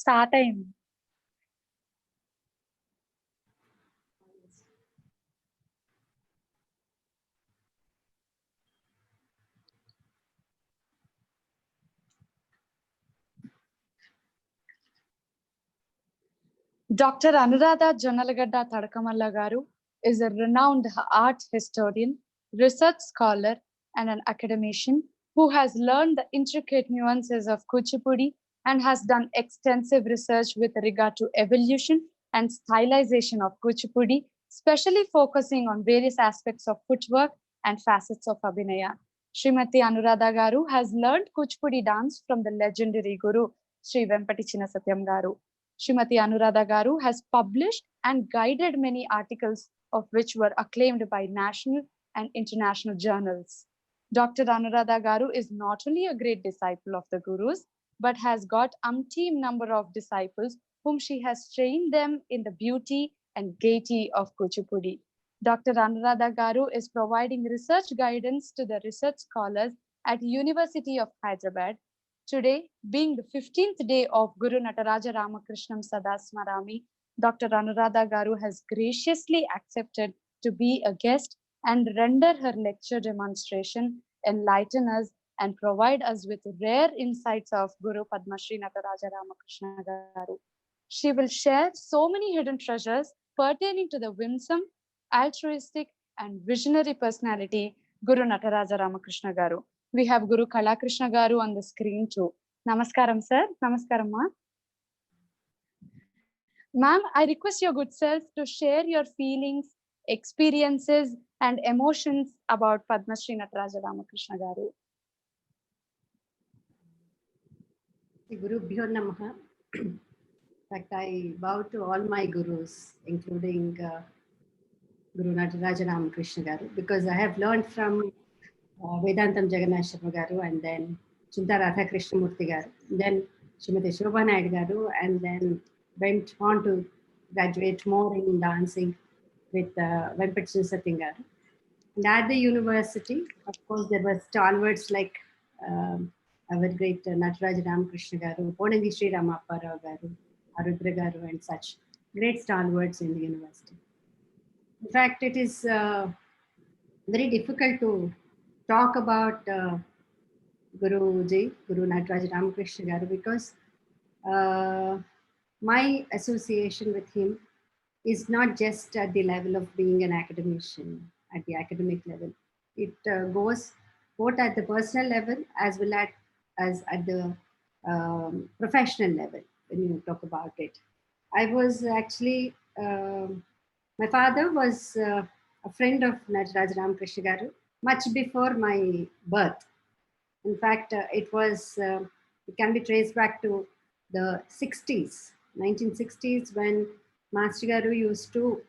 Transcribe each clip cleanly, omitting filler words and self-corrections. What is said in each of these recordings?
Start time. Dr. Anuradha J Tadakamalla Garu is a renowned art historian, research scholar, and an academician who has learned the intricate nuances of Kuchipudi and has done extensive research with regard to evolution and stylization of Kuchipudi, especially focusing on various aspects of footwork and facets of Abhinaya. Srimati Anuradha Garu has learned Kuchipudi dance from the legendary Guru, Sri Vempati Chinna Satyam Garu. Srimati Anuradha Garu has published and guided many articles of which were acclaimed by national and international journals. Dr. Anuradha Garu is not only a great disciple of the Gurus, but has got umpteen number of disciples whom she has trained them in the beauty and gaiety of Kuchipudi. Dr. Anuradha Garu is providing research guidance to the research scholars at University of Hyderabad. Today, being the 15th day of Guru Nataraja Ramakrishnam Sadha Smaraami, Dr. Anuradha Garu has graciously accepted to be a guest and render her lecture demonstration, enlighten us, and provide us with rare insights of Guru Padmasri Nataraja Ramakrishna Garu. She will share so many hidden treasures pertaining to the winsome, altruistic, and visionary personality, Guru Nataraja Ramakrishna Garu. We have Guru Kalakrishna Garu on the screen too. Namaskaram, sir. Namaskaram, ma. Ma'am, I request your good self to share your feelings, experiences, and emotions about Padmasri Nataraja Ramakrishna Garu. Guru Bhyo Namaha. In fact, I bow to all my gurus, including Guru Nataraja Ramakrishna Garu, because I have learned from Vedantam Jagannath Sharma Garu, and then Chinta Radha Krishnamurti Garu, then Srimati Shobha Naidu Garu, and then went on to graduate more in dancing with Vempati Chinna Satyam Garu. And at the university, of course, there were stalwarts like our great Nataraja Ramakrishna Garu, Ponandi Sri Ramapparao Garu, Arudra Garu, and such great stalwarts in the university. In fact, it is very difficult to talk about Guruji, Guru Nataraja Ramakrishna Garu, because my association with him is not just at the level of being an academician, at the academic level. It goes both at the personal level as well as at the professional level when you talk about it. I was actually, my father was a friend of Nataraja Ramakrishna Garu much before my birth. In fact, it can be traced back to the 60s, 1960s, when Master Garu used to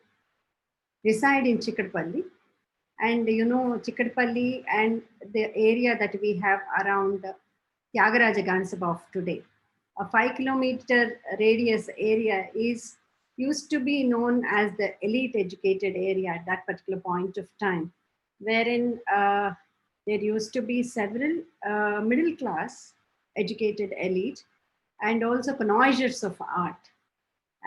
reside in Chikadpalli. And you know, Chikadpalli and the area that we have around Tyagaraja Gansabha of today, a 5-kilometer radius area used to be known as the elite educated area at that particular point of time, wherein there used to be several middle class educated elite and also connoisseurs of art.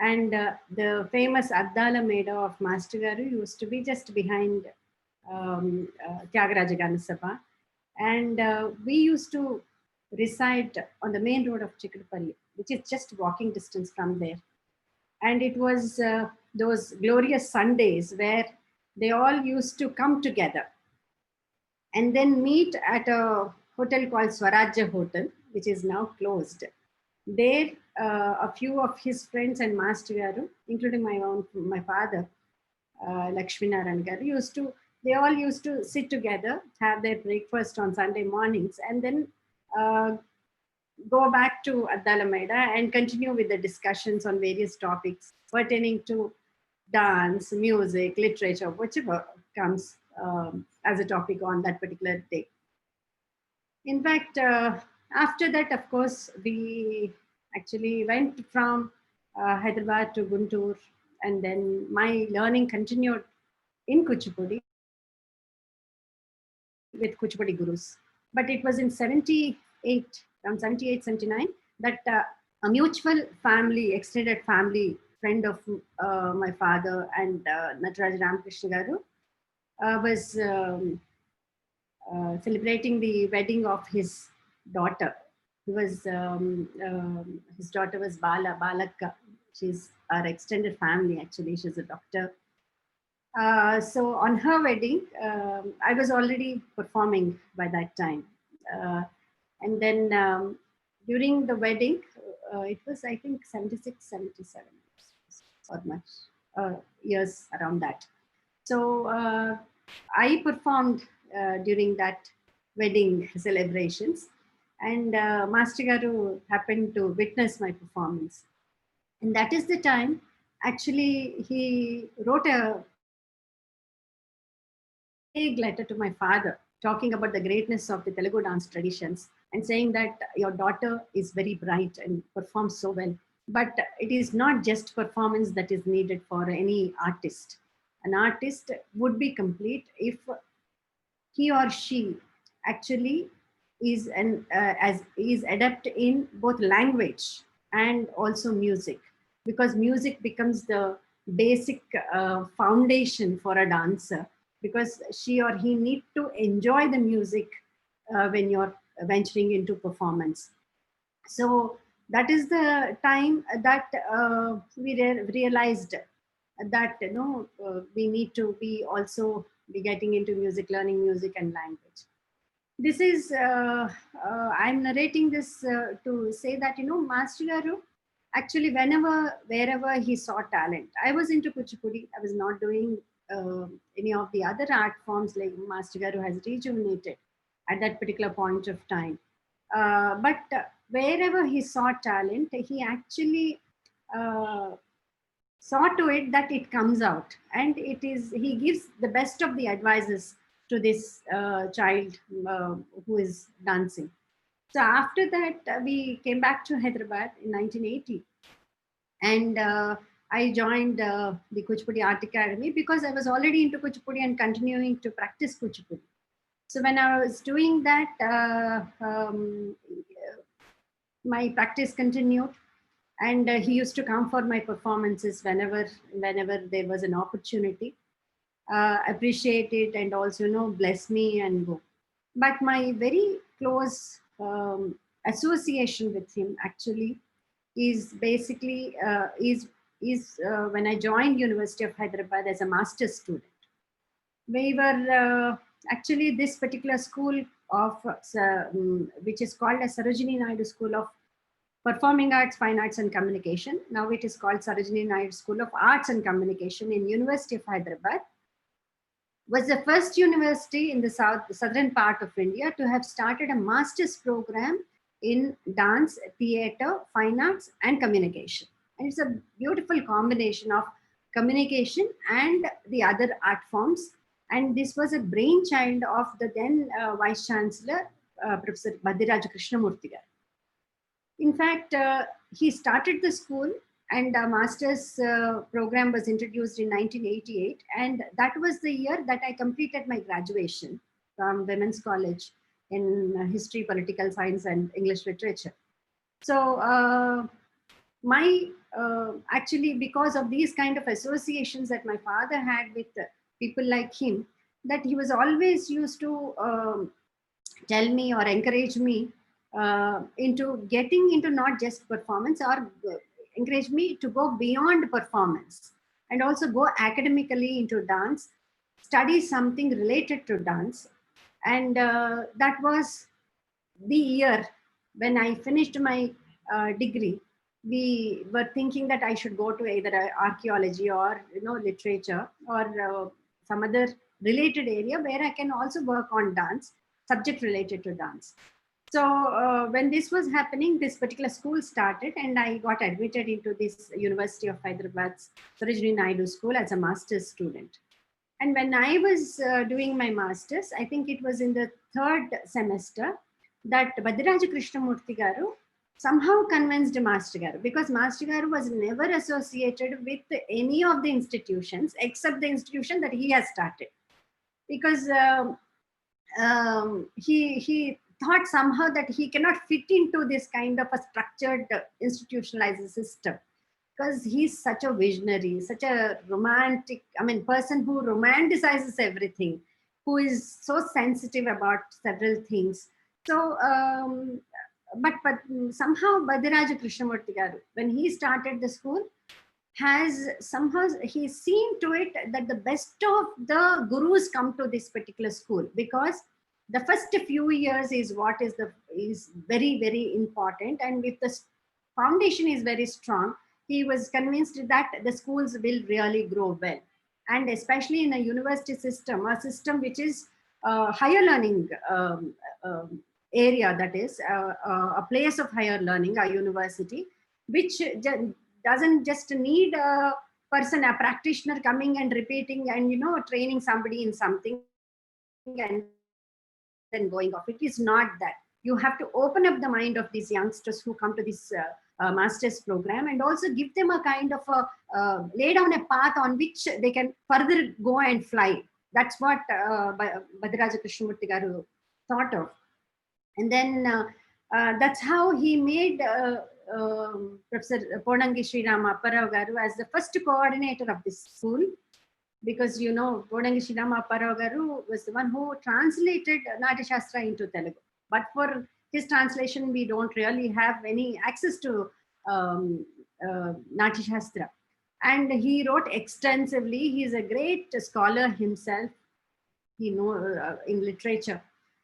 And the famous Addala Meda of Master Garu used to be just behind Tyagaraja Gansabha. And we used to reside on the main road of Chikadpalli, which is just walking distance from there. And it was those glorious Sundays where they all used to come together and then meet at a hotel called Swarajya Hotel, which is now closed. There, a few of his friends and Master Garu, including my father, Lakshminarayan Garu, they all used to sit together, have their breakfast on Sunday mornings, and then go back to Addalameda and continue with the discussions on various topics pertaining to dance, music, literature, whichever comes as a topic on that particular day. In fact, after that, of course, we actually went from Hyderabad to Guntur, and then my learning continued in Kuchipudi with Kuchipudi Gurus. But it was in 78, around 78, 79, that a mutual family, extended family friend of my father and Nataraja Ramakrishnam Garu was celebrating the wedding of his daughter. He was his daughter was Balakka. She's our extended family actually. She's a doctor. So on her wedding, I was already performing by that time. Uh, and then during the wedding, it was, I think, 76, 77 or much years around that. So I performed during that wedding celebrations, and Master Garu happened to witness my performance. And that is the time, actually, he wrote a vague letter to my father talking about the greatness of the Telugu dance traditions and saying that your daughter is very bright and performs so well. But it is not just performance that is needed for any artist. An artist would be complete if he or she actually is an as is adept in both language and also music, because music becomes the basic foundation for a dancer, because she or he need to enjoy the music when you're venturing into performance. So that is the time that we realized that we need to be also be getting into music, learning music and language. This is I'm narrating this to say that Master Garu actually wherever he saw talent. I was into Kuchipudi. I was not doing any of the other art forms like Master Garu has rejuvenated at that particular point of time. But wherever he saw talent, he actually uh, saw to it that it comes out, and he gives the best of the advices to this child who is dancing. So after that, we came back to Hyderabad in 1980, and I joined the Kuchipudi Art Academy because I was already into Kuchipudi and continuing to practice Kuchipudi. So when I was doing that, my practice continued, and he used to come for my performances whenever there was an opportunity, appreciate it, and also bless me and go. But my very close association with him actually is basically when I joined University of Hyderabad as a master's student. We were actually this particular school of which is called as Sarojini Naidu School of Performing Arts, Fine Arts and Communication. Now it is called Sarojini Naidu School of Arts and Communication in University of Hyderabad. Was the first university in the southern part of India to have started a master's program in dance, theatre, fine arts and communication. And it's a beautiful combination of communication and the other art forms. And this was a brainchild of the then Vice Chancellor, Professor Ramakrishnam Sadha. In fact, he started the school, and a master's program was introduced in 1988. And that was the year that I completed my graduation from Women's College in History, Political Science and English Literature. So actually, because of these kind of associations that my father had with people like him, that he was always used to tell me or encourage me into getting into not just performance, or encourage me to go beyond performance and also go academically into dance, study something related to dance. And that was the year when I finished my degree. We were thinking that I should go to either archaeology or literature or some other related area where I can also work on dance, subject related to dance. So when this was happening, this particular school started, and I got admitted into this University of Hyderabad's Sarojini Naidu School as a master's student. And when I was doing my master's, I think it was in the third semester, that Vardhanthi Krishnamurthy Garu somehow convinced Master Garu, because Master Garu was never associated with any of the institutions except the institution that he has started. Because he thought somehow that he cannot fit into this kind of a structured, institutionalized system, because he's such a visionary, such a romantic, person who romanticizes everything, who is so sensitive about several things. So, but somehow Vardhanthi Krishnamurti Garu, when he started the school, has somehow he's seen to it that the best of the gurus come to this particular school, because the first few years is what is very, very important, and if the foundation is very strong, he was convinced that the schools will really grow well. And especially in a university system, a system which is higher learning area, that is a place of higher learning, a university, which doesn't just need a person, a practitioner coming and repeating and training somebody in something and then going off. It is not that. You have to open up the mind of these youngsters who come to this master's program, and also give them a kind of lay down a path on which they can further go and fly. That's what Vardhanthi Krishnamurti Garu thought of. And then that's how he made Professor Ponangi Sri Rama Apparao Garu as the first coordinator of this school, because Ponangi Sri Rama Apparao Garu was the one who translated Natya Shastra into Telugu. But for his translation, we don't really have any access to Natya Shastra. And he wrote extensively. He is a great scholar himself. He knows in literature.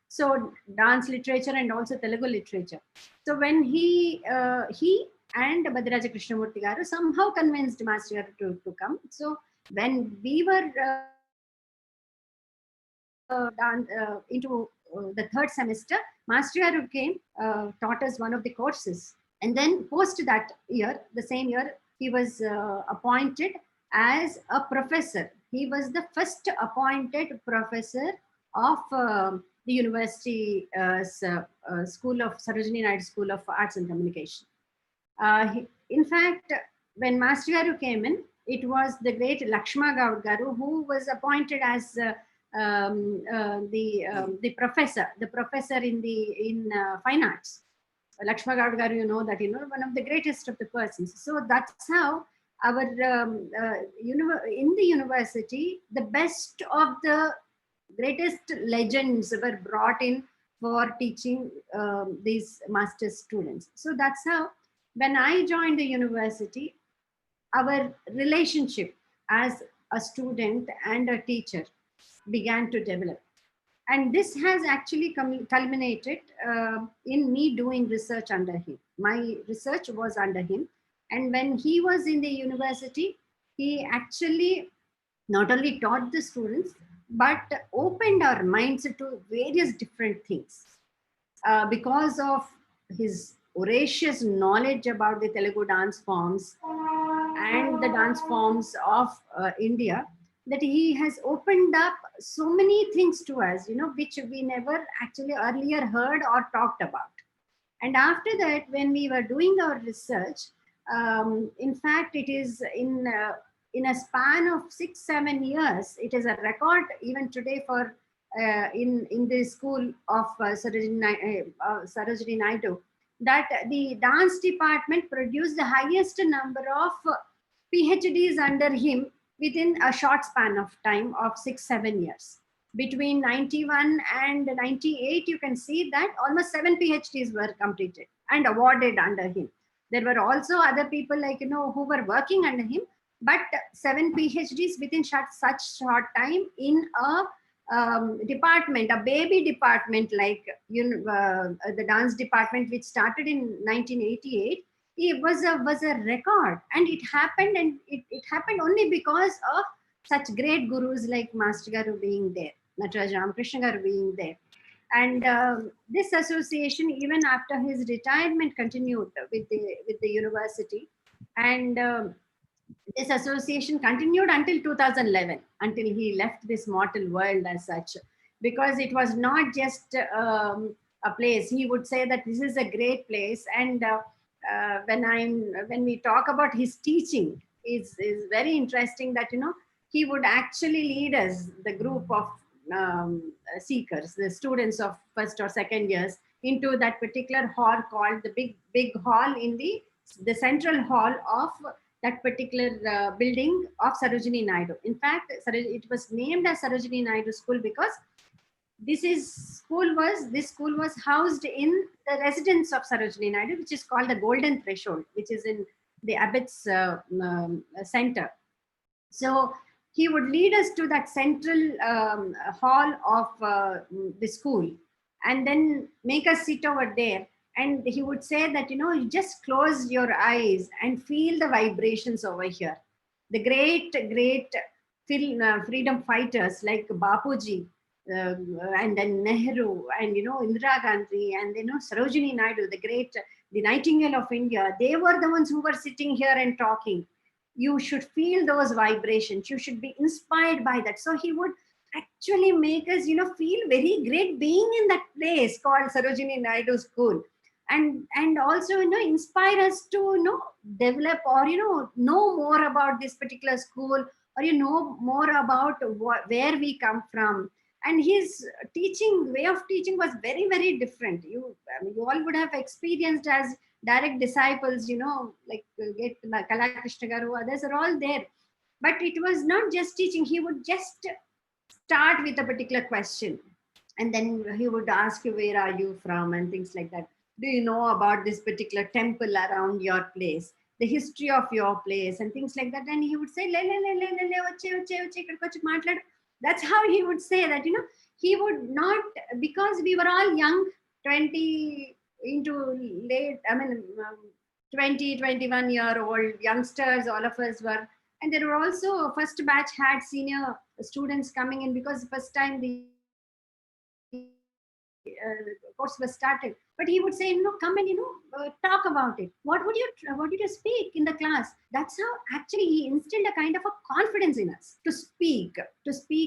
So dance literature and also Telugu literature. So when he and Vardhanthi Krishnamurti Garu somehow convinced Master Garu to come. So when we were into the third semester, Master Garu came, taught us one of the courses. And then post that year, the same year, he was appointed as a professor. He was the first appointed professor of the university school of Sarojini Naidu School of Arts and Communication. In fact, when Master Garu came in, it was the great Lakshma Garu who was appointed as the professor in fine arts. Lakshma Garu, that one of the greatest of the persons. So that's how our in the university, the best of the greatest legends were brought in for teaching these master's students. So that's how, when I joined the university, our relationship as a student and a teacher began to develop. And this has actually culminated in me doing research under him. My research was under him. And when he was in the university, he actually not only taught the students, but opened our minds to various different things. Because of his voracious knowledge about the Telugu dance forms and the dance forms of India, that he has opened up so many things to us, which we never actually earlier heard or talked about. And after that, when we were doing our research, in fact, it is in a span of 6-7 years, it is a record even today for in the school of Sarojini Naidu, that the dance department produced the highest number of PhDs under him within a short span of time of 6-7 years. Between 91 and 98, you can see that almost 7 PhDs were completed and awarded under him. There were also other people who were working under him, but 7 PhDs within such short time in a department, a baby department like the dance department, which started in 1988. It was a record, and it happened, and it happened only because of such great gurus like Master Garu being there, Nataraja Ramakrishnam Garu being there. And this association, even after his retirement, continued with the university. And this association continued until 2011, until he left this mortal world as such, because it was not just a place. He would say that this is a great place. And when we talk about his teaching, is very interesting that he would actually lead us, the group of seekers, the students of first or second years. into that particular hall called the big hall in the central hall of that particular building of Sarojini Naidu. In fact, it was named as Sarojini Naidu School because this school was housed in the residence of Sarojini Naidu, which is called the Golden Threshold, which is in the Abbot's center. So he would lead us to that central hall of the school and then make us sit over there. And he would say that, you just close your eyes and feel the vibrations over here. The great freedom fighters like Bapuji, and then Nehru, and Indira Gandhi, and Sarojini Naidu, the Nightingale of India, they were the ones who were sitting here and talking. You should feel those vibrations. You should be inspired by that. So he would actually make us, feel very great being in that place called Sarojini Naidu School, and also, inspire us to, develop or, know more about this particular school, or, more about where we come from. And his way of teaching was very, very different. You all would have experienced as direct disciples, like Kalakrishna Garu, others are all there. But it was not just teaching. He would just start with a particular question. And then he would ask you, where are you from? And things like that. Do you know about this particular temple around your place? The history of your place and things like that. And he would say, that's how he would say that, he would not, because we were all young, 20 into late, 20, 21-year-old youngsters, all of us were. And there were also, first batch had senior students coming in because first time the course was started. But he would say, come and, talk about it. What did you speak in the class? That's how actually he instilled a kind of a confidence in us to speak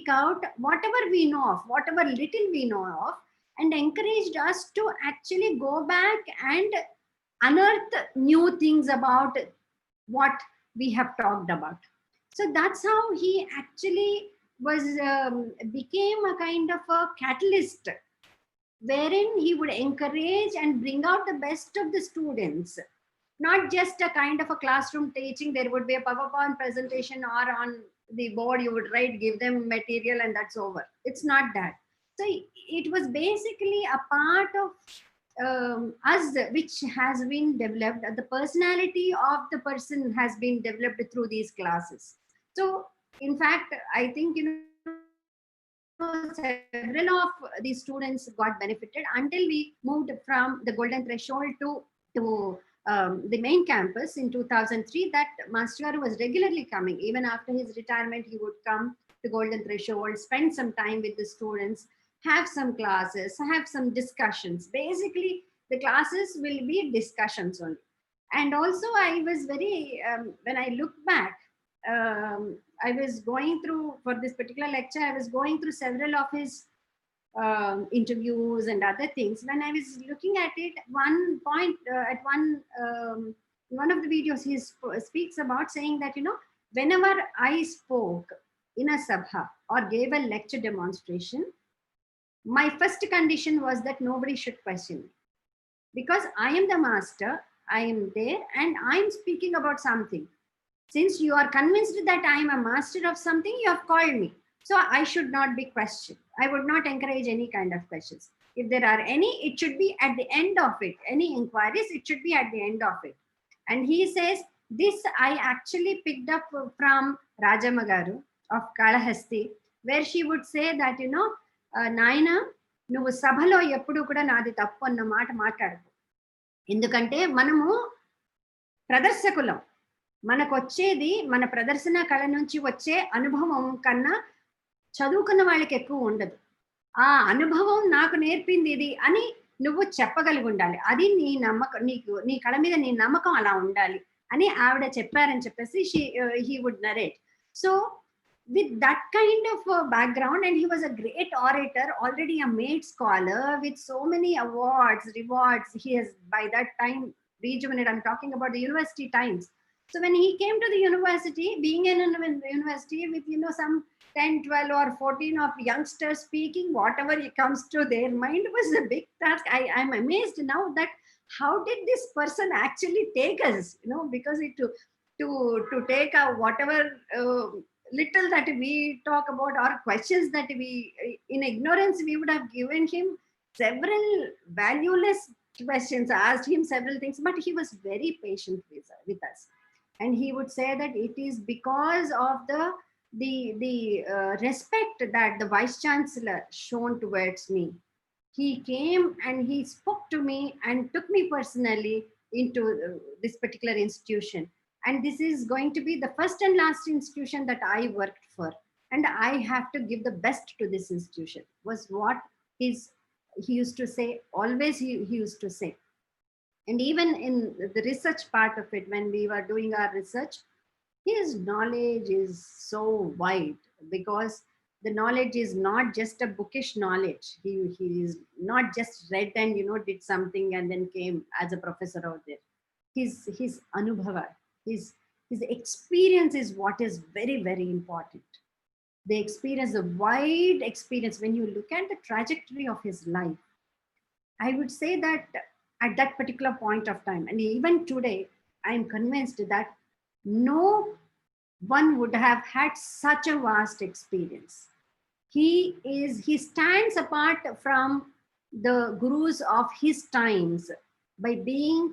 out whatever we know of, whatever little we know of, and encouraged us to actually go back and unearth new things about what we have talked about. So that's how he actually became a kind of a catalyst, wherein he would encourage and bring out the best of the students. Not just a kind of a classroom teaching. There would be a PowerPoint presentation, or on the board you would write, give them material, and that's over. It's not that. So it was basically a part of us, which has been developed. The personality of the person has been developed through these classes. So in fact, I think, several of these students got benefited until we moved from the Golden Threshold to the main campus in 2003. That Master Garu was regularly coming. Even after his retirement, he would come to Golden Threshold, spend some time with the students, have some classes, have some discussions. Basically, the classes will be discussions only. And also, I was very, when I look back, I was going through, for this particular lecture, I was going through several of his interviews and other things. When I was looking at it, one point, at one of the videos, he speaks about saying that, whenever I spoke in a sabha or gave a lecture demonstration, my first condition was that nobody should question me. Because I am the master, I am there, and I am speaking about something. Since you are convinced that I am a master of something, you have called me. So I should not be questioned. I would not encourage any kind of questions. If there are any, it should be at the end of it. Any inquiries, it should be at the end of it. And he says, this I actually picked up from Rajamma Garu of Kalahasti, where she would say that, Naina, నువ్వు సభలో ఎప్పుడు కూడా నాది తప్పు అన్న మాట మాట్లాడకు. ఎందుకంటే మనము ప్రదర్శకులం. మనకు వచ్చేది మన ప్రదర్శన కళ నుంచి వచ్చే అనుభవం కన్నా చదువుకున్న వాళ్ళకి ఎక్కువ ఉండదు. ఆ అనుభవం నాకు నేర్పింది ఇది అని నువ్వు చెప్పగలిగి ఉండాలి. అది నీ నమ్మకం, నీ కళ మీద నీ నమ్మకం అలా ఉండాలి అని ఆవిడ చెప్పారని చెప్పేసి he would narrate. So with that kind of background, and he was a great orator, already a made scholar with so many awards, rewards. He has by that time rejuvenated. I'm talking about the university times. So when he came to the university, being in a university with, some 10, 12 or 14 of youngsters speaking, whatever comes to their mind was a big task. I'm amazed now that how did this person actually take us, because to take whatever little that we talk about or questions that we, in ignorance, we would have given him several valueless questions, asked him several things, but he was very patient with us. And he would say that it is because of the respect that the vice chancellor shown towards me. He came and he spoke to me and took me personally into this particular institution, and this is going to be the first and last institution that I worked for, and I have to give the best to this institution, was what he used to say. Always he used to say. And even in the research part of it, when we were doing our research, his knowledge is so wide, because the knowledge is not just a bookish knowledge. He is not just read and did something and then came as a professor out there. His anubhava, his his experience is what is very, very important. The experience, the wide experience. When you look at the trajectory of his life, I would say that at that particular point of time, and even today, I am convinced that no one would have had such a vast experience. He stands apart from the gurus of his times by being,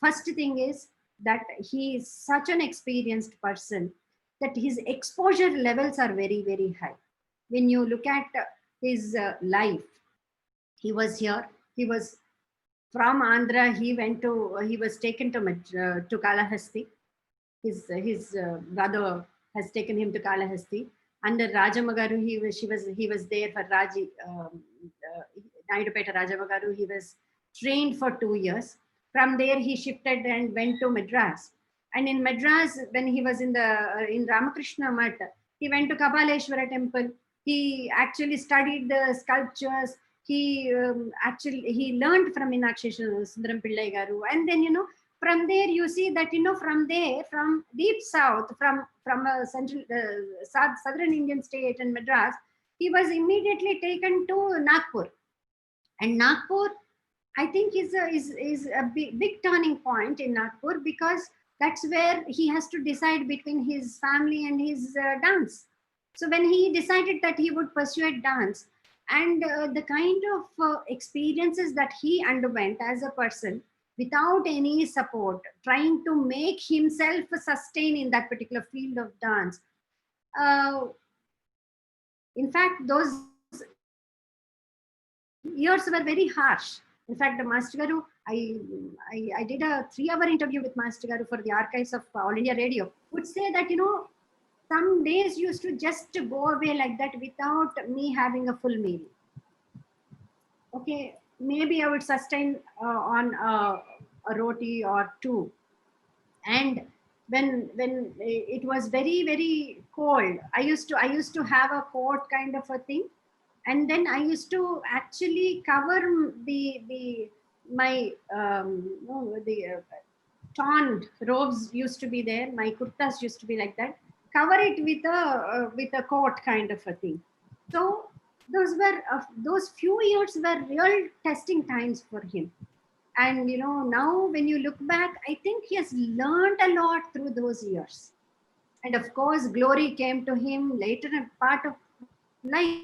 first thing is that he is such an experienced person that his exposure levels are very, very high. When you look at his life, he was here. He was from Andhra. He was taken to Kalahasti. His brother has taken him to Kalahasti. Under Rajamagaru, he was there for Naidupeta Rajamagaru. He was trained for 2 years. From there, he shifted and went to Madras. And in Madras, when he was in Ramakrishna Math, he went to Kapaleshwara temple. He actually studied the sculptures. He learned from Meenakshi Sundaram Pillai Garu. And then, from there you see that, from deep south, from a central southern Indian state and Madras, he was immediately taken to Nagpur. And Nagpur, I think, is a big turning point in Nagpur, because that's where he has to decide between his family and his dance. So when he decided that he would pursue dance, and the kind of experiences that he underwent as a person, without any support, trying to make himself sustain in that particular field of dance. In fact, those years were very harsh. In fact, Master Garu, I did a 3-hour interview with Master Garu for the archives of All India Radio, would say that, some days used to just go away like that without me having a full meal. Okay, maybe I would sustain on a roti or two. And when it was very, very cold, I used to have a coat kind of a thing, and then I used to actually cover my torn robes used to be there. My kurtas used to be like that. Cover it with a coat kind of a thing. So those few years were real testing times for him. And now when you look back, I think he has learned a lot through those years. And of course, glory came to him later in part of life.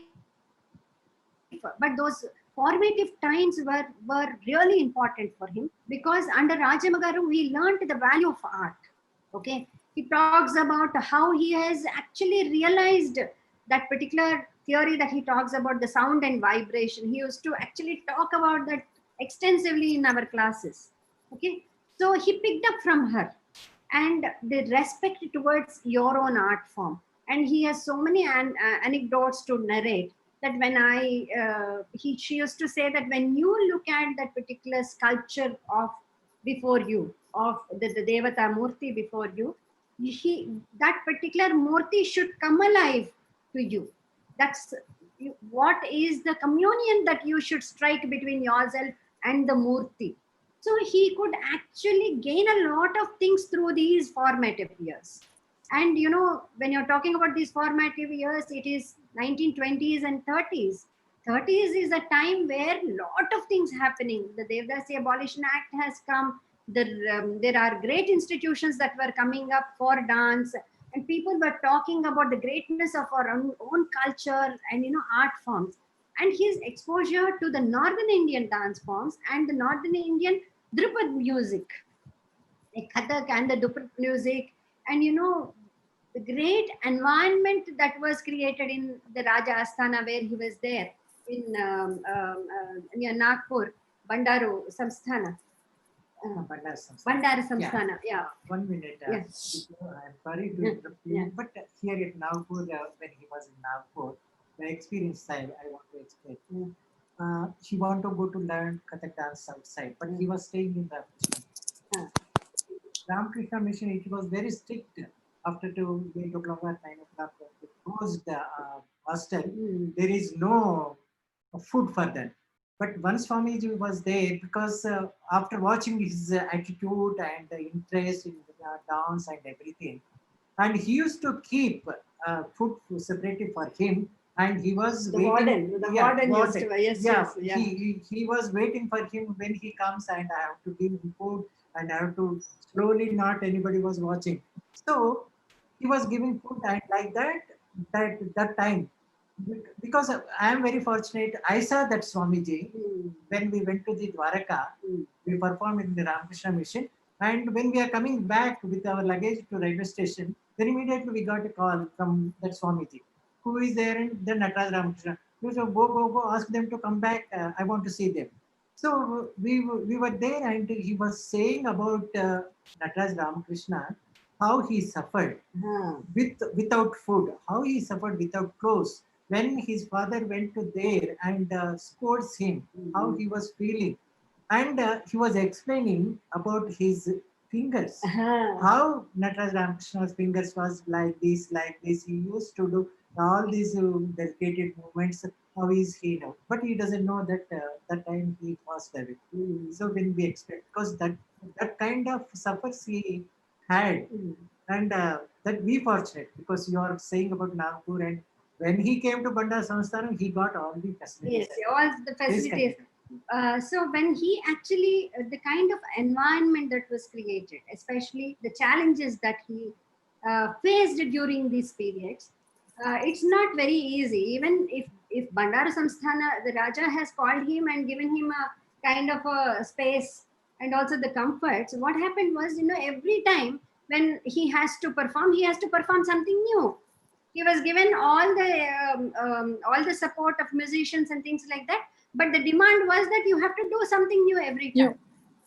But those formative times were really important for him, because under Rajamagaru, we learned the value of art. Okay, he talks about how he has actually realized that particular theory that he talks about, the sound and vibration. He used to actually talk about that extensively in our classes. Okay, so he picked up from her, and the respect towards your own art form. And he has so many anecdotes to narrate, that when she used to say that when you look at that particular sculpture of before you, of the Devata Murti before you, that particular Murti should come alive to you. That's what is the communion that you should strike between yourself and the Murti. So he could actually gain a lot of things through these formative years. And when you're talking about these formative years, it is 1920s and 30s. 30s is a time where a lot of things happening. The Devdasi Abolition Act has come. There are great institutions that were coming up for dance, and people were talking about the greatness of our own culture and art forms. And his exposure to the Northern Indian dance forms and the Northern Indian Drupad music, like Kathak and the Drupad music, and the great environment that was created in the Raja Asthana where he was there in near Nagpur, Bandaru Samsthana. Bandara Samsthana, yeah. 1 minute. Yes. I'm sorry to interrupt you, but here at Nagpur, when he was in Nagpur, the experience I want to explain. He wanted to go to learn Kathak dance outside, but he was staying in the Ramakrishna mission. It was very strict. After 8 o'clock or 9 o'clock, they closed the hostel. There is no food for them. But once Swamiji was there, because after watching his attitude and interest in the dance and everything, and he used to keep food separated for him, and he was The waiting. warden used to, yes. He was waiting for him when he comes, and I have to give him food, and I have to slowly, not anybody was watching. So he was giving food, and like that time, because I am very fortunate, I saw that Swamiji when we went to the Dwaraka. We performed in the Ramakrishna mission, and when we are coming back with our luggage to railway station, then immediately we got a call from that Swamiji, who is there, and then Nataraja Ramakrishna. He said, go, ask them to come back. I want to see them. So we were there, and he was saying about Nataraja Ramakrishna, how he suffered without food, how he suffered without clothes. When his father went to there and scolds him, how he was feeling. And he was explaining about his fingers, how Nataraja Ramakrishna's fingers was like this, like this. He used to do all these dedicated movements. How is he now? But he doesn't know that that time he passed away. So when we expect, because that kind of suffers he had, and that we fortunate, because you are saying about Nagpur, and when he came to Bandar Samsthanam, he got all the facilities. Yes, all the facilities. So when he actually, the kind of environment that was created, especially the challenges that he faced during these periods, it's not very easy. Even if Bandara Samsthana, the Raja has called him and given him a kind of a space and also the comforts, what happened was, every time when he has to perform something new. He was given all the support of musicians and things like that, but the demand was that you have to do something new every time.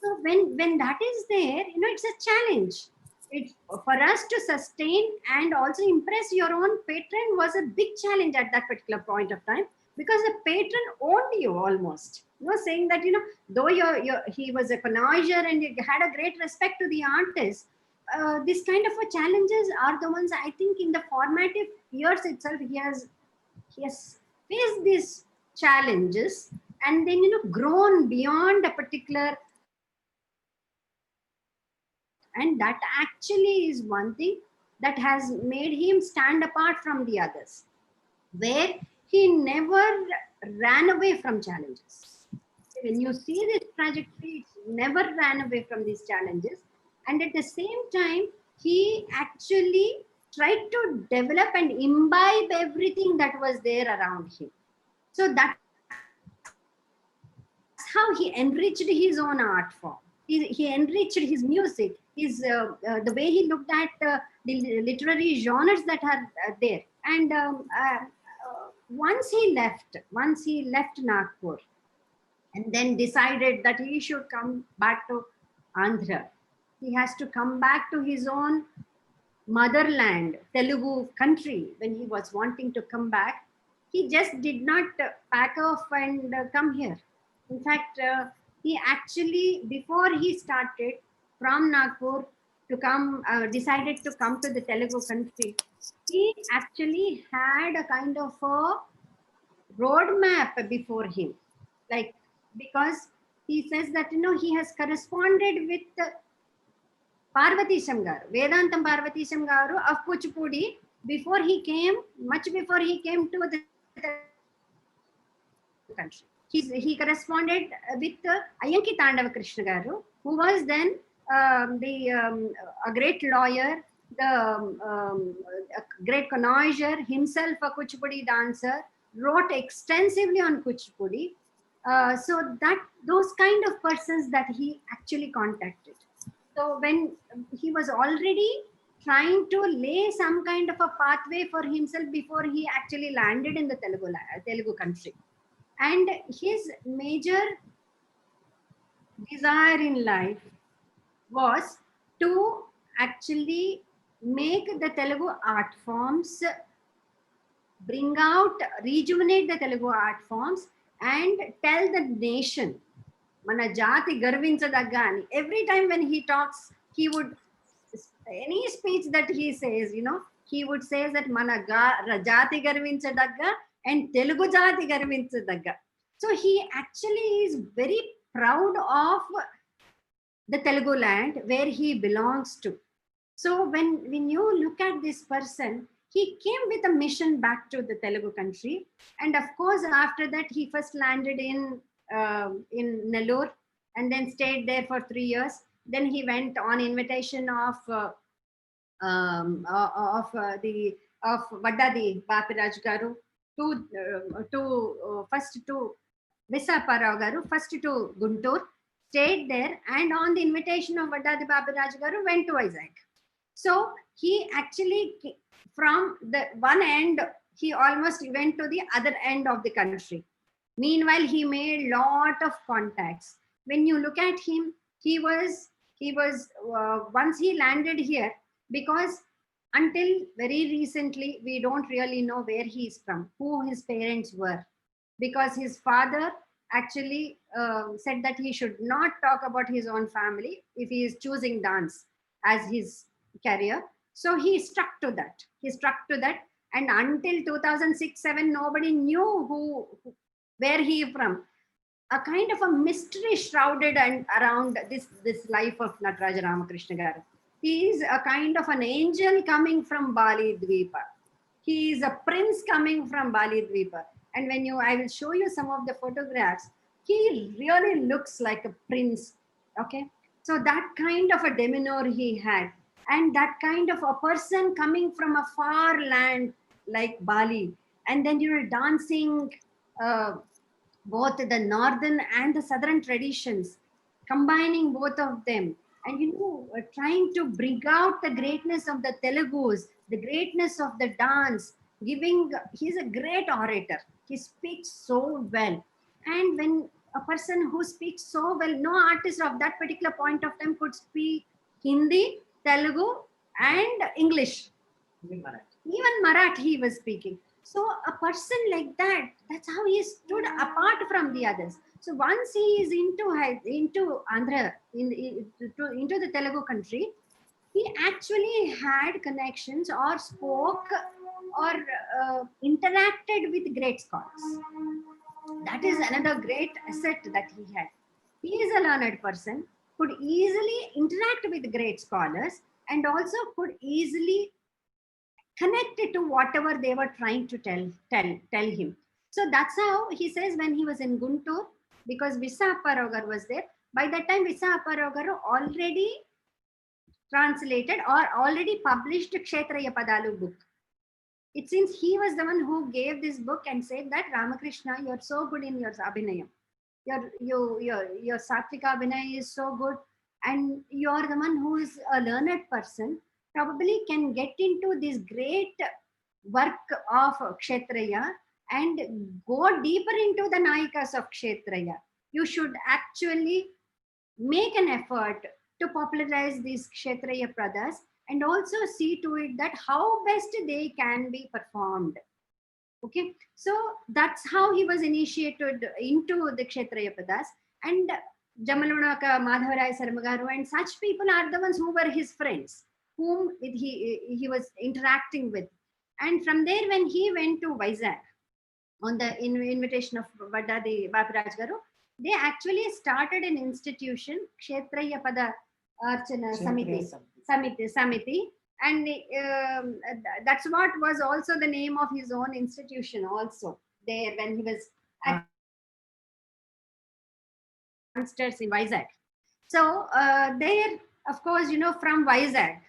So when that is there, it's a challenge. It for us to sustain and also impress your own patron was a big challenge at that particular point of time, because the patron owned you almost. Saying that though he was a connoisseur and he had a great respect to the artist. This kind of challenges are the ones, I think, in the formative years itself he has faced these challenges, and then grown beyond a particular, and that actually is one thing that has made him stand apart from the others, where he never ran away from challenges. When you see this trajectory, it's never ran away from these challenges. And at the same time, he actually tried to develop and imbibe everything that was there around him. So that's how he enriched his own art form. He enriched his music, the way he looked at the literary genres that are there. And once he left Nagpur, and then decided that he should come back to Andhra. He has to come back to his own motherland, Telugu country. When he was wanting to come back, he just did not pack off and come here. In fact, he actually, before he started from Nagpur to come, decided to come to the Telugu country, he actually had a kind of a roadmap before him. Like, because he says that, he has corresponded with Parvatisham Garu, Vedantam Parvatisham Garu of Kuchipudi, much before he came to the country. He corresponded with Ayanki Tandava Krishna Garu, who was then a great lawyer, a great connoisseur, himself a Kuchipudi dancer, wrote extensively on Kuchipudi. So that those kind of persons that he actually contacted. So when he was already trying to lay some kind of a pathway for himself before he actually landed in the Telugu country. And his major desire in life was to actually make the Telugu art forms, rejuvenate the Telugu art forms, and tell the nation, mana jati garvinchadagga ani. Every time when he talks, he would, any speech that he says, he would say that mana jati garvinchadagga and Telugu jati garvinchadagga. So he actually is very proud of the Telugu land where he belongs to. So when you look at this person, he came with a mission back to the Telugu country. And of course, after that, he first landed in Nellore and then stayed there for 3 years. Then he went on invitation of Vardhanthi Bapiraj Garu first to Visapparao Garu, first to Guntur, stayed there, and on the invitation of Vardhanthi Bapiraj Garu went to Vizag. So he actually, from the one end, he almost went to the other end of the country. Meanwhile, he made lot of contacts. When you look at him, he was once he landed here, because until very recently, we don't really know where he is from, who his parents were, because his father actually said that he should not talk about his own family if he is choosing dance as his career. So he stuck to that. And until 2006-7, nobody knew where he is from. A kind of a mystery shrouded around this life of Nataraja Ramakrishna Garu. He is a kind of an angel coming from Bali Dweepa. He is a prince coming from Bali Dweepa. And I will show you some of the photographs, he really looks like a prince. Okay. So that kind of a demeanor he had. And that kind of a person coming from a far land like Bali, and then dancing both the northern and the southern traditions, combining both of them, and trying to bring out the greatness of the Telugus, the greatness of the dance, he's a great orator. He speaks so well. And when a person who speaks so well, no artist of that particular point of time could speak Hindi, Telugu, and English. Even Marathi he was speaking. So a person like that, that's how he stood apart from the others. So once he is into Andhra, into the Telugu country, he actually had connections or spoke or interacted with great scholars. That is another great asset that he had. He is a learned person, could easily interact with great scholars, and also could easily connect it to whatever they were trying to tell him. So that's how he says when he was in Guntur, because Visapparao Garu was there. By that time, Visapparao Garu already translated or already published Kshetraya Padalu book. It seems he was the one who gave this book and said that, Ramakrishna, you're so good in your abhinayam. Your Satvika Abhinaya is so good, and you're the one who is a learned person, probably can get into this great work of Kshetraya and go deeper into the Nayikas of Kshetraya. You should actually make an effort to popularize these Kshetraya Pradas and also see to it that how best they can be performed. Okay, so that's how he was initiated into the Kshetraya Pradas. And Jamalunaka, Madhavaraya Sarmagaru, and such people are the ones who were his friends, whom he was interacting with. And from there, when he went to Vizag on the invitation of Vardhanthi Bapiraj Garu, they actually started an institution, Kshetraya Pada Archana Samiti, and that's what was also the name of his own institution also there when he was at youngsters in Vizag. So there, of course, from Vizag,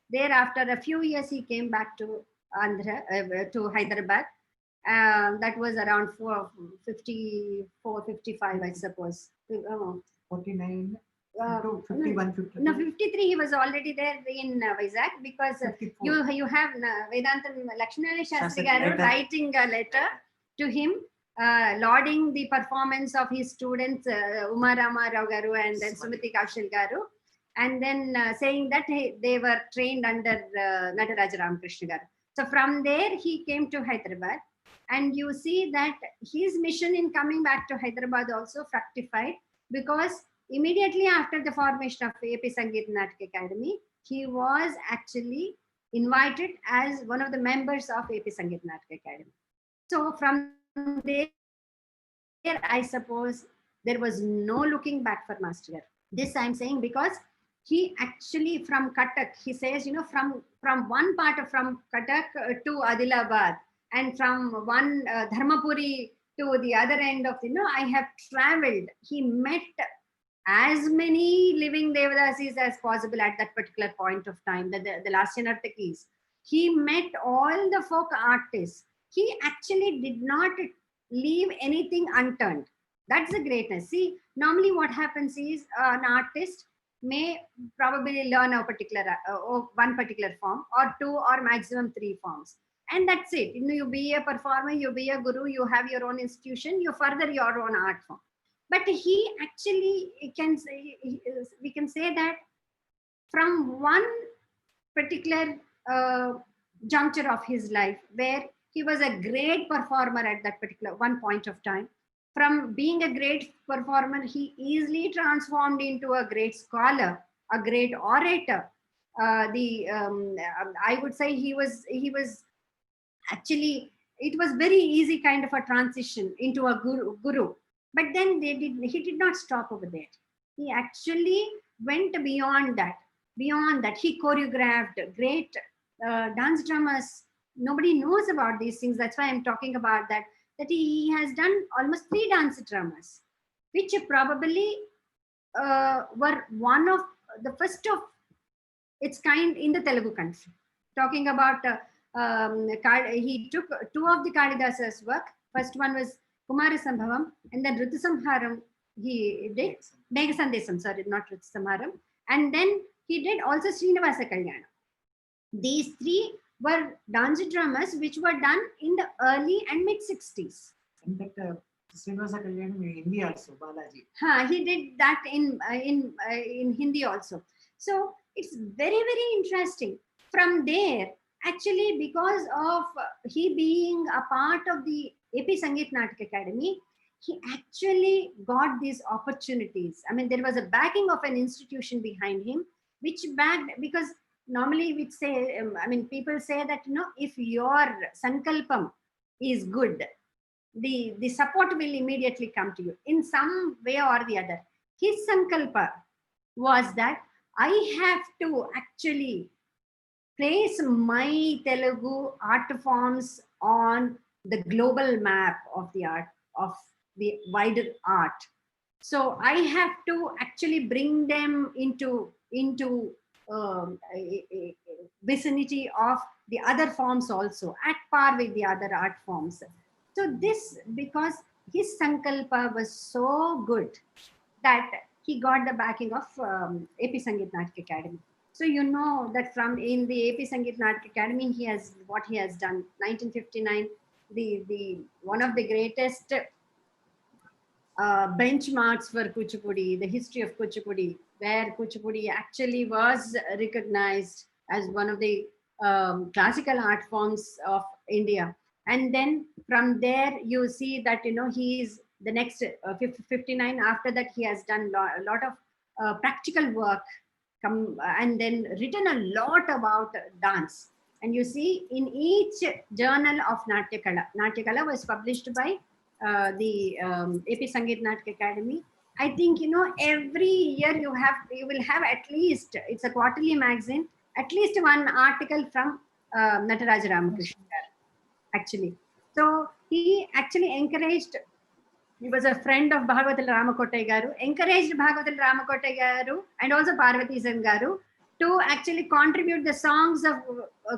there after a few years he came back to Andhra, to Hyderabad. That was around 54, 55, I suppose. 49. No, 51, 52. No, 53 he was already there in Vizag, because you have Vedantam Lakshminarayan Shastri Garu writing a letter to him, lauding the performance of his students Uma Rama Rao Garu and then Sumati Kaushal Garu, and then saying that they were trained under Nataraja Ramakrishnam Garu. So from there he came to Hyderabad, and you see that his mission in coming back to Hyderabad also fructified, because immediately after the formation of AP Sangeet Natak Academy, he was actually invited as one of the members of AP Sangeet Natak Academy. So from there, I suppose there was no looking back for Master. This I'm saying because he actually from Cuttack, he says, from one part of from Cuttack to Adilabad, and from one Dharmapuri to the other end of I have traveled. He met as many living Devadasis as possible at that particular point of time, the last Nartakis. He met all the folk artists. He actually did not leave anything unturned. That's the greatness. See, normally what happens is an artist may probably learn a particular one particular form, or two, or maximum three forms, and that's it. You be a performer, you be a guru, you have your own institution, you further your own art form. But he actually can say, we can say that from one particular juncture of his life, where he was a great performer at that particular one point of time, from being a great performer, he easily transformed into a great scholar, a great orator. I would say he was actually, it was very easy kind of a transition into a guru. But then he did not stop over there. He actually went beyond that. Beyond that, he choreographed great dance dramas. Nobody knows about these things. That's why I'm talking about that. That he has done almost 3 dance dramas, which probably were one of the first of its kind in the Telugu country. Talking about, he took 2 of the Kalidasa's work. First one was Kumara Sambhavam, and then Ritusamharam he did. Megasandesam, sorry, not Ritusamharam. And then he did also Srinivasa Kalyana. These 3 were dance dramas which were done in the early and mid 60s. In fact, Srinivasa Kalyanam in Hindi also, Balaji. He did that in Hindi also. So it's very, very interesting. From there, actually, because of he being a part of the AP Sangeet Natak Academy, he actually got these opportunities. I mean, there was a backing of an institution behind him, which backed, because normally we say, people say that, if your sankalpam is good, the support will immediately come to you in some way or the other. His sankalpa was that I have to actually place my Telugu art forms on the global map of the art, of the wider art. So I have to actually bring them into vicinity of the other forms also, at par with the other art forms. So this, because his sankalpa was so good that he got the backing of AP Sangeet Natak Academy. So you know that from in the AP Sangeet Natak Academy, he has done. 1959, the one of the greatest benchmarks for Kuchipudi, the history of Kuchipudi, where Kuchipudi actually was recognized as one of the classical art forms of India. And then from there, you see that, he is the next 59. After that, he has done a lot of practical work, and then written a lot about dance. And you see, in each journal of Natyakala was published by the AP Sangeet Natak Academy. I think, you know, every year you will have at least, it's a quarterly magazine, at least one article from Nataraja Ramakrishna actually. So he actually encouraged, he was a friend of Bhagavatal Ramakotai Garu, encouraged Bhagavatal Ramakotai Garu and also Parvati Sen Garu to actually contribute the songs of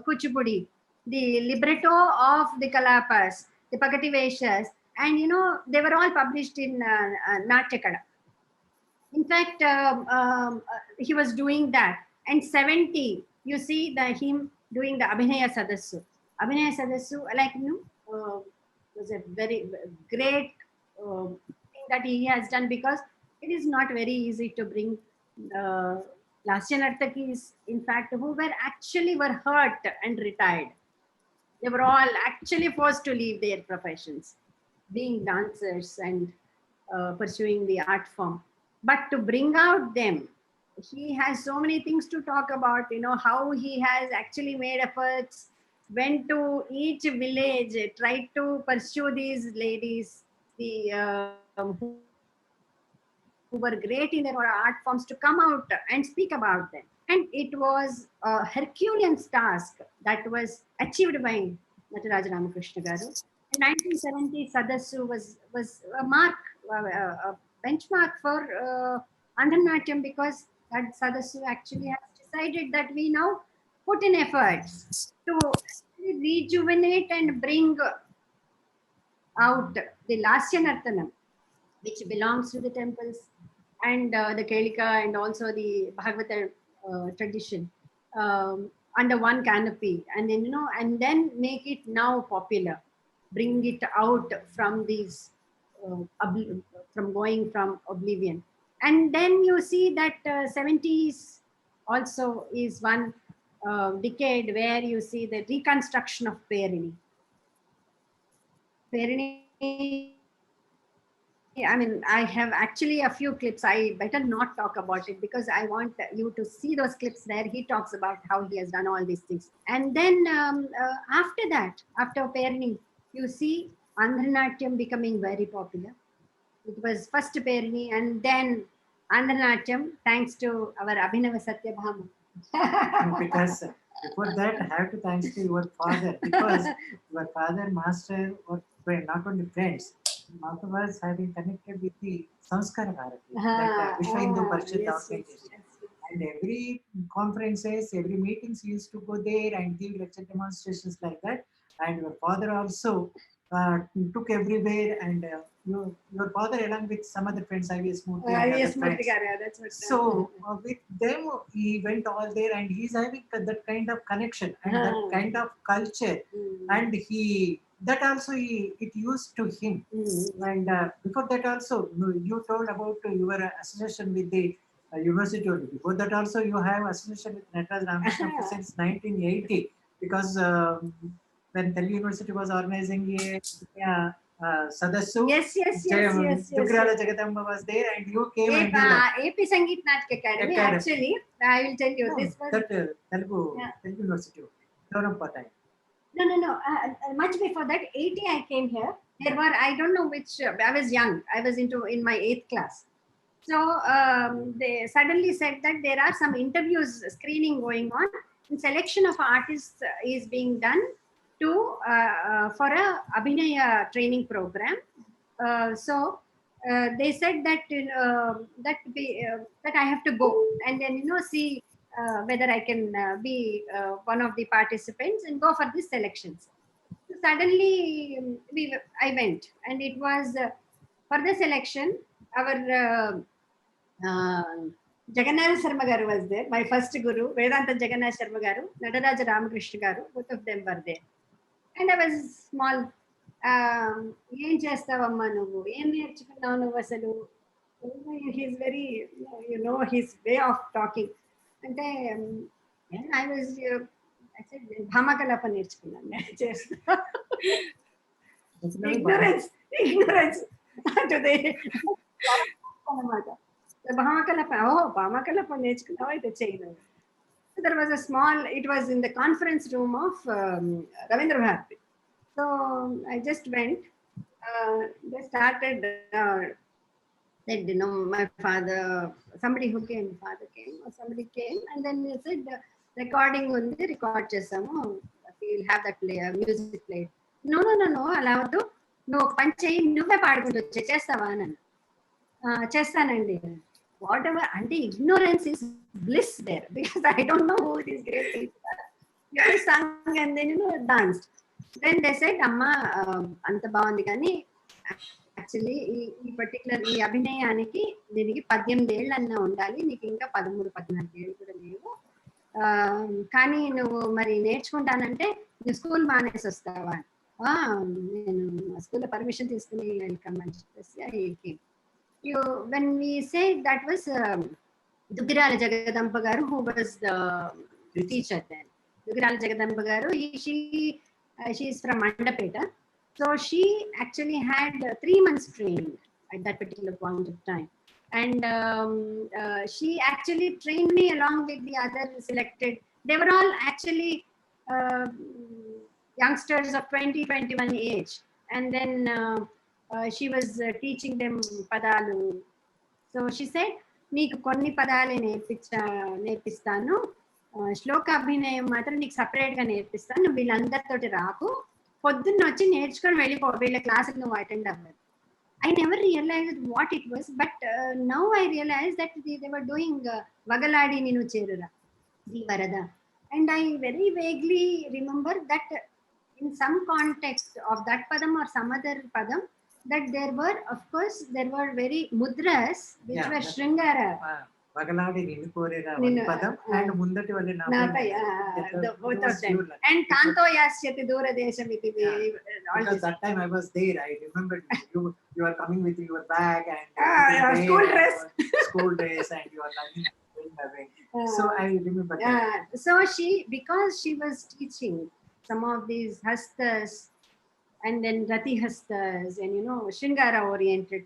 Kuchipudi, the libretto of the Kalapas, the Pakati Veshas, and you know, they were all published in Natyakada. In fact, he was doing that. And 70, you see him doing the Abhinaya Sadassu. Abhinaya Sadassu, like, you know, was a very great thing that he has done, because it is not very easy to bring Lasya Nartakis, in fact, who were hurt and retired. They were all actually forced to leave their professions, being dancers and pursuing the art form. But to bring out them, he has so many things to talk about, you know, how he has actually made efforts, went to each village, tried to pursue these ladies, who were great in their art forms, to come out and speak about them. And it was a Herculean task that was achieved by Nataraja Ramakrishna Garu. In 1970, Sadassu was a a benchmark for Andhra because that Sadassu actually has decided that we now put in efforts to actually rejuvenate and bring out the Lasya Nartanam, which belongs to the temples and the Kelika and also the Bhagavata tradition, under one canopy, and then, you know, and then make it now popular, bring it out from these from going from oblivion. And then you see that 70s also is one decade where you see the reconstruction of Perini. I mean, I have actually a few clips. I better not talk about it because I want you to see those clips where he talks about how he has done all these things. And then after that, after Perini, you see Andhra becoming very popular. It was first Perini and then Andhra thanks to our Abhinava Satyabhama. Because before that, I have to thanks to your father, because your father, master, were not only friends, also was having connected with the Sanskara Bharati, that Vishwa Hindu Parishad organization. And every conferences, every meetings, he used to go there and give lecture demonstrations like that. And your father also took everywhere, and your father along with some other friends, IVS Murthy and other friends. That's what. So with them, he went all there, and he's having that kind of connection and that kind of culture, and that also it used to him. And before that also, you told about your association with the university only. Before that also, you have association with Nataraja Ramakrishnam since 1980, because when Delhi University was organizing a Sadassu, Yes. Dugrala Jagadamba was there, and you came and AP Sangeet Natak Academy. Actually, I will tell you, this was that Telugu University, Dorampata. No. Much before that, 80 I came here. There were, I don't know which, I was young. I was in my 8th class. So they suddenly said that there are some interviews, screening going on, and selection of artists is being done to for a Abhinaya training program. So they said that that I have to go and then, you know, see whether I can be one of the participants and go for these selections. So suddenly I went, and it was for the selection. Our Jagannath Sharma Garu was there, my first guru, Vedanta Jagannath Sharma Garu, Nataraja Ramakrishna Garu, both of them were there. And I was small. ఏం చేస్తావమ్మా నువ్వు, ఏం నేర్చుకున్నావు నువ్వు అసలు? He's very, you know his way of talking అంటే, I was భామకలాప నేర్చుకున్నాను నేను చేస్తా. ignorance టుదే అనమాట. భామకలాప నేర్చుకున్నావా, అయితే చేయను. There was a small, it was in the conference room of Ravindra Bharati. So I just went, They started, said, my father, somebody who came, father came or somebody came, and then he said, recording undi, record chesamu, we'll have that music played. No, అలా వద్దు, నువ్వు ఒక పని చెయ్యి, నువ్వే పాడుకుంటూ చేస్తావా అని. చేస్తానండి. వాట్ ఎవర్, అంటే ignorance is bliss there, because I don't know who these great people are. They sung and then danced. Then they said, అమ్మా అంత బాగుంది కానీ యాక్చువల్లీ ఈ పర్టికులర్ ఈ అభినయానికి దీనికి 18 ఏళ్ళు అన్నా ఉండాలి, నీకు ఇంకా 13-14 ఏళ్ళు కూడా లేవు, కానీ నువ్వు మరి నేర్చుకుంటానంటే నువ్వు స్కూల్ మానేసి వస్తావా? నేను స్కూల్లో పర్మిషన్ తీసుకుని వెల్కమ్ అని చెప్పేసి when we say that was Dugirala Jagadamba Garu, who was the teacher then. Dugirala Jagadamba Garu, she is from Mandapeta. So she actually had 3 months training at that particular point of time. And she actually trained me along with the other selected. They were all actually youngsters of 20-21 age. And then she was teaching them padalu. So she said, నీకు కొన్ని పదాలే నేర్పిస్తాను, శ్లోక అభినయం మాత్రం నీకు సపరేట్గా నేర్పిస్తాను, నువ్వు వీళ్ళందరితోటి రాకు, పొద్దున్న వచ్చి నేర్చుకొని వెళ్ళిపో, వీళ్ళ క్లాసులు నువ్వు అటెండ్ అవ్వదు. I never realized what it was, but now I realized that they were doing Vagaladi Ninu Cherura, the Varada. And I very vaguely remember that in some context of that padam or some other padam, that there were, of course, there were very mudras which were Shringara. Vagaladi Ninu Korera padam and Mundati Vale both of them. And Kanto Yasyati Dura Deshamiti. Because that time I was there, I remember you are coming with your bag and school dress and you are going away. So I remember that. So because she was teaching some of these hastas and then Rati hastas and Shringara oriented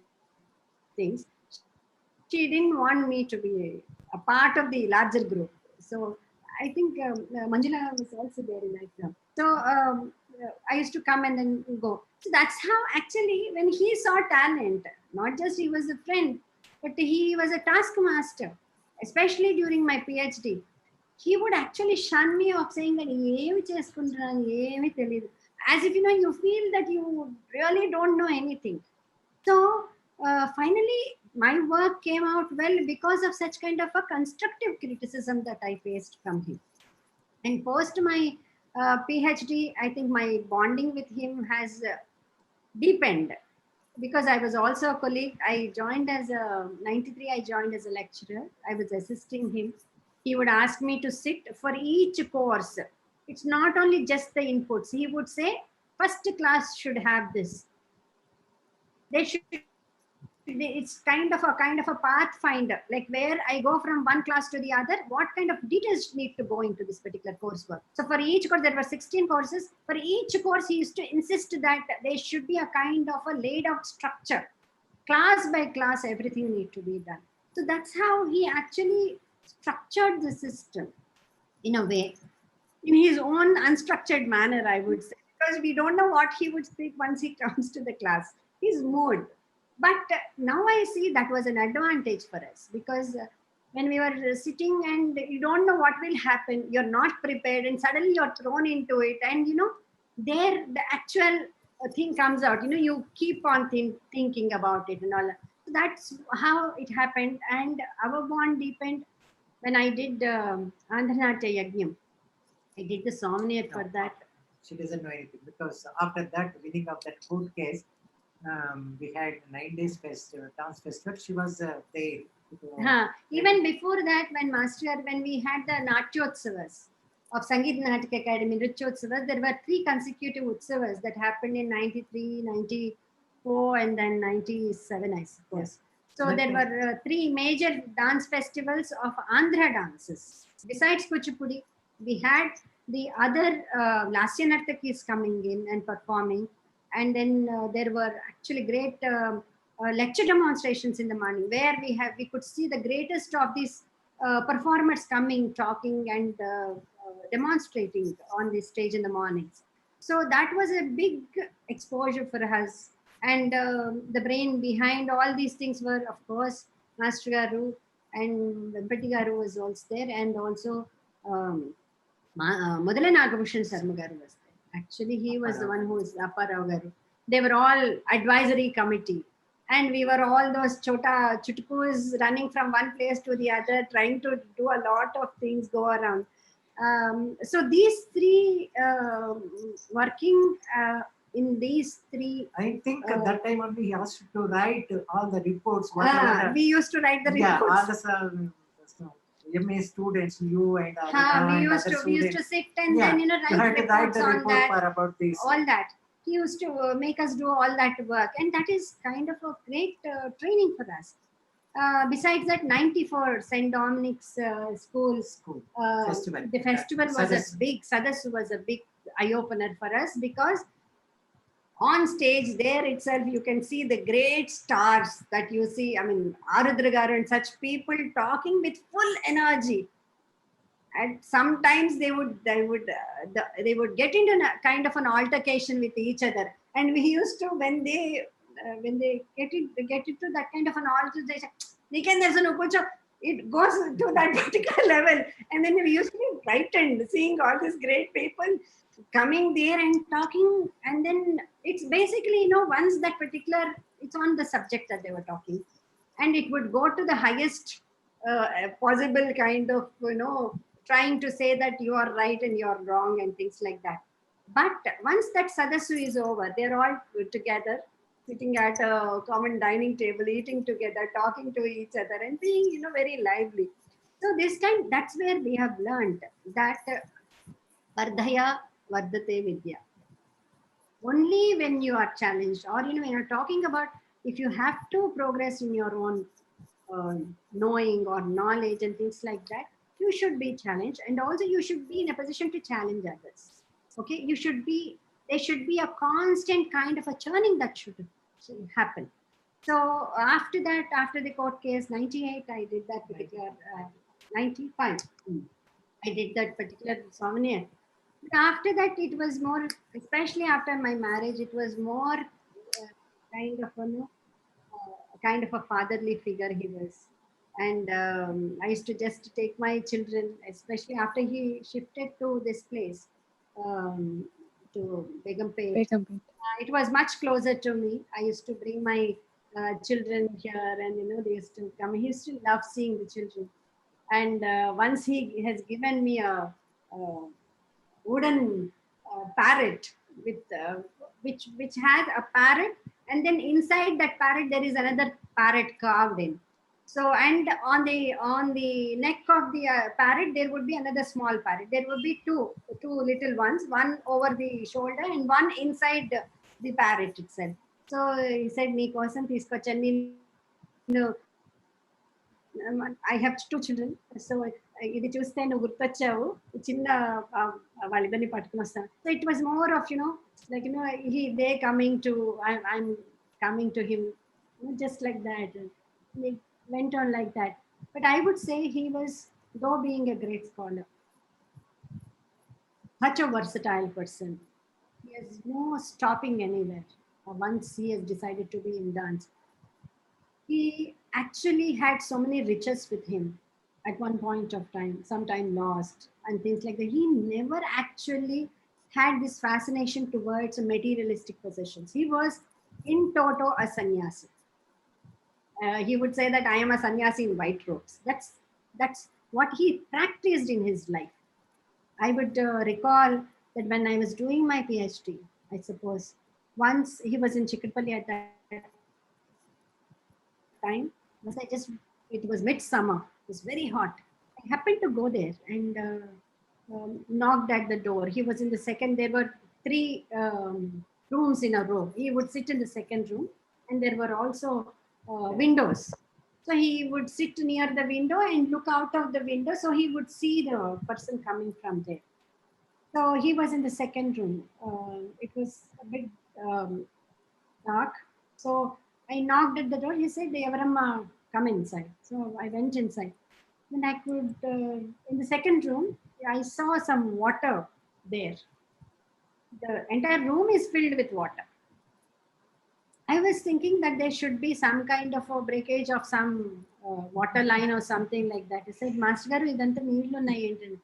things, she didn't want me to be a part of the larger group. So I think Manjula was also there in that group. So I used to come and then go. So that's how actually when he saw talent, not just he was a friend, but he was a taskmaster, especially during my PhD. He would actually shun me of saying that as if you feel that you really don't know anything. So finally my work came out well because of such kind of a constructive criticism that I faced from him. And post my PhD, I think my bonding with him has deepened, because I was also a colleague. I joined as a 93, I joined as a lecturer. I was assisting him. He would ask me to sit for each course. It's not only just the inputs. He would say, first class should have this. They should. It's kind of a pathfinder, like where I go from one class to the other, what kind of details need to go into this particular coursework. So for each course, there were 16 courses. For each course, he used to insist that there should be a kind of a laid out structure. Class by class, everything need to be done. So that's how he actually structured the system in a way, in his own unstructured manner, I would say, because we don't know what he would speak once he comes to the class, his mood. But now I see that was an advantage for us, because when we were sitting and you don't know what will happen, you're not prepared, and suddenly you're thrown into it, and there the actual thing comes out. You keep on thinking about it and all. So that's how it happened, and our bond deepened when I did Andhanatya Yajnam. I did the somniate for that. She doesn't know anything, because after that winning of that court case, we had 9 days dance festival. She was there. Even before that, when we had the Natyotsavas of Sangeet Natak Academy, Nrityotsavas, there were 3 consecutive Utsavas that happened in 93, 94 and then 97, I suppose. So there were 3 major dance festivals of Andhra dances. Besides Kuchipudi, we had the other Lasya Nartakis coming in and performing. And then there were actually great lecture demonstrations in the morning, where we could see the greatest of these performers coming, talking and demonstrating on the stage in the mornings. So that was a big exposure for us. And the brain behind all these things were, of course, Master Garu, and Vempati Garu was also there, and also um, Mudala Nagabhushan Sarma Garu was there. Actually, he was the one who was Apparao Garu. They were all advisory committee. And we were all those chota chutkus running from one place to the other, trying to do a lot of things go around. So these three working in these three. I think at that time only he asked to write all the reports. Whatever We used to write the reports. All the MA students, you and we used to sit and then you write had to write reports the on report that. for about this. All that. He used to make us do all that work, and that is kind of a great training for us. Besides that, 94 St. Dominic's school Festival. The festival was Sadhas. a big Sadhas was a big eye opener for us, because on stage there itself you can see the great stars that you see. I mean, Anuradha Garu and such people talking with full energy. And sometimes they would get into a kind of an altercation with each other, and we used to, when they get into that kind of an altercation, it goes to that particular level, and then we used to be frightened seeing all these great people coming there and talking. And then it's basically, once that particular, it's on the subject that they were talking, and it would go to the highest possible kind of, trying to say that you are right and you are wrong and things like that. But once that Sadasu is over, they're all together, sitting at a common dining table, eating together, talking to each other, and being, very lively. So that's where we have learned that Vardhaya Vardhate Vidya. Only when you are challenged, or when you're talking about, if you have to progress in your own knowing or knowledge and things like that, you should be challenged, and also you should be in a position to challenge others. Okay, there should be a constant kind of a churning that should happen. So after that, after the court case, 98, I did that particular 95. I did that particular souvenir. But after that, it was more, especially after my marriage, it was more kind of kind of a fatherly figure he was. And I used to just take my children, especially after he shifted to this place, to Begumpet. It was much closer to me. I used to bring my children here, and they used to come. He used to love seeing the children. And once he has given me a wooden parrot with which has a parrot, and then inside that parrot there is another parrot carved in. So, and on the neck of the parrot there would be another small parrot. There would be two little ones, one over the shoulder and one inside the parrot itself. So he said, "Nee kosam teeskochanu, I have two children, so ఇది చూస్తే నువ్వు గుర్తొచ్చావు చిన్న వాళ్ళిద్దరిని పట్టుకుని వస్తాను." So it was more of, like, they coming to, I'm coming to him, just like that. It went on like that. But I would say he was, though being a great scholar, such a versatile person. He has no stopping anywhere once he has decided to be in dance. He actually had so many riches with him at one point of time, sometime lost and things like that. He never actually had this fascination towards materialistic possessions. He was in toto a sannyasi. He would say that I am a sannyasi in white robes. That's what he practiced in his life. I would recall that when I was doing my PhD, I suppose, once he was in Chikatpalli at that time, it was midsummer, it was very hot. I happened to go there and knocked at the door. He was in the second, there were three rooms in a row. He would sit in the second room, and there were also windows. So he would sit near the window and look out of the window, so he would see the person coming from there. So he was in the second room. It was a bit dark. So I knocked at the door. He said, "Evaramma, come inside." So I went inside. And I could, in the second room, I saw some water there. The entire room is filled with water. I was thinking that there should be some kind of a breakage of some water line or something like that. He said, Master Garu, ఇదంతా నీళ్లు ఉన్నాయి ఏంటంటే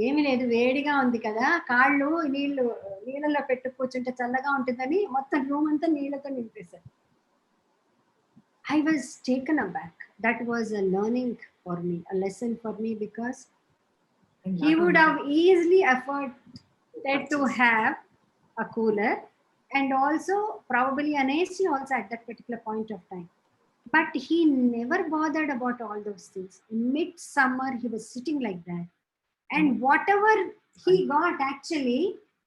ఏమీ లేదు వేడిగా ఉంది కదా కాళ్ళు నీళ్ళలో పెట్టు కూర్చుంటే చల్లగా ఉంటుందని మొత్తం రూమ్ అంతా నీళ్ళతో నింపేశారు. I was taken aback. That was a learning for me, a lesson for me, because he would have easily afforded to have a cooler and also probably an AC also at that particular point of time. But he never bothered about all those things. In midsummer, he was sitting like that. And whatever he got, actually,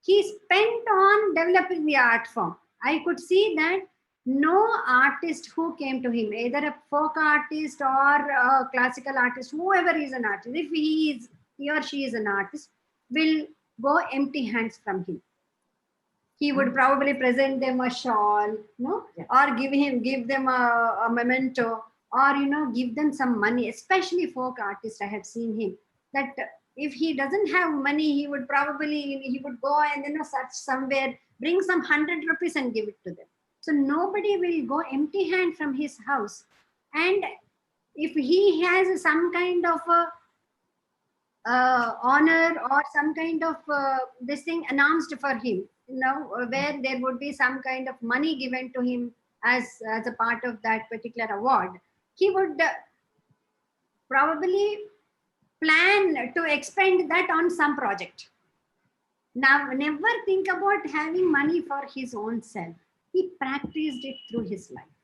he spent on developing the art form. I could see that no artist who came to him, either a folk artist or a classical artist, whoever is an artist, if he or she is an artist, will go empty hands from him. He would probably present them a shawl, no, or give them a memento, or give them some money. Especially folk artists, I have seen him that if he doesn't have money, he would go and search somewhere, bring some 100 rupees and give it to them. So nobody will go empty hand from his house. And if he has some kind of a honor or some kind of this thing announced for him, where there would be some kind of money given to him as a part of that particular award, he would probably plan to expend that on some project. Now, never think about having money for his own self. He practiced it through his life.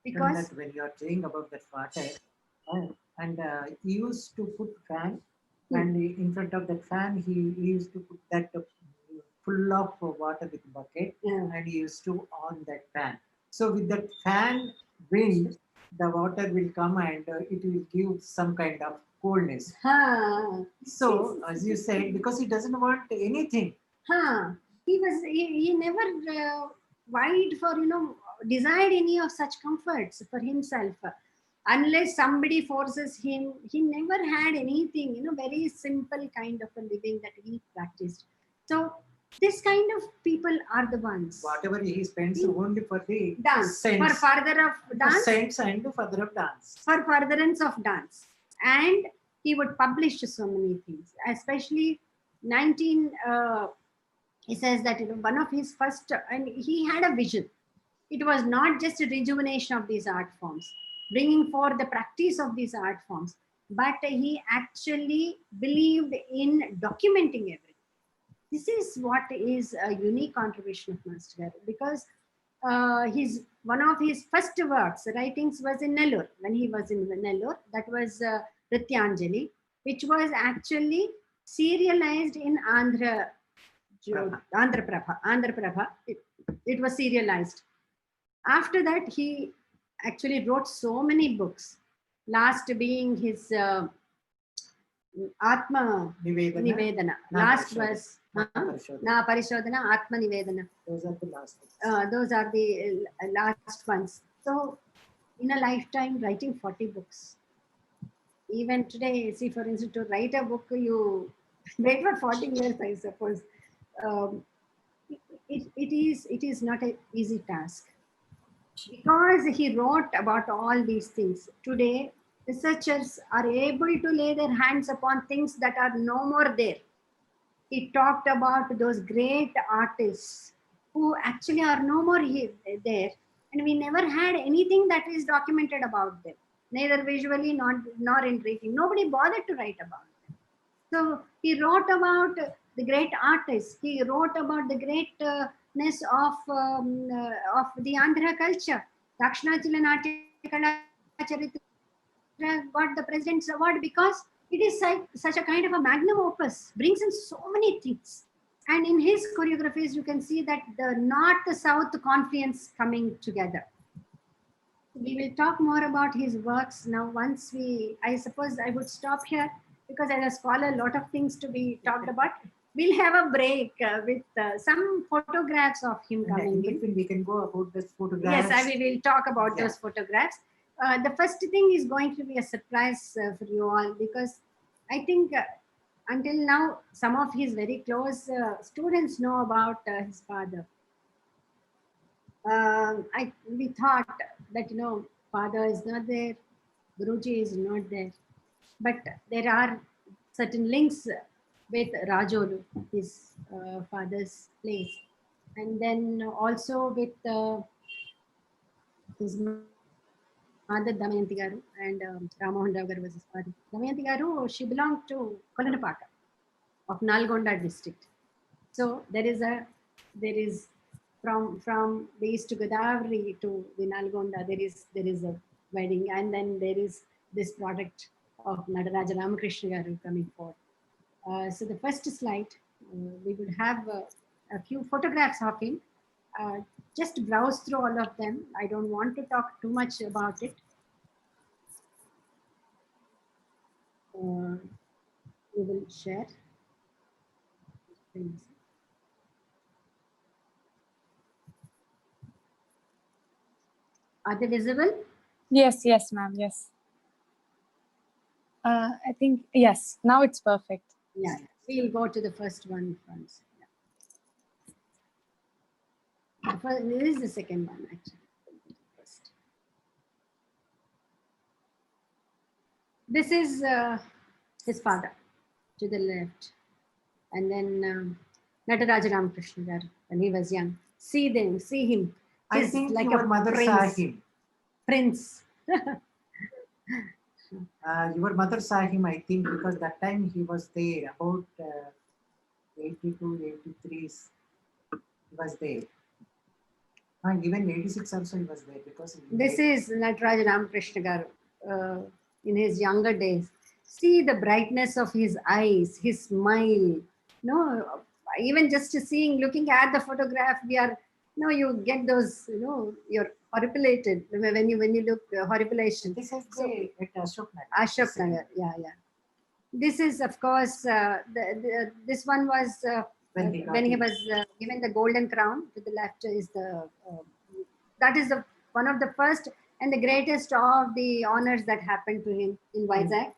Because when you are saying about that water, and he used to put fan, and in front of that fan, he used to put that full of water with bucket, and he used to on that fan. So with that fan wind, the water will come and it will give some kind of coolness. So as you said, because he doesn't want anything. He never vied for desired any of such comforts for himself. Unless somebody forces him, he never had anything, very simple kind of a living that he practiced. So this kind of people are the ones. Whatever he spends only for the dance, sense, for further of dance, sense and further of dance, for furtherance of dance. And he would publish so many things, especially he says that one of his first, and he had a vision. It was not just a rejuvenation of these art forms, bringing forth the practice of these art forms, but he actually believed in documenting everything. This is what is a unique contribution of Master Garu, because one of his first works, writings, was in Nellore. When he was in Nellore, that was Rityanjali, which was actually serialized in Andhra Prabha. It was serialized. After that, he actually wrote so many books. Last being his Atma Nivedana. Last was Parishodhana, Atma Nivedana. Those are the last ones. Those are the last ones. So, in a lifetime, writing 40 books. Even today, see, for instance, to write a book, you wait for 40 years, I suppose. It is not an easy task. Because he wrote about all these things. Today, researchers are able to lay their hands upon things that are no more there. He talked about those great artists who actually are no more there, and we never had anything that is documented about them, neither visually nor in writing. Nobody bothered to write about them. So he wrote about the great artists. He wrote about the greatness of the Andhra culture. Dakshinachila Natyakala Charitra got the President's Award because it is such a kind of a magnum opus, brings in so many things. And in his choreographies, you can see that the north-south confluence coming together. We will talk more about his works now. I suppose I would stop here, because as a scholar, a lot of things to be talked about. We'll have a break with some photographs of him coming in. We can go about this photographs. Yes, we will talk about those photographs. The first thing is going to be a surprise for you all, because I think until now, some of his very close students know about his father. we thought that, father is not there, Guruji is not there, but there are certain links with Rajolu, his father's place, and then also with his mother Damayanti Garu, and Ramohan Rao Garu was his father. Damayanti Garu, she belonged to Kolanapaka of Nalgonda district. So there is from the East Godavari to the Nalgonda, there is a wedding, and then there is this product of Nataraja Ramakrishnam Garu coming forth. So the first slide, we would have a few photographs of him. Just browse through all of them. I don't want to talk too much about it. We will share. Are they visible? Yes, ma'am. Yes. I think, yes, now it's perfect. Yeah, we'll go to the first one first. Yeah. This is the second one, actually. First. This is his father to the left. And then Nataraja Ramakrishnam Garu, when he was young. See him. I He's think like your a mother prince. saw him. Prince. Your mother saw him, I think, because that time he was there, about 82, 83, he was there. Even 86 also he was there. Because This is Nataraja Ramakrishnam Garu in his younger days. See the brightness of his eyes, his smile. No, even just looking at the photograph, you get those, you're horripilated when you look horripilation. This is at Ashok Nagar. Ashok Nagar, yeah. This is, of course, this one was when he was given the golden crown. To the left is that is one of the first and the greatest of the honors that happened to him in Vizag.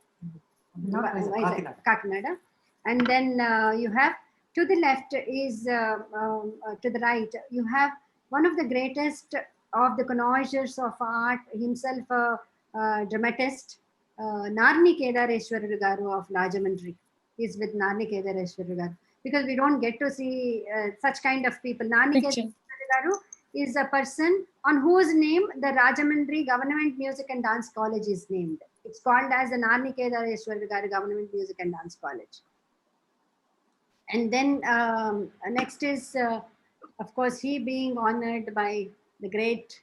Kakinada. And then you have to the left is to the right, you have one of the greatest of the connoisseurs of art, himself a dramatist, Narni Kedareshwara Garu of Rajamandri. He's with Narni Kedareshwara Garu. Because we don't get to see such kind of people. Narni Kedareshwara Garu is a person on whose name the Rajamandri Government Music and Dance College is named. It's called as the Narni Kedareshwara Garu Government Music and Dance College. And then next is, of course, he being honored by the great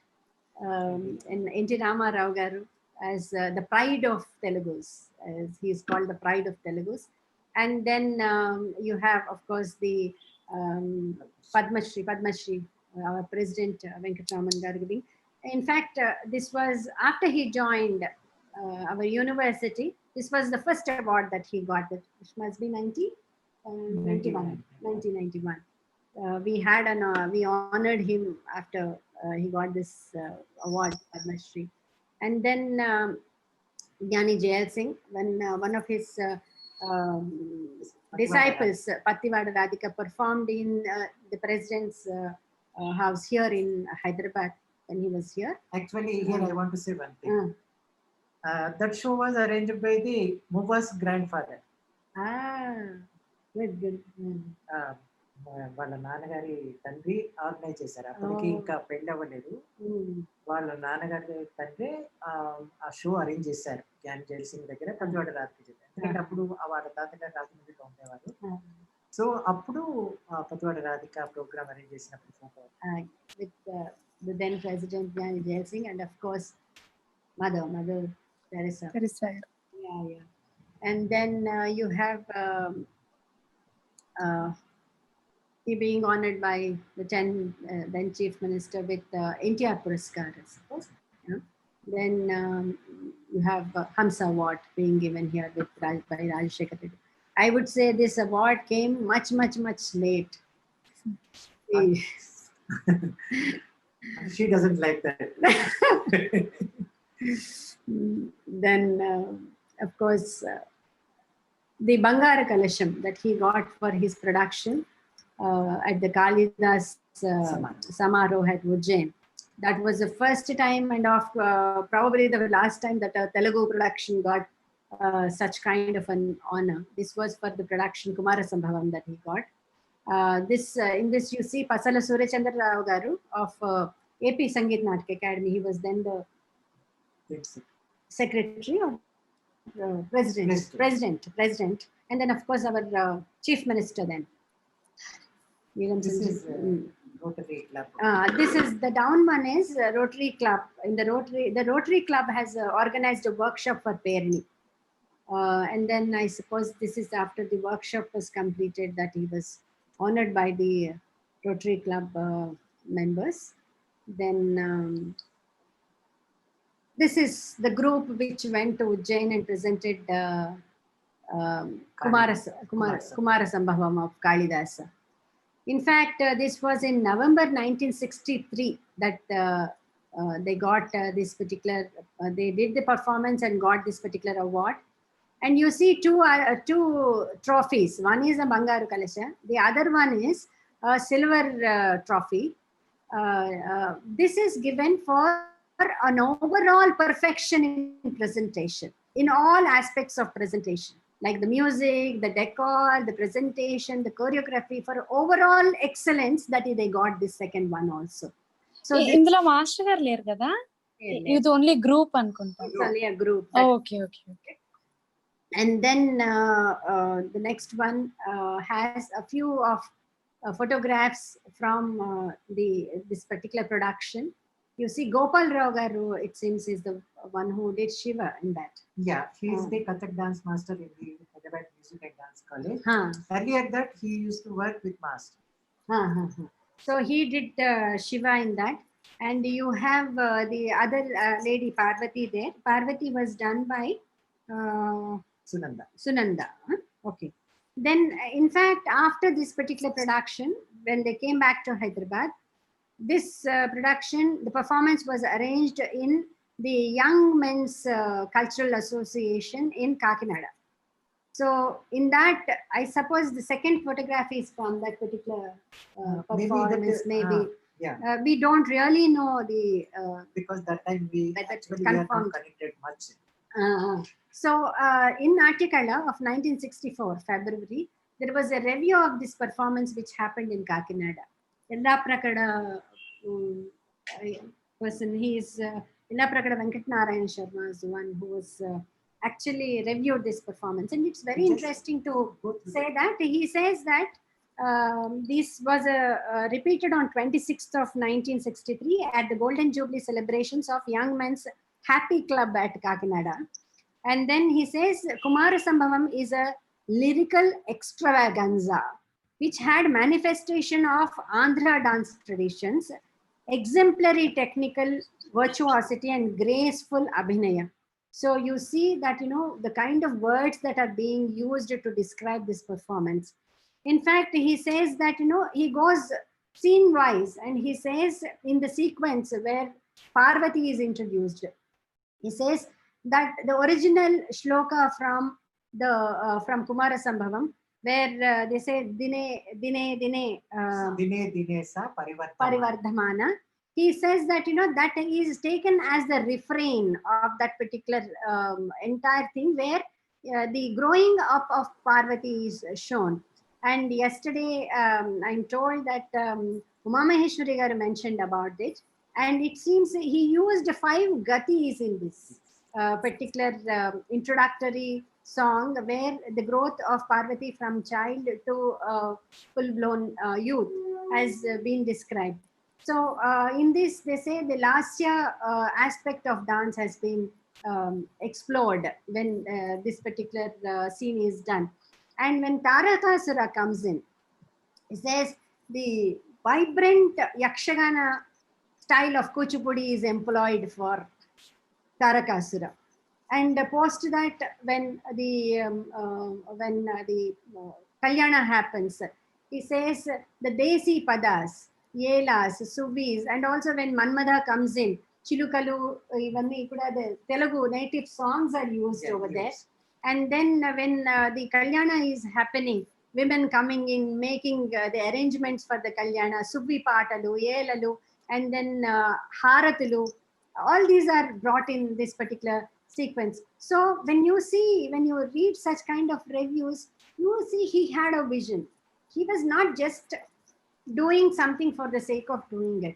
N.T. Rama Rao Garu as the pride of Telugus, as he is called the pride of Telugus. And then you have, of course, the Padmasri, our president, Venkatraman Garu. In fact, this was after he joined our university. This was the first award that he got, which must be 1991. We honored him after he got this award, Padmasri. And then Jnani Jayal Singh, when one of his disciples, Pattivada Radhika, performed in the president's house here in Hyderabad when he was here. Actually, here I want to say one thing. That show was arranged by the Kum.Muvva's grandfather. Good. వాళ్ళ నాన్నగారి తండ్రి organise చేశారు. అప్పటికి ఇంకా పెళ్ళి అవ్వలేదు. వాళ్ళ నాన్నగారి తండ్రి ఆ షో అరేంజ్ చేశారు జ్ఞాని జైల్ సింగ్ దగ్గర పతివాడ రాధిక. ఎందుకంటే అప్పుడు వాళ్ళ తాతగారు రాజమండ్రిలో ఉండేవారు. సో అప్పుడు పతివాడ రాధిక ప్రోగ్రామ్ అరేంజ్ చేసినప్పుడు photo with the then president Jnani Jayal Singh and of course Mother Teresa. Yeah. And then you have he being honored by the then Chief Minister with NTR Puraskar, I suppose. Yeah. Then you have Hamsa Award being given here by Rajshekar Reddy. I would say this award came much late. She doesn't like that. Then, of course, the Bangara Kalasham that he got for his production at the Kalidas Samaroh at Ujjain. That was the first time and probably the last time that a Telugu production got such kind of an honor. This was for the production Kumarasambhavam that he got. In this you see Pasala Surachandra Rao Garu of AP Sangeet Natak Academy. He was then the secretary or president, and then of course our chief minister then. This is Rotary Club. This is the down one is Rotary Club. In the Rotary Club has organized a workshop for Perni. And then I suppose this is after the workshop was completed that he was honored by the Rotary Club members. Then this is the group which went to Ujjain and presented Kumarasambhavam of Kalidasa. In fact, this was in November 1963 that they got this particular, they did the performance and got this particular award. And you see two trophies. One is a Bangaru Kalasha. The other one is a silver trophy. This is given for an overall perfection in presentation, in all aspects of presentation, like the music, the decor, the presentation, the choreography, for overall excellence that they got this second one also. So ఇందులో master గారు లేరు కదా, ఇది only group అనుకుంటా. It's only a group. Okay. And then the next one has a few of photographs from this particular production. You see Gopal Rao Garu, it seems, is the one who did Shiva in that. Yeah, he is the Kathak dance master in the Hyderabad Music and Dance College. Earlier that he used to work with master. So he did Shiva in that. And you have the other lady Parvati there. Parvati was done by Sunanda. Okay. Then, in fact, after this particular production, when they came back to Hyderabad, this production, the performance was arranged in the Young Men's Cultural Association in Kakinada. So, in that, I suppose the second photograph is from that particular performance. Maybe. We don't really know the because that time we actually were not connected much. So in Natyakala of 1964 February, there was a review of this performance which happened in Kakinada. Ella Prakada person, he is Ella Prakada Venkat Narayan Sharma is the one who was actually reviewed this performance, and it's very interesting to say that he says that this was repeated on 26th of 1963 at the Golden Jubilee celebrations of Young Men's Happy Club at Kakinada. And then he says Kumarasambhavam is a lyrical extravaganza which had manifestation of Andhra dance traditions, exemplary technical virtuosity and graceful abhinaya. So you see that, the kind of words that are being used to describe this performance. In fact, he says that, he goes scene wise and he says in the sequence where Parvati is introduced, he says that the original shloka from Kumarasambhavam, where they say dine sa parivardhamana. He says that that is taken as the refrain of that particular entire thing, where the growing up of Parvati is shown. And yesterday I'm told that Uma Maheshwari Garu mentioned about it, and it seems he used 5 gatis in this particular introductory song, where the growth of Parvati from child to full-blown youth has been described. So in this, they say the Lasya aspect of dance has been explored when this particular scene is done. And when Tarakasura comes in, it says the vibrant Yakshagana style of Kuchipudi is employed for Tarakasura. And post that, when the Kalyana happens, he says the Desi Padas, Yelas, Suvis, and also when Manmada comes in, Chilukalu, even the Telugu native songs are used over there. And then when the Kalyana is happening, women coming in, making the arrangements for the Kalyana, Subbi Patalu, Yelalu, and then Haratulu. All these are brought in this particular sequence. So when you read such kind of reviews, you see he had a vision. He was not just doing something for the sake of doing it,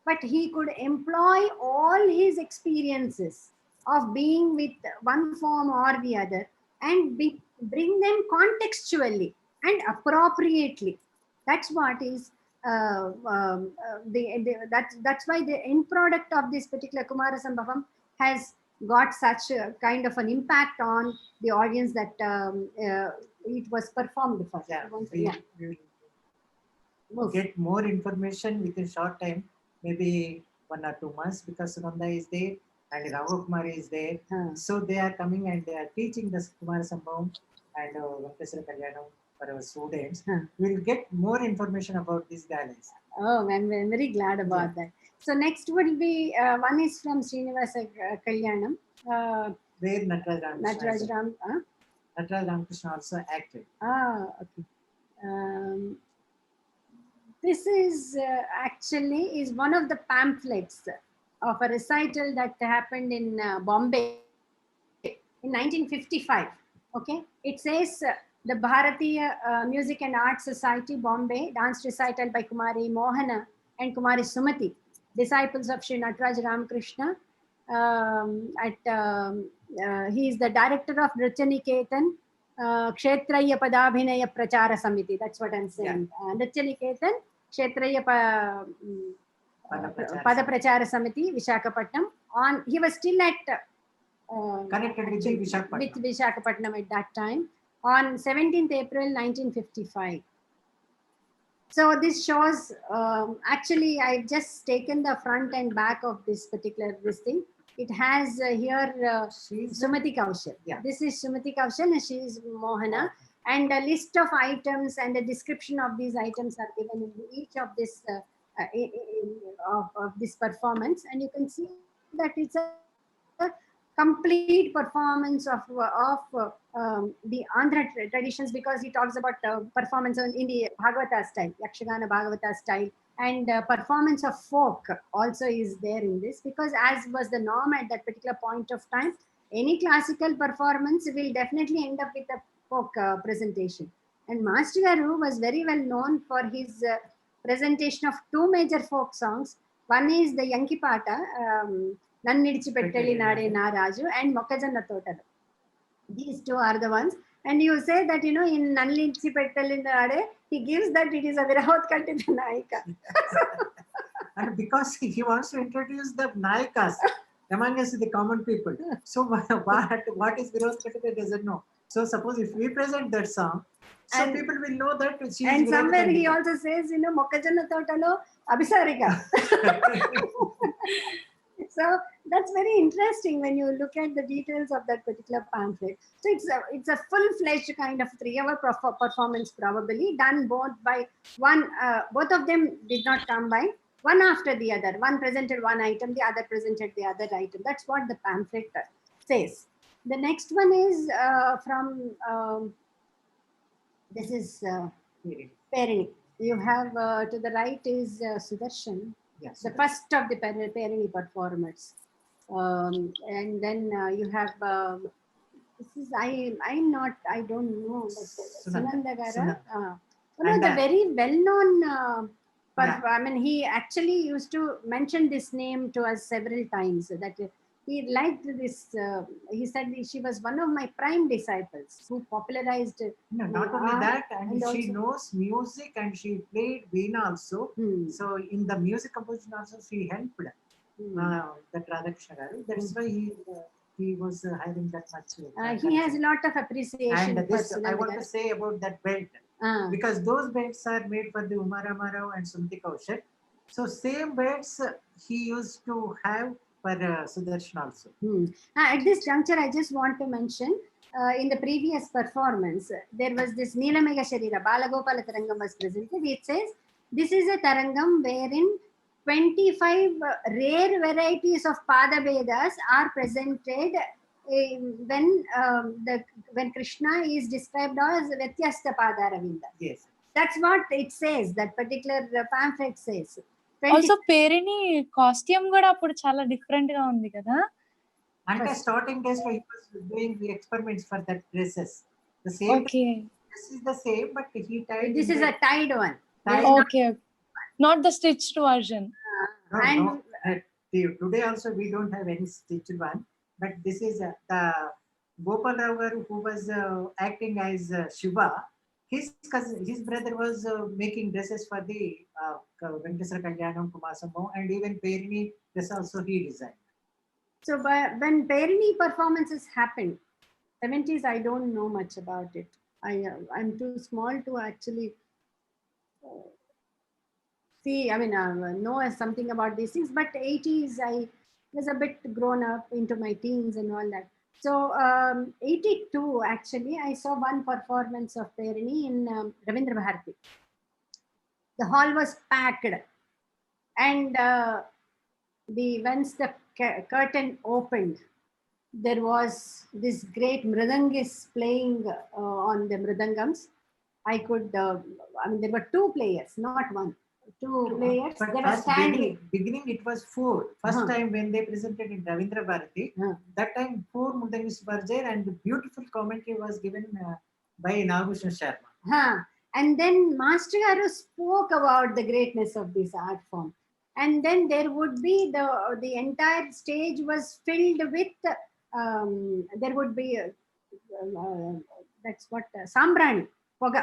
but he could employ all his experiences of being with one form or the other and bring them contextually and appropriately. That's what is that's why the end product of this particular Kumara Sambhavam has got such a kind of an impact on the audience that it was performed for. Yeah, Yeah. we get more information within short time, maybe 1 or 2 months, because Sunanda is there and Raghukumari is there. So they are coming and they are teaching the Kumara Sambhavam and Venkateswara Kalyanam for our students. We'll get more information about these guys. Oh, I'm very glad about that. So next would be, one is from Srinivasa Kalyanam. Where Nataraja Nataraja Ramakrishna also acted. Okay. This is actually is one of the pamphlets of a recital that happened in Bombay in 1955. Okay, it says the Bharatiya Music and Arts Society, Bombay, dance recital by Kumari Mohana and Kumari Sumati, disciples of Sri Nataraja Ramakrishna. He is the director of Nrityaniketan Kshetraya Padabhinaya Prachara Samiti. That's what I'm saying. Nrityaniketan Kshetraya Pada Prachara Samiti, Vishakhapatnam. He was still at connected with Vishakhapatnam at that time, on 17th April 1955. So this shows, actually I've just taken the front and back of this particular thing. It has here Sumati Kaushal. Yeah. This is Sumati Kaushal and she is Mohana. And a list of items and a description of these items are given in each of this of this performance. And you can see that it's a complete performance of the Andhra traditions, because he talks about performance in the Bhagavata style, Yakshagana Bhagavata style, and performance of folk also is there in this, because as was the norm at that particular point of time, any classical performance will definitely end up with a folk presentation. And Master Garu was very well known for his presentation of two major folk songs. One is the Yanki Pata, Nannidichi Petteli Nade Na Raju, and Mokkajonna Totalu. These two are the ones. And you say that, in Nannidichi Petteli Nade, he gives that it is a Virahotkantita Naika. And because he wants to introduce the Naikas among us, the common people. So what is Virahotkantita doesn't know. So suppose if we present that song, so people will know that she is. And somewhere he also says, Mokkajonna Totalu Abhisarika. So that's very interesting when you look at the details of that particular pamphlet. So it's a full-fledged kind of 3-hour performance, probably done both by one. Both of them did not come by one after the other. One presented one item, the other presented the other item. That's what the pamphlet says. The next one is from this is Perini. You have to the right is Sudarshan. Yes, the first of the Perini performers, and then you have this is I don't know Sunandagara. One of the very well-known. I mean, he actually used to mention this name to us several times. That he liked this. He said she was one of my prime disciples who popularized. No, not only that, and she knows music and she played veena also. So in the music composition also she helped that Radhakrishna Garu. That's why he was having that much. He has a lot of appreciation. And this I want to say about that belt. Because those belts are made for the Uma Rama Rao and Sumati Kaushal. So same belts he used to have for Sudarshan also. At this juncture, I just want to mention, in the previous performance, there was this Neelamega Sharira, Balagopala Tarangam was presented. It says, this is a Tarangam wherein 25 rare varieties of Pada Vedas are presented when Krishna is described as Vyatyasta Padaravinda. Yes. That's what it says, that particular pamphlet says. Also పేరుని costume కూడా అప్పుడు చాలా different గా ఉంది కదా. అంటే starting days లో he was doing the experiments for that dresses. The same. Okay. This is the same, but he tied. This is a tied one. Okay. Not the stitched version. No. Today also we don't have any stitched one, but this is the Gopal Rao Garu, who was acting as Shiva. His brother was making dresses for the Venkateswara Kalyanam, Kumasamo, and even Perini dress also he designed. So when Perini performances happened, 70s, I don't know much about it. I'm too small to actually see, know something about these things, but 80s, I was a bit grown up into my teens and all that. So 82, actually, I saw one performance of Perini in Ravindra Bharathi. The hall was packed, and once the curtain opened, there was this great mridangist playing on the mridangams. There were two players, not one. Two players. But they were standing. Beginning it was four. First time when they presented in Ravindra Bharathi, that time four mridangists were there, and the beautiful commentary was given by Nagarjuna Sharma. And then Master Garu spoke about the greatness of this art form. And then there would be the entire stage was filled with there would be that's what Sambrani Poga.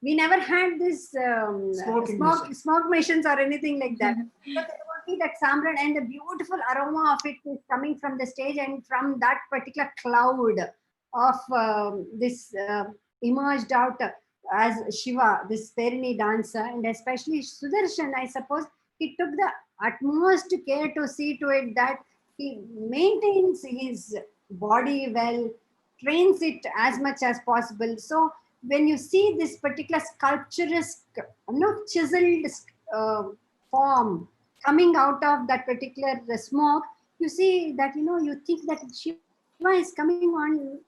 We never had this smoke machines or anything like that. But there would be that Sambrani, and the beautiful aroma of it is coming from the stage, and from that particular cloud of this emerged out as Shiva, this Perini dancer, and especially Sudarshan, I suppose, he took the utmost care to see to it that he maintains his body well, trains it as much as possible. So when you see this particular sculpturesque, chiseled form coming out of that particular smoke, you see that, you think that Shiva is coming on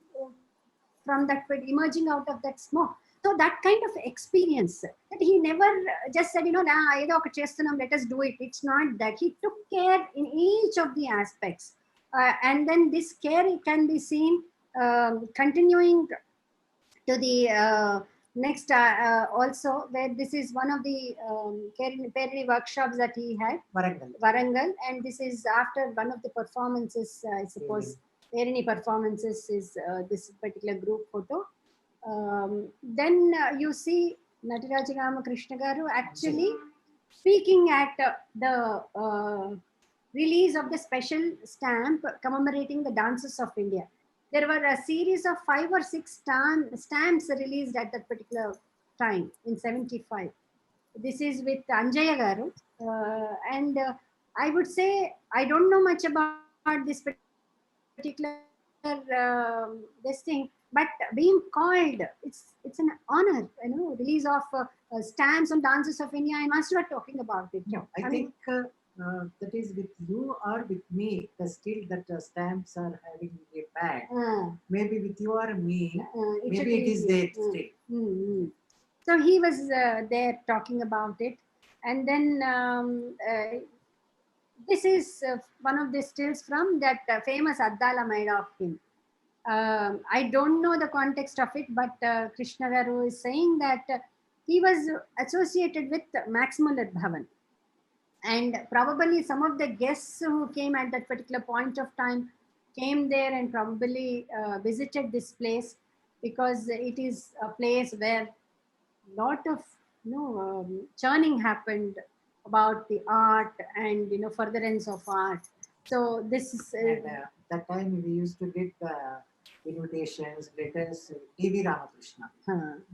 from that, emerging out of that smoke. So that kind of experience, that he never just said, let us do it. It's not that. He took care in each of the aspects. And then this care can be seen continuing to the next also, where this is one of the Perini workshops that he had. Warangal. And this is after one of the performances, I suppose, Perini performances is this particular group photo. Then you see Nataraja Ramakrishnam Garu actually speaking at the release of the special stamp commemorating the dances of India. There were a series of 5 or 6 stamps released at that particular time in 75. This is with Anjaya Garu. And I would say, I don't know much about this particular this thing, but being called, it's an honor, release of stamps on dances of India, and Master are talking about it. No, I think that is with you or with me, the still that stamps are having a bag. Maybe with you or me, maybe it is there still. So he was there talking about it. And then this is one of the stills from that famous Addala made of him. I don't know the context of it, but Krishna Garu is saying that he was associated with Maximular Bhavan. And probably some of the guests who came at that particular point of time came there and probably visited this place, because it is a place where a lot of churning happened about the art and furtherance of art. So this is that time we used to get invitations, letters, T.V. Ramakrishna.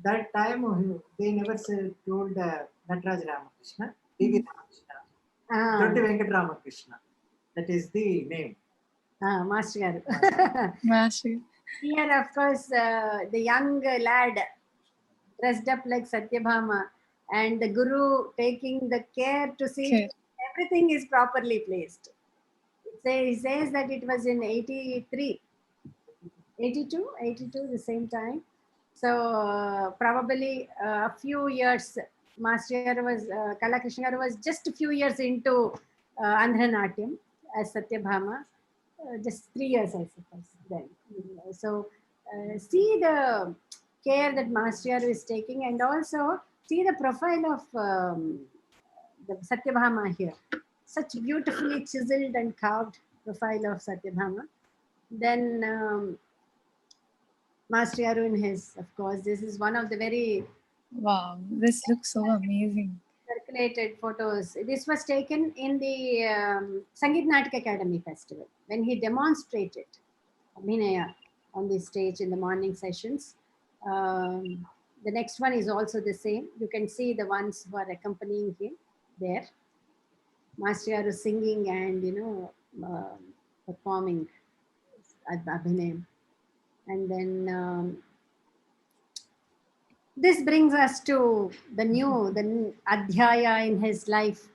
That time they never told Nataraja Ramakrishna, T.V. Ramakrishna. Doddi Venkat Ramakrishna. That is the name. Master Garu. Master. Here, of course, the young lad dressed up like Satyabhama, and the Guru taking the care to see everything is properly placed. He says that it was in 83 82, the same time. So probably a few years, Master was, Kalakrishna Garu was just a few years into Andhra Natyam as Satyabhama, just 3 years, I suppose, then. So see the care that Master is taking, and also see the profile of the Satyabhama here. Such beautifully chiseled and carved profile of Satyabhama. Then Master Garu in his, of course, this is one of the very Wow, this looks so amazing. circulated photos. This was taken in the Sangeet Natak Academy Festival when he demonstrated Abhinaya on the stage in the morning sessions. The next one is also the same. You can see the ones who are accompanying him there. Master Garu singing and, performing Abhinaya. And then this brings us to the adhyaya in his life.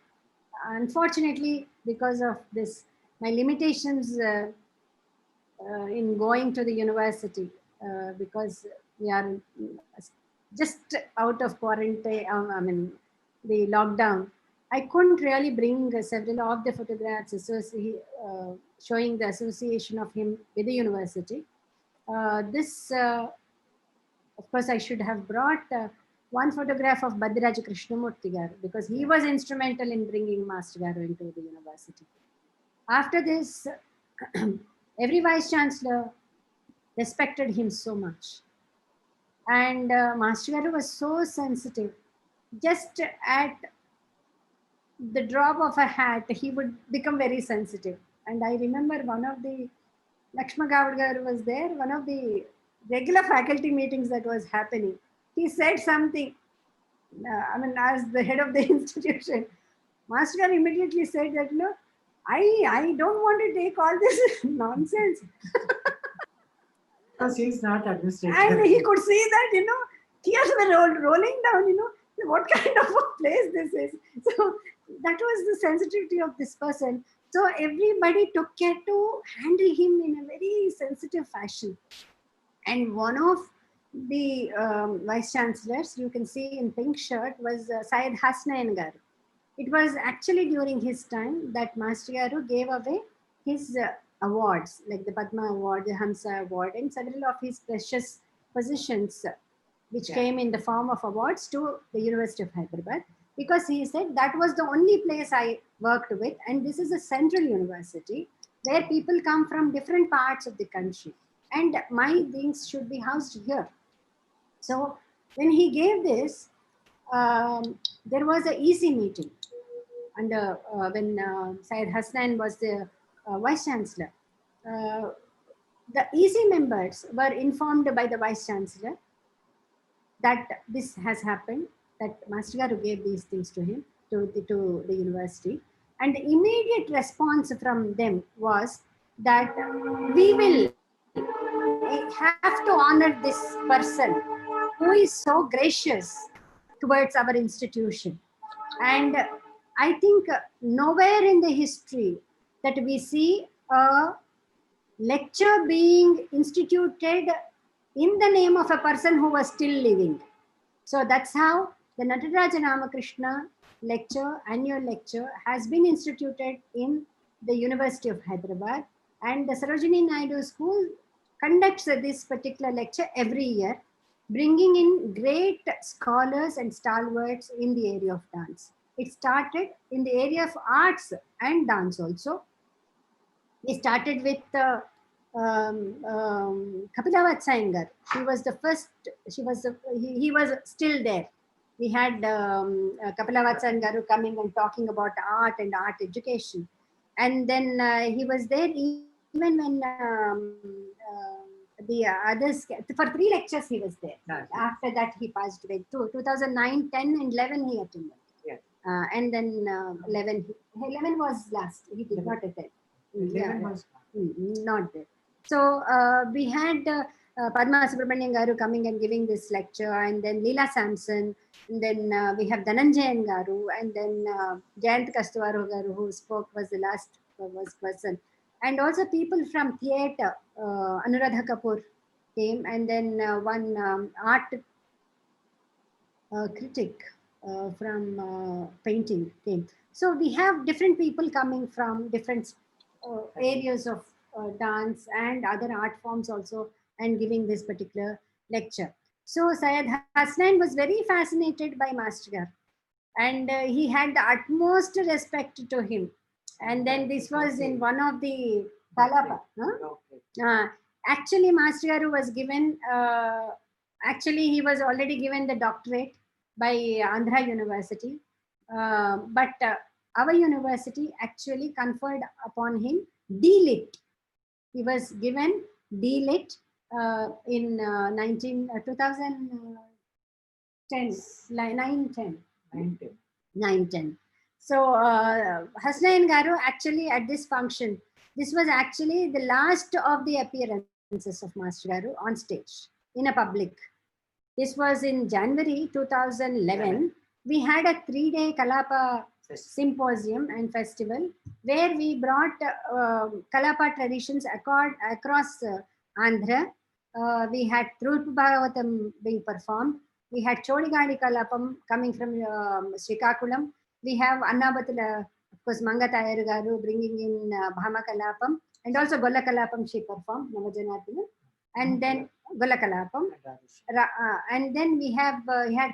Unfortunately, because of this, my limitations in going to the university, because we are just out of quarantine, the lockdown, I couldn't really bring several of the photographs showing the association of him with the university. Of course, I should have brought one photograph of Bhadraja Krishnamurti Garu, because he was instrumental in bringing Master Garu into the university. After this, every vice chancellor respected him so much. And Master Garu was so sensitive. Just at the drop of a hat, he would become very sensitive. And I remember one of the Lakshma Gavadkar was there, one of the regular faculty meetings that was happening. He said something, as the head of the institution, Master immediately said that, I don't want to take all this nonsense. Because he's not administrator. And he could see that, tears were rolling down, what kind of a place this is. So that was the sensitivity of this person. So everybody took care to handle him in a very sensitive fashion. And one of the vice chancellors, you can see in pink shirt, was Syed Hasnain Garu. It was actually during his time that Master Garu gave away his awards, like the Padma Award, the Hamsa Award, and several of his precious possessions, which came in the form of awards to the University of Hyderabad, because he said that was the only place I worked with, and this is a central university where people come from different parts of the country, and my things should be housed here. So when he gave this, there was an easy meeting, and when Syed Hasnain was the vice chancellor, the easy members were informed by the vice chancellor that this has happened, that Master Garu gave these things to him, to the university. And the immediate response from them was that we will have to honor this person who is so gracious towards our institution. And I think nowhere in the history that we see a lecture being instituted in the name of a person who was still living. So that's how the Nataraja Ramakrishna lecture, annual lecture, has been instituted in the University of Hyderabad. And the Sarojini Naidu School conducts this particular lecture every year, bringing in great scholars and stalwarts in the area of dance. It started in the area of arts and dance also. We started with Kapila Vatsayangar. She was the first, he was still there. We had Kapila Vatsayangar coming and talking about art and art education. And then he was there even when the others, for 3 lectures he was there. Nice. After that he passed away. 2009, 10 and 11 he attended. Yeah. And then 11 was last. He did not attend. 11 was not there. So we had Padma Subramanian Garu coming and giving this lecture, and then Leela Sampson, and then we have Dhananjayan Garu, and then Jayant Kastuvaru Garu, who spoke, was the last person. And also people from theatre, Anuradha came, and then one art critic from painting came. So we have different people coming from different areas of dance and other art forms also, and giving this particular lecture. So Syed Hasnain was very fascinated by Master Gar, and he had the utmost respect to him. And then this was in one of the Kalapa. Huh? Actually, Master Garu was given, actually he was already given the doctorate by Andhra University. But our university actually conferred upon him D.Lit. He was given D.Lit in 2010, 9-10. So Hasnain Garu actually at this function, this was actually the last of the appearances of Master Garu on stage in a public. This was in January 2011. We had a 3-day Kalapa symposium and festival where we brought Kalapa traditions across Andhra. We had Thrup Bhagavatam being performed. We had Chodigadi Kalapam coming from Srikakulam. We have Annabatula, of course, Mangatayar Garu bringing in Bhama Kalapam, and also Golla Kalapam she performed, Navajanatana. And then Golla Kalapam. And then we had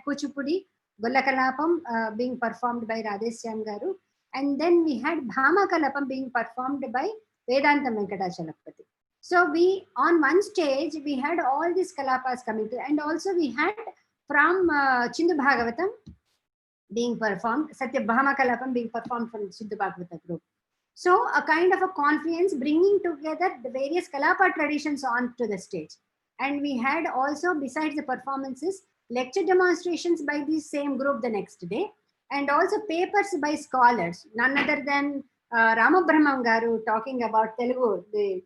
Kuchipudi, Golla Kalapam being performed by Radhesyam Garu. And then we had Bhama Kalapam being performed by Vedanta Venkatachalapati. So we, on one stage, we had all these Kalapas coming to, and also we had from Chindu Bhagavatam being performed, Satya Bhama Kalapam being performed from Chindu Bhagavata group. So a kind of a conference bringing together the various Kalapa traditions onto the stage. And we had also, besides the performances, lecture demonstrations by this same group the next day, and also papers by scholars, none other than Ramabrahmam Garu talking about Telugu, the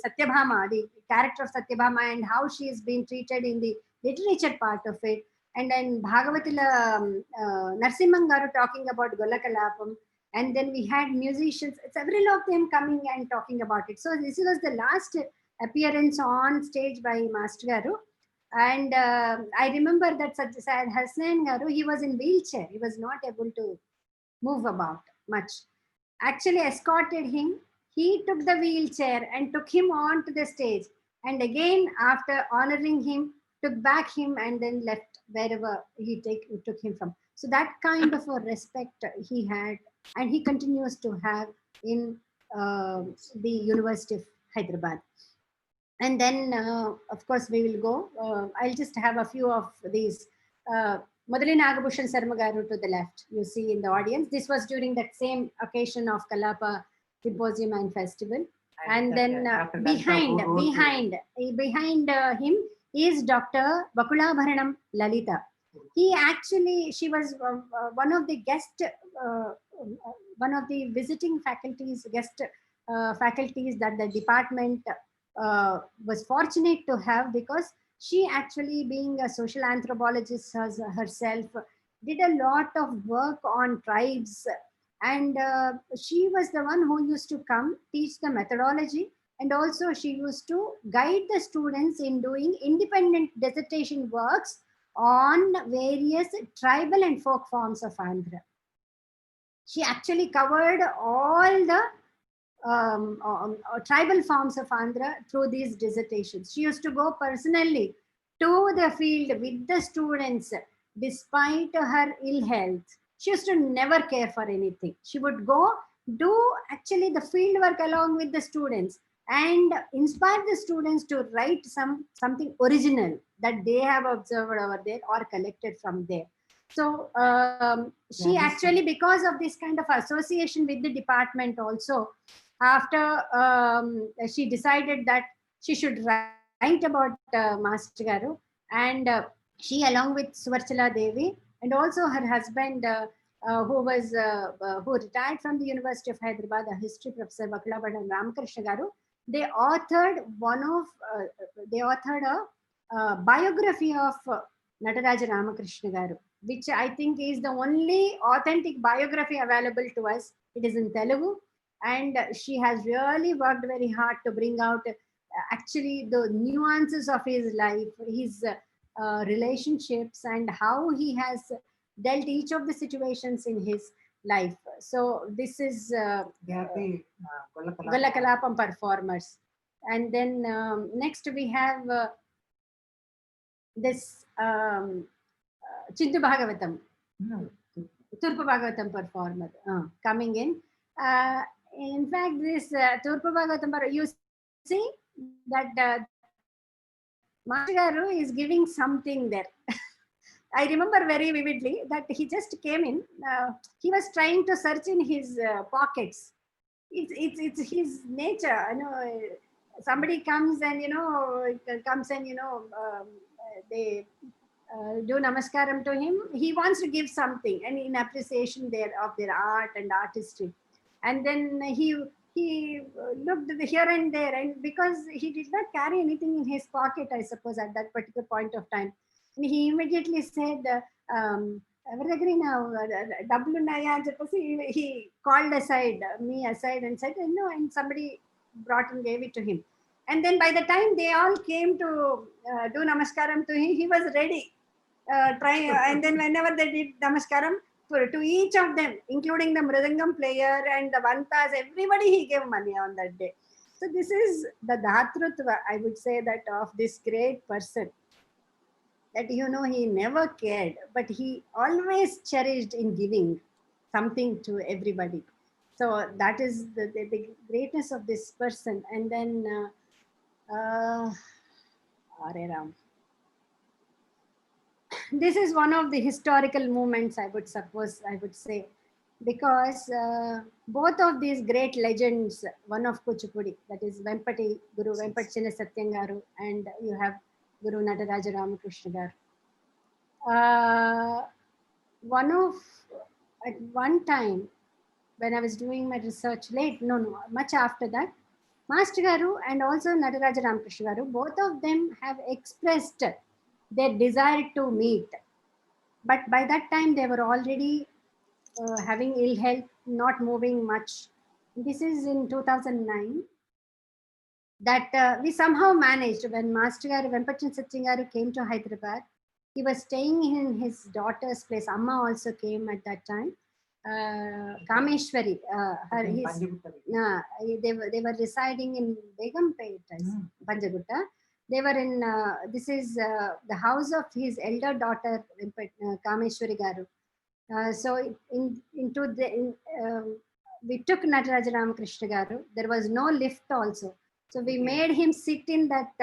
Satyabhama, the character of Satyabhama and how she is being treated in the literature part of it. And then Bhagavatila Narsimhan Garu talking about Golla Kalapam. And then we had musicians, several of them coming and talking about it. So this was the last appearance on stage by Master Garu. And I remember that Syed Hasnain Garu, he was in wheelchair. He was not able to move about much. Actually escorted him. He took the wheelchair and took him on to the stage. And again, after honoring him, took back him and then left wherever he took him from. So that kind of a respect he had, and he continues to have in the University of Hyderabad. And then, of course, we will go. I'll just have a few of these. Mudali Nagabhushan Sarma Garu to the left, you see in the audience. This was during that same occasion of Kalapa Symposium and Festival. And then behind him is Dr. Bakula Bharanam Lalita. She was one of the one of the visiting faculties, guest faculties that the department was fortunate to have, because she actually, being a social anthropologist herself, did a lot of work on tribes. And she was the one who used to come teach the methodology, and also she used to guide the students in doing independent dissertation works on various tribal and folk forms of Andhra. She actually covered all the tribal forms of Andhra through these dissertations. She used to go personally to the field with the students despite her ill health. She used to never care for anything. She would go do actually the field work along with the students and inspire the students to write something original that they have observed over there or collected from there. So she actually, because of this kind of association with the department also, after she decided that she should write about Master Garu, and she, along with Suvarchala Devi, and also her husband, who retired from the University of Hyderabad, a history professor, Vakulabhadan Ramakrishna Garu, they authored a biography of Nataraja Ramakrishnam Garu, which I think is the only authentic biography available to us. It is in Telugu, and she has really worked very hard to bring out actually the nuances of his life, his relationships, and how he has dealt each of the situations in his life. So this is They are the Gollakalapam performers. And then next we have this Chintu Bhagavatam, Turpa Bhagavatam performer coming in. In fact, this Turpa Bhagavatam, you see that Master Garu is giving something there. I remember very vividly that he just came in. He was trying to search in his pockets. It's his nature. You know, somebody comes and they do namaskaram to him. He wants to give something, and in appreciation of their art and artistry. And then he looked here and there, and because he did not carry anything in his pocket, I suppose at that particular point of time, and he immediately said, he called me aside and said, no, and somebody brought and gave it to him. And then by the time they all came to do namaskaram to him, he was ready. Trying, and then whenever they did namaskaram, to each of them, including the mridangam player and the vantas, everybody he gave money on that day. So this is the dhatrutva, I would say, that of this great person. That, he never cared, but he always cherished in giving something to everybody. So that is the greatness of this person. And then Hare Ram. This is one of the historical moments, I would say, because both of these great legends, one of Kuchipudi, that is Vempati, Guru Vempati Chinna Satyangaru, and you have Guru Nataraja Ramakrishnam Sadha. At one time, when I was doing my research much after that, Master Garu and also Nataraja Ramakrishnam Garu, both of them have expressed their desire to meet. But by that time, they were already having ill health, not moving much. This is in 2009. That we somehow managed when Master Garu, Vempati Satyangaru came to Hyderabad. He was staying in his daughter's place. Amma also came at that time. Kameshwari, they were residing in Begumpet, Panjagutta. They were in, this is the house of his elder daughter, Kameshwari Garu. So we took Nataraja Ramakrishnam Garu. There was no lift also. So we made him sit in that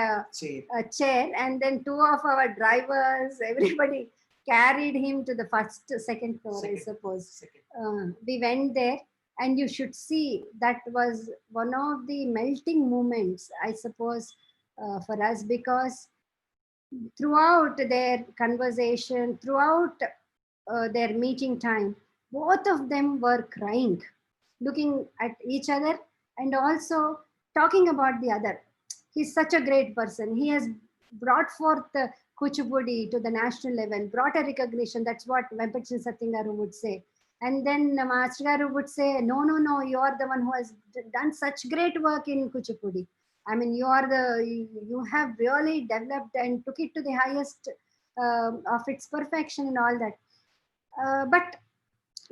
chair, and then two of our drivers, everybody carried him to the second floor, I suppose. We went there, and you should see that was one of the melting moments, I suppose, for us, because throughout their conversation, throughout their meeting time, both of them were crying, looking at each other and also talking about the other. He's such a great person. He has brought forth the Kuchipudi to the national level, brought a recognition. That's what Vempati Satyangaru would say. And then Master Garu would say, no, you are the one who has done such great work in Kuchipudi. I mean, you have really developed and took it to the highest of its perfection and all that. But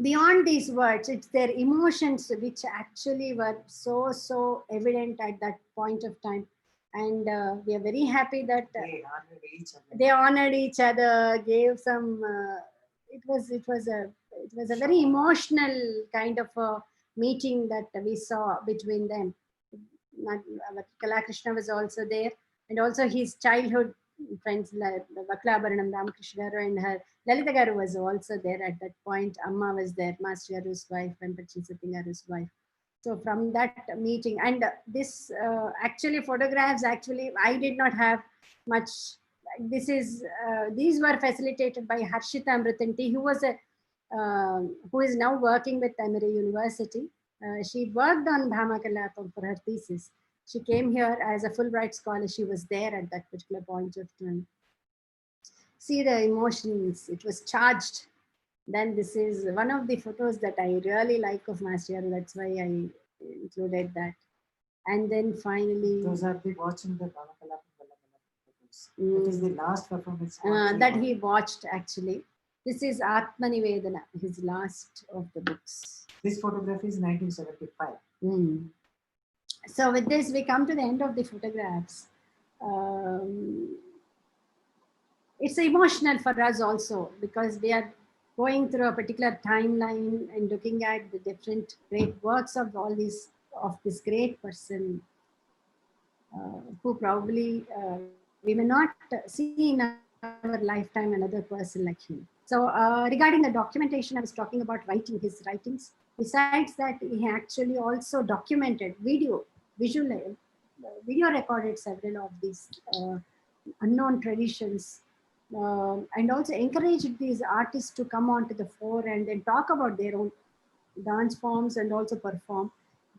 beyond these words, it's their emotions which actually were so evident at that point of time. And we are very happy that they honored each other, gave some, it was a very emotional kind of a meeting that we saw between them. Krishna was also there, and also his childhood friends, Vakla Ramakrishna and her Lalita Garu was also there at that point. Amma was there, Master Garu's wife, Vempati Satyangaru's wife. So from that meeting, and this actually photographs, actually I did not have much. This is these were facilitated by Harshita Amritanti, who is now working with Emory University. She worked on Bhamakalapam for her thesis. She came here as a Fulbright scholar. She was there at that particular point of time. See the emotions, it was charged. Then this is one of the photos that I really like of Master Garu. That's why I included that. And then finally, those are the watching the Ramakalaprapoorna. It is the last performance that he watched actually. This is Atmanivedana, his last of the books. This photograph is 1975. So with this, we come to the end of the photographs. It's emotional for us also, because we are going through a particular timeline and looking at the different great works of all these, of this great person, who probably we may not see in our lifetime another person like him. So regarding the documentation, I was talking about writing, his writings. Besides that, he actually also documented video recorded several of these unknown traditions, and also encouraged these artists to come onto the fore and then talk about their own dance forms and also perform,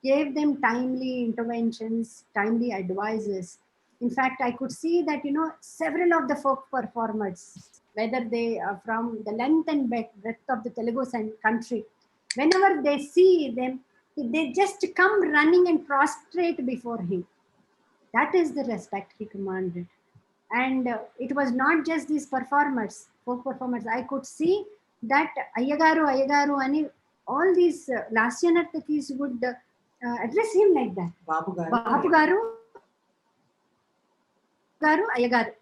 gave them timely interventions, timely advices. In fact, I could see that, several of the folk performers, whether they are from the length and breadth of the Telugu country, whenever they see them, they just come running and prostrate before him. That is the respect he commanded. And it was not just these performers, folk performers. I could see that Ayagaru, and all these Lasya Nartakis would address him like that. Babu Garu, Ayagaru.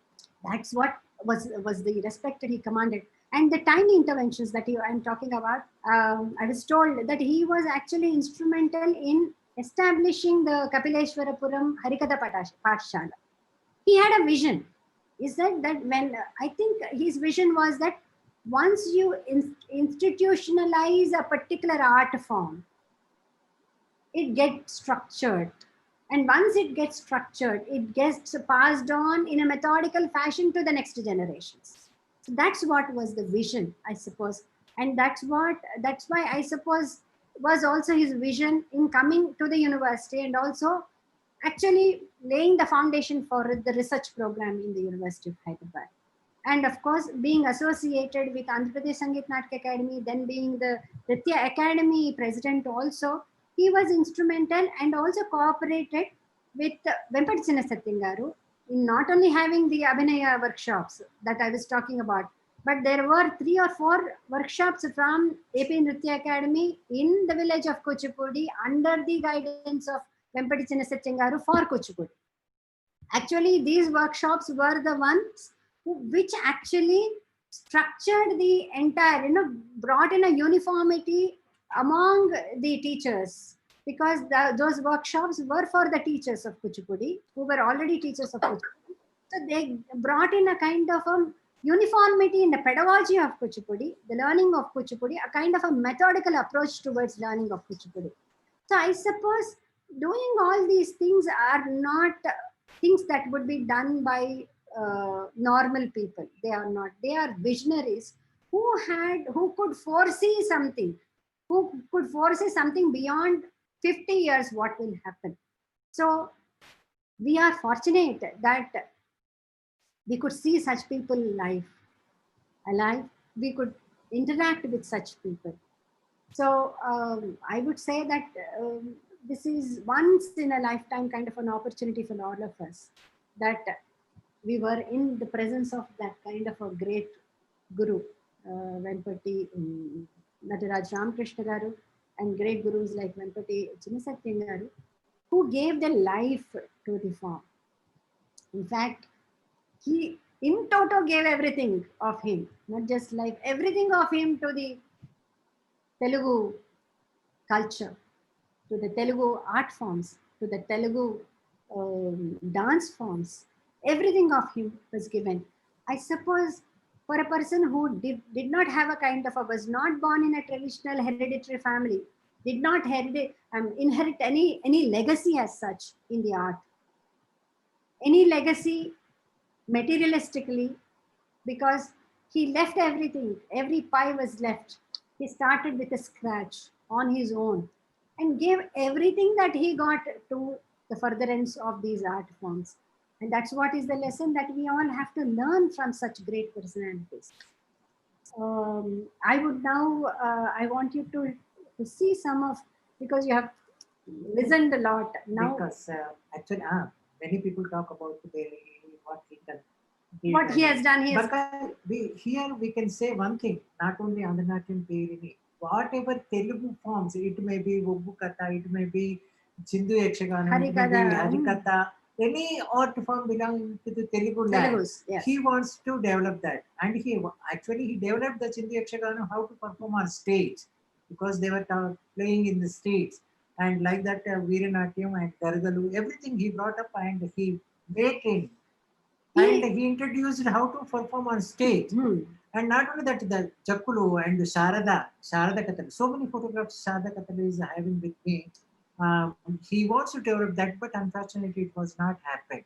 That's what was the respect that he commanded. And the tiny interventions that I'm talking about, I was told that he was actually instrumental in establishing the Kapileshwarapuram Harikatha Pathshala. He had a vision. Is that when I think his vision was that once you institutionalize a particular art form, it gets structured. And once it gets structured, it gets passed on in a methodical fashion to the next generations. So that's what was the vision, I suppose. And that's why I suppose was also his vision in coming to the university, and also actually laying the foundation for the research program in the University of Hyderabad. And of course, being associated with Andhra Pradesh Sangeet Natak Academy, then being the Nritya Academy president also, he was instrumental and also cooperated with Vempati Chinna Satyam Garu in not only having the Abhinaya workshops that I was talking about, but there were 3 or 4 workshops from AP Nritya Academy in the village of Kuchipudi under the guidance of Vempati Chinna Satyam Garu for Kuchipudi. Actually, these workshops were the ones which actually structured the entire, brought in a uniformity among the teachers, because those workshops were for the teachers of Kuchipudi, who were already teachers of Kuchipudi. So they brought in a kind of a uniformity in the pedagogy of Kuchipudi, the learning of Kuchipudi, a kind of a methodical approach towards learning of Kuchipudi. So I suppose doing all these things are not things that would be done by normal people. They are not. They are visionaries who could foresee something, beyond 50 years what will happen. So we are fortunate that we could see such people alive. We could interact with such people. So I would say that this is once in a lifetime kind of an opportunity for all of us, that we were in the presence of that kind of a great guru, Vempati, Nataraja Ramakrishnam Garu, and great gurus like Vempati Chinna Satyam Garu, who gave their life to the form. In fact, he in toto gave everything of him, not just life, everything of him to the Telugu culture, to the Telugu art forms, to the Telugu dance forms. Everything of him was given. I suppose for a person who did not have a kind of was not born in a traditional hereditary family, did not inherit any legacy as such in the art, any legacy materialistically, because he left everything. Every pie was left. He started with a scratch on his own and gave everything that he got to the furtherance of these art forms. And that's what is the lesson that we all have to learn from such great personalities. I would now, I want you to see some of, because you have listened a lot. Now, because actually, many people talk about what he done. what he has done, he has. But here we can say one thing, not only Andhanatyam Perini, whatever Telugu forms, it may be Obbu Katha, it may be Chindu Yakshagana, it may be Harikatha, any art form belonging to the Telugu land, Yes. he wants to develop that. And he developed the Chindu Yakshagana how to perform on stage, because they were playing in the streets. And like that, Veeranatyam and Gargalu, everything he brought up and he making. And he introduced how to perform on stage. And not only that, the Jakulu and the Sharada Kathal, so many photographs Sharada Kathal is having with me. He wants to develop that, but unfortunately it was not happening.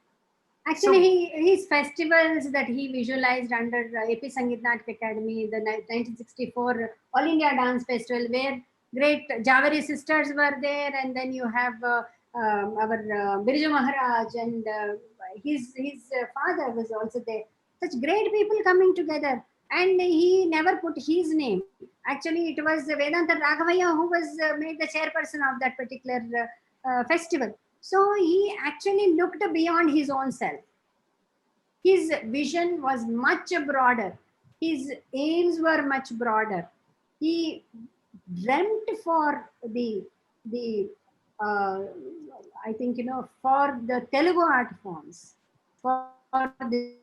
Actually, his festivals that he visualized under AP Sangeet Natak Academy, the 1964 All India Dance Festival, where great Javeri sisters were there, and then you have our Birju Maharaj, and his father was also there. Such great people coming together, and he never put his name. Actually, it was Vedanta Raghavaya who was made the chairperson of that particular festival. So he actually looked beyond his own self. His vision was much broader. His aims were much broader. He dreamt for the I think, for the Telugu art forms, for the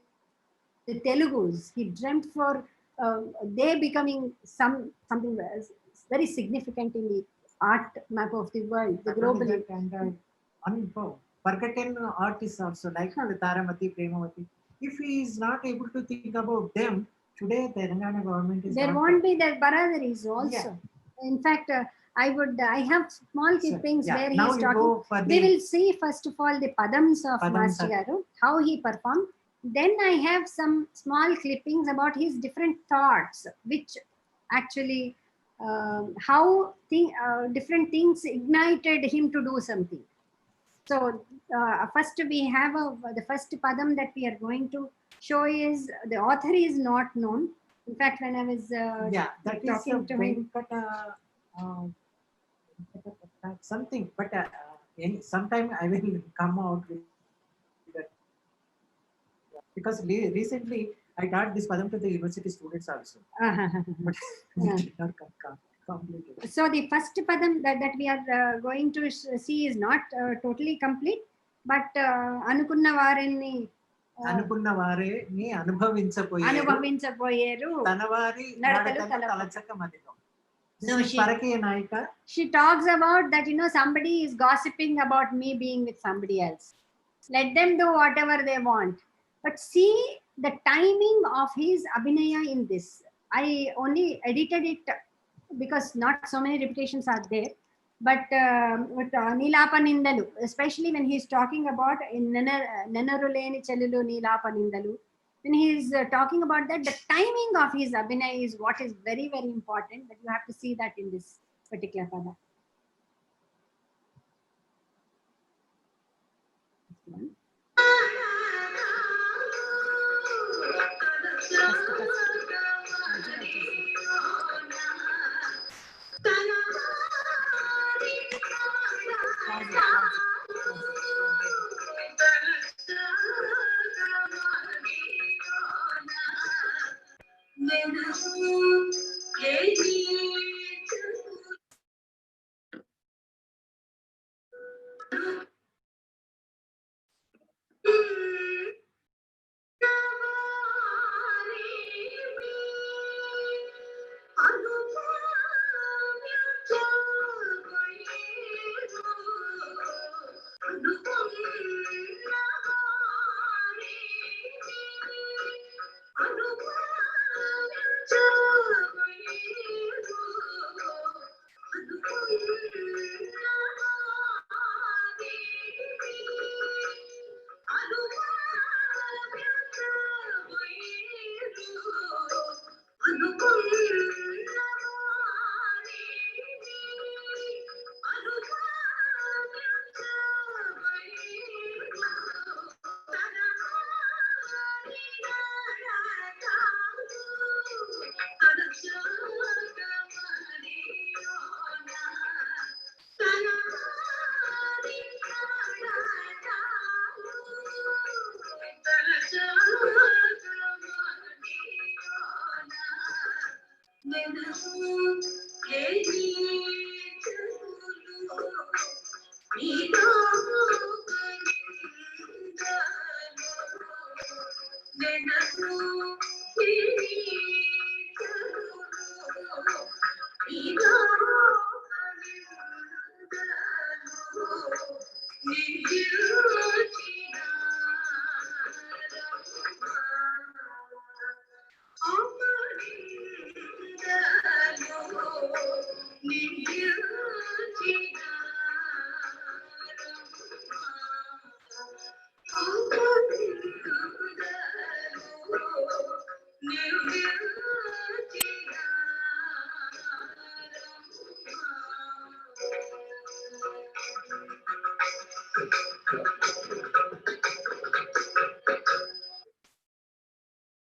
Telugus. He dreamt for they becoming something very significant in the art map of the world, the globally. And forgotten artists also, like Taramati, Premavati. If he is not able to think about them, today the Telangana government is. There won't be that Bharadaris also. Yeah. In fact, I have small clippings where he is talking. We will see first of all the Padams of Master Garu, how he performed. Then I have some small clippings about his different thoughts, which actually how different things ignited him to do something. So first we have the first padam that we are going to show is the author is not known. In fact, when I was talking to him, something, but sometime I will come out with that. Because recently I taught this padam to the university students also. But did not completed. So the first padam that we are going to see is not totally complete, but Anukunna Varini అనుకున్న వారిని అనుభవించపోయారు తన వారి నడకలు తలచక మదిలో. So she talks about that, somebody is gossiping about me being with somebody else. Let them do whatever they want. But see the timing of his abhinaya in this. I only edited it because not so many repetitions are there. But with Nilapa Nindalu, especially when he's talking about in Nenaruleni Chellulu Nilapa Nindalu, when he's talking about that, the timing of his abhinay is what is very, very important, but you have to see that in this particular pada.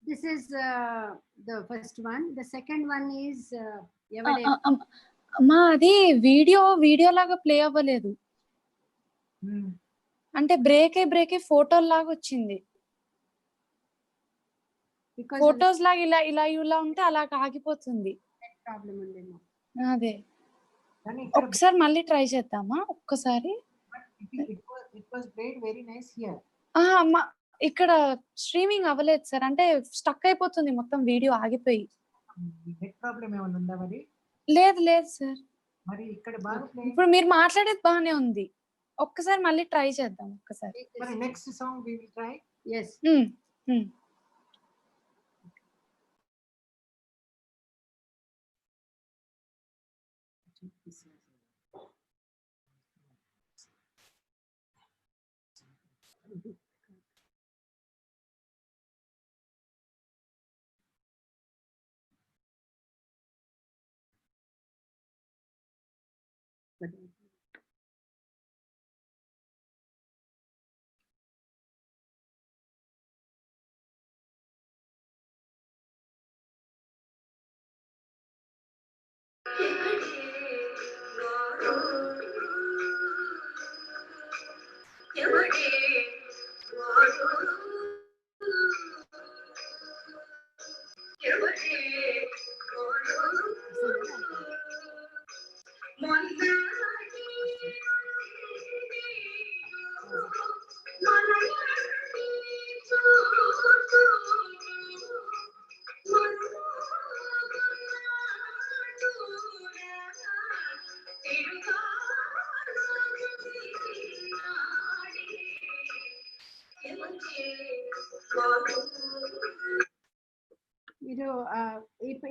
This is the first one. The second one is అమ్మా అది video లాగా play అవ్వలేదు. అంటే break అయి ఫోటోల్ లాగా వచ్చింది. Photos లాగా ఇలా ఉంటే అలా ఆగిపోతుంది. ప్రాబ్లం ఉందేమో. అదే ఒకసారి మళ్ళీ ట్రై చేద్దామా ఒక్కసారి. అమ్మా ఇక్కడ స్ట్రీమింగ్ అవ్వలేదు సార్. అంటే స్టక్ అయిపోతుంది మొత్తం వీడియో ఆగిపోయి. నెట్ ప్రాబ్లం ఏమైనా ఉందా మరి? లేదు సార్. మరి ఇక్కడ బాగా ఇప్పుడు మీరు మాట్లాడేది బాగానే ఉంది. ఒక్కసారి మళ్ళీ ట్రై చేద్దాం ఒక్కసారి. మరి next song we will try. yes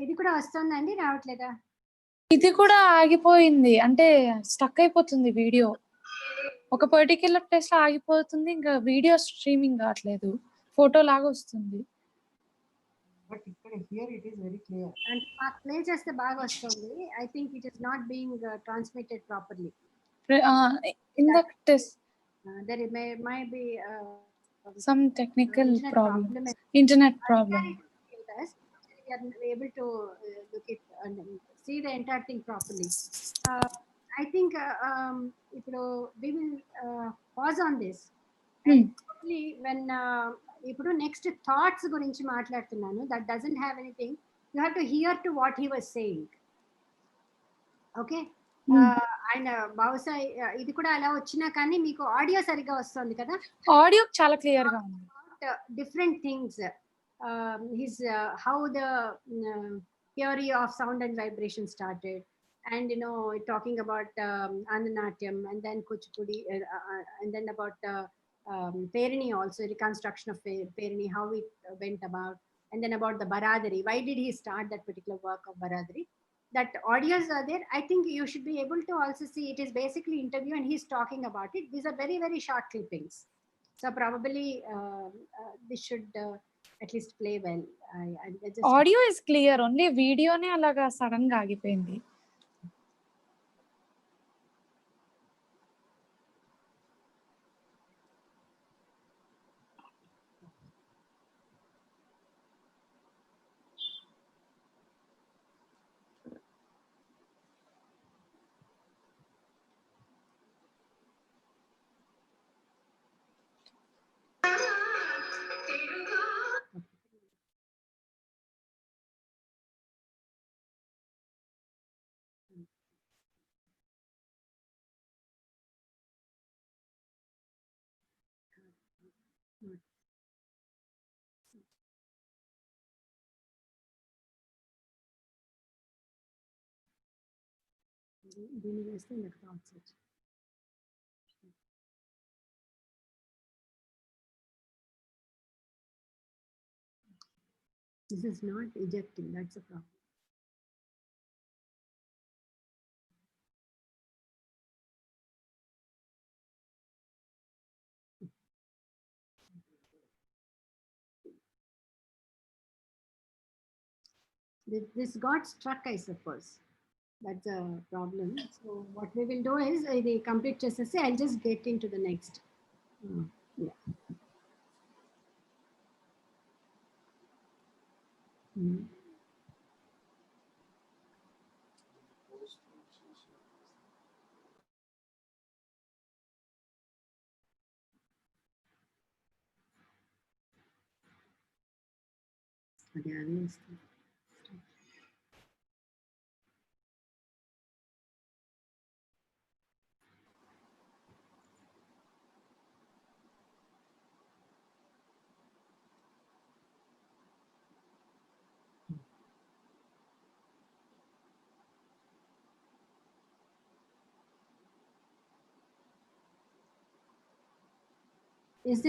ఇది కూడా వస్తుందండి, రావట్లేదా? ఇది కూడా ఆగిపోయింది. అంటే స్టక్ అయిపోతుంది వీడియో. ఒక పర్టిక్యులర్ ప్లేస్ లో ఆగిపోతుంది. ఇంకా వీడియో స్ట్రీమింగ్ కావట్లేదు. ఫోటో లాగా వస్తుంది. బట్ ఇక్కడ here it is very clear. And మాకు ప్లే చేస్తే బాగా వస్తుంది. I think it is not being transmitted properly. In the test there might be some technical problem, internet problem. We are able to look it and see the entire thing properly. I think we will pause on this. And when ఇప్పుడు next thoughts గురించి మాట్లాడుతున్నాను, that doesn't have anything. You have to hear to what he was saying. Okay. ఆయన బహుశా ఇది కూడా అలా వచ్చినా కానీ మీకు ఆడియో సరిగా వస్తుంది కదా? ఆడియో చాలా క్లియర్ గా ఉంది. Different things, his how the theory of sound and vibration started, and talking about Ananatyam, and then Kuchipudi, and then about Perini also, reconstruction of Perini, how it went about, and then about the Baradari. Why did he start that particular work of Baradari? That audios are there. I think you should be able to also see it is basically interview and he's talking about it. These are very, very short clippings. So probably this should at least play well. Audio is clear. Only video ne alaga sudden ga agipoyindi. This is not ejecting, that's a problem. This got stuck, I suppose. That's a problem. So what we will do is the complete SSA, I'll just get into the next. Yeah. Again, is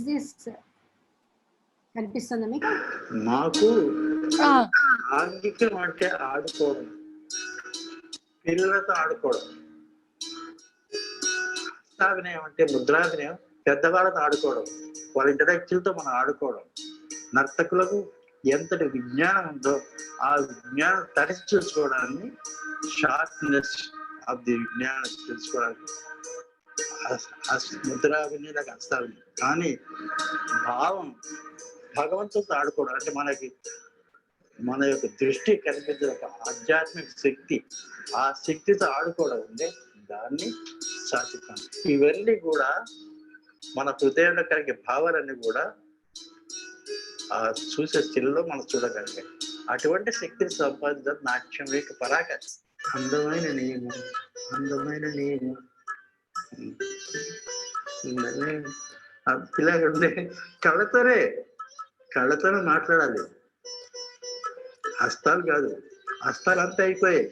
this కనిపిస్తుందా మీకు? మాకు ఆంగికం అంటే ఆడుకోవడం, పిల్లలతో ఆడుకోవడం. హస్తాభినయం అంటే ముద్రాభినయం, పెద్దవాళ్ళతో ఆడుకోవడం, వాళ్ళ ఇంటరాక్టివ్తో మనం ఆడుకోవడం. నర్తకులకు ఎంతటి విజ్ఞానం ఉందో ఆ విజ్ఞానం తడిసి చూసుకోవడాన్ని, షార్ప్నెస్ ఆఫ్ ది విజ్ఞానం తెలుసుకోవడానికి ముద్రాభినయం, హస్తాభినయం. కానీ భావం భగవంతుడితో ఆడుకోవడం అంటే మన యొక్క దృష్టి కనిపించే ఒక ఆధ్యాత్మిక శక్తి, ఆ శక్తితో ఆడుకోవడం ఉండే దాన్ని సాధిస్తాం. ఇవన్నీ కూడా మన హృదయంలో కలిగే భావాలన్నీ కూడా ఆ చూసే స్థితిలో మనం చూడగలిగాం. అటువంటి శక్తిని సంపాదించడం నాట్యం యొక్క పరాకాష్ఠ. అందమైన నియమం, అందమైన నియమం. ఇలాగుండే కళ్ళతోనే మాట్లాడాలి, హస్తాలు కాదు. హస్తాలు అంతా అయిపోయాయి.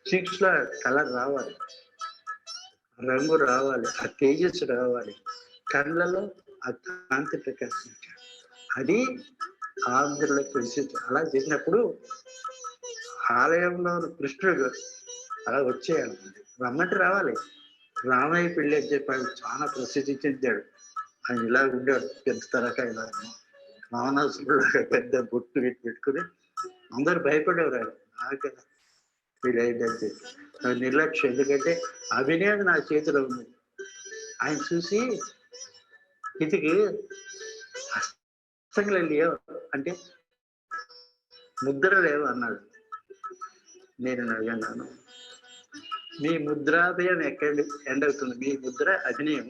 చీక్స్ లో కలర్ రావాలి, రంగు రావాలి, ఆ తేజస్సు రావాలి, కళ్ళలో ఆ కాంతి ప్రకాశించాలి. అది ఆంధ్రలో పరిస్థితి. అలా చేసినప్పుడు ఆలయంలో కృష్ణుడు అలా వచ్చేయాలి, రమ్మంటే రావాలి. రామయ్య పెళ్ళి అని చెప్పాడు, చాలా ప్రసిద్ధి చెందాడు. ఆయన ఇలా ఉండేవాడు, పెద్ద తరక ఇలా రావణాసురుడు పెద్ద బొట్టు పెట్టుకుని అందరూ భయపడేవారు. నాకు వీళ్ళు ఏంటంటే నిర్లక్ష్యం, ఎందుకంటే అభినయం నా చేతిలో ఉంది. ఆయన చూసి ఇదికి హస్తములు లేవు అంటే ముద్ర లేవు అన్నాడు. నేను అడిగాను, మీ ముద్రాభినయం ఎక్కడ ఎండ్ అవుతుంది? మీ ముద్ర అభినయం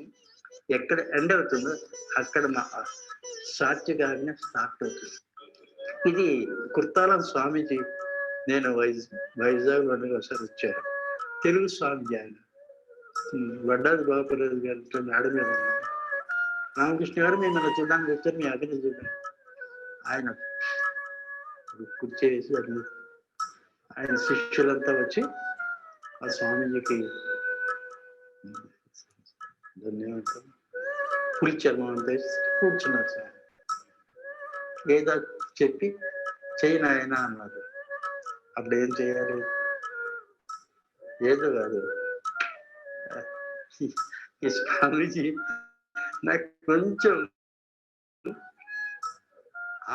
ఎక్కడ ఎండ్ అవుతుందో అక్కడ మా సాత్వికాభినయం స్టార్ట్ అవుతుంది. ఇది కుర్తాలం స్వామీజీ, నేను వైజాగ్ ఒకసారి వచ్చారు, తెలుగు స్వామీజీ. ఆయన వడ్డాది బాపురాజు గారితో మేడ మీద రామకృష్ణ గారు మిమ్మల్ని చూడడానికి వచ్చారు, మీ అభినయం చూడండి. ఆయన కుర్చేసి ఆయన శిష్యులంతా వచ్చి ఆ స్వామీజీకి ధన్యవాదాలు పులి చర్మం అంతా కూర్చున్నారు. సార్ ఏదో చెప్పి చెయ్యి నాయన అన్నారు. అప్పుడు ఏం చేయాలి? ఏదో కాదు, ఈ స్వామీజీ నాకు కొంచెం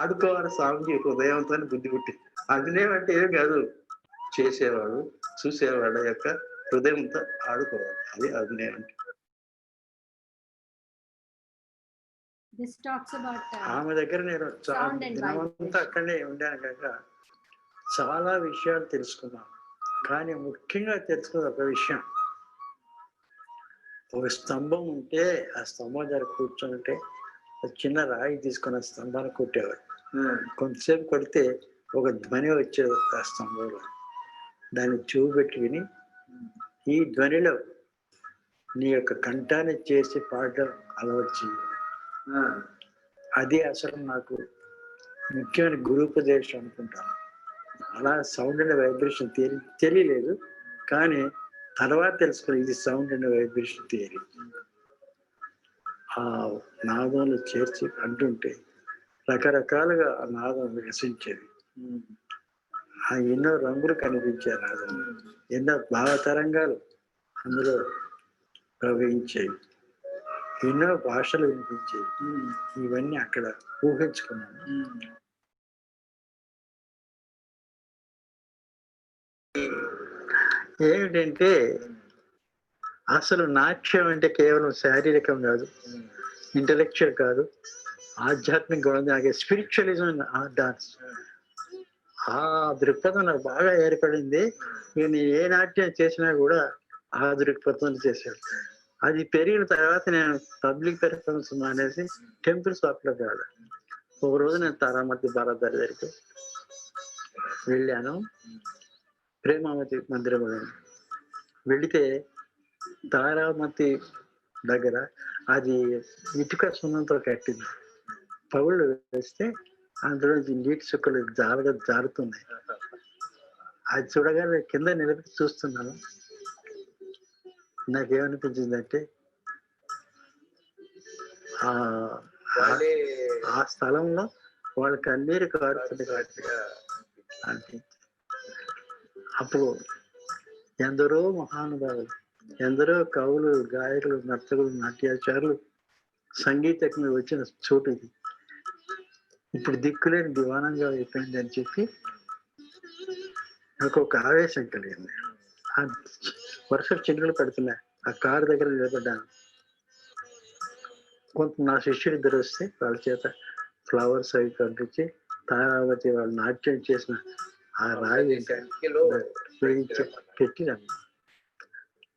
ఆడుకోవాలి. స్వామిజీ హృదయంతో బుద్ధి పుట్టి అభినయం అంటే ఏం కాదు, చేసేవాడు చూసేవాడు యొక్క హృదయంతో ఆడుకోవాలి, అది అభినయం అంటే. ఆమె దగ్గర నేను దినమంతా అక్కడనే ఉండాను కనుక చాలా విషయాలు తెలుసుకున్నాను. కానీ ముఖ్యంగా తెలుసుకున్న ఒక విషయం, ఒక స్తంభం ఉంటే ఆ స్తంభం దగ్గర కూర్చొని చిన్న రాయి తీసుకున్న స్తంభాన్ని కొట్టేవాడు. కొంతసేపు కొడితే ఒక ధ్వని వచ్చేది ఆ స్తంభంలో. దాన్ని చూపెట్టి విని ఈ ధ్వనిలో నీ యొక్క కంఠాన్ని చేసి పాడడం అలవాటు చేయాలి. అది అసలు నాకు ముఖ్యమైన గురూపదేశం అనుకుంటాను. అలా సౌండ్ అండ్ వైబ్రేషన్ థియరీ తెలియలేదు, కానీ తర్వాత తెలుసుకుని ఇది సౌండ్ అండ్ వైబ్రేషన్ థియరీ. ఆ నాదంలో చేర్చి అంటుంటే రకరకాలుగా ఆ నాదం వికసించేది. ఎన్నో రంగులు కనిపించాయి నాదం, ఎన్నో భావతరంగాలు అందులో ప్రవహించేవి, ఎన్నో భాషలు వినిపించేవి. ఇవన్నీ అక్కడ ఊహించుకున్నాను. ఏమిటంటే అసలు నాట్యం అంటే కేవలం శారీరకం కాదు, ఇంటలెక్చువల్ కాదు, ఆధ్యాత్మిక అలాగే స్పిరిచువలిజం డాన్స్. ఆ దృక్పథం నాకు బాగా ఏర్పడింది. నేను ఏ నాట్యం చేసినా కూడా ఆ దృక్పథం చేశాను. అది పెరిగిన తర్వాత నేను పబ్లిక్ పెర్ఫార్మెన్స్ అనేసి టెంపుల్స్ వాటిలో కాదు. ఒక రోజు నేను తారామతి భారత్ దగ్గరికి వెళ్ళాను, ప్రేమావతి మందిరం వెళితే తారామతి దగ్గర అది ఇటుక సున్నంతో కట్టింది. పగుళ్ళు వేస్తే అందులో నీటి చుక్కలు జారుతున్నాయి. అది చూడగానే కింద నిలబడి చూస్తున్నాను. నాకేమనిపించిందంటే ఆ స్థలంలో వాళ్ళ కన్నీరు కారుతుంది అనిపించింది. అప్పుడు ఎందరో మహానుభావులు, ఎందరో కవులు, గాయకులు, నర్తకులు, నాట్యాచారులు, సంగీతజ్ఞులు వచ్చిన చోటు ఇది. ఇప్పుడు దిక్కులేని దివానంగా అయిపోయింది అని చెప్పి నాకు ఒక ఆవేశం కలిగింది. ఆ వర్షపు చినుకులు పడుతున్నాయి. ఆ కారు దగ్గర నిలబడ్డాను. కొంత నా శిష్యుడు ఇద్దరు వస్తే వాళ్ళ చేత ఫ్లవర్స్ అవి పంపించి తారావతి వాళ్ళు నాట్యం చేసిన ఆ రాయి పెట్టినాను.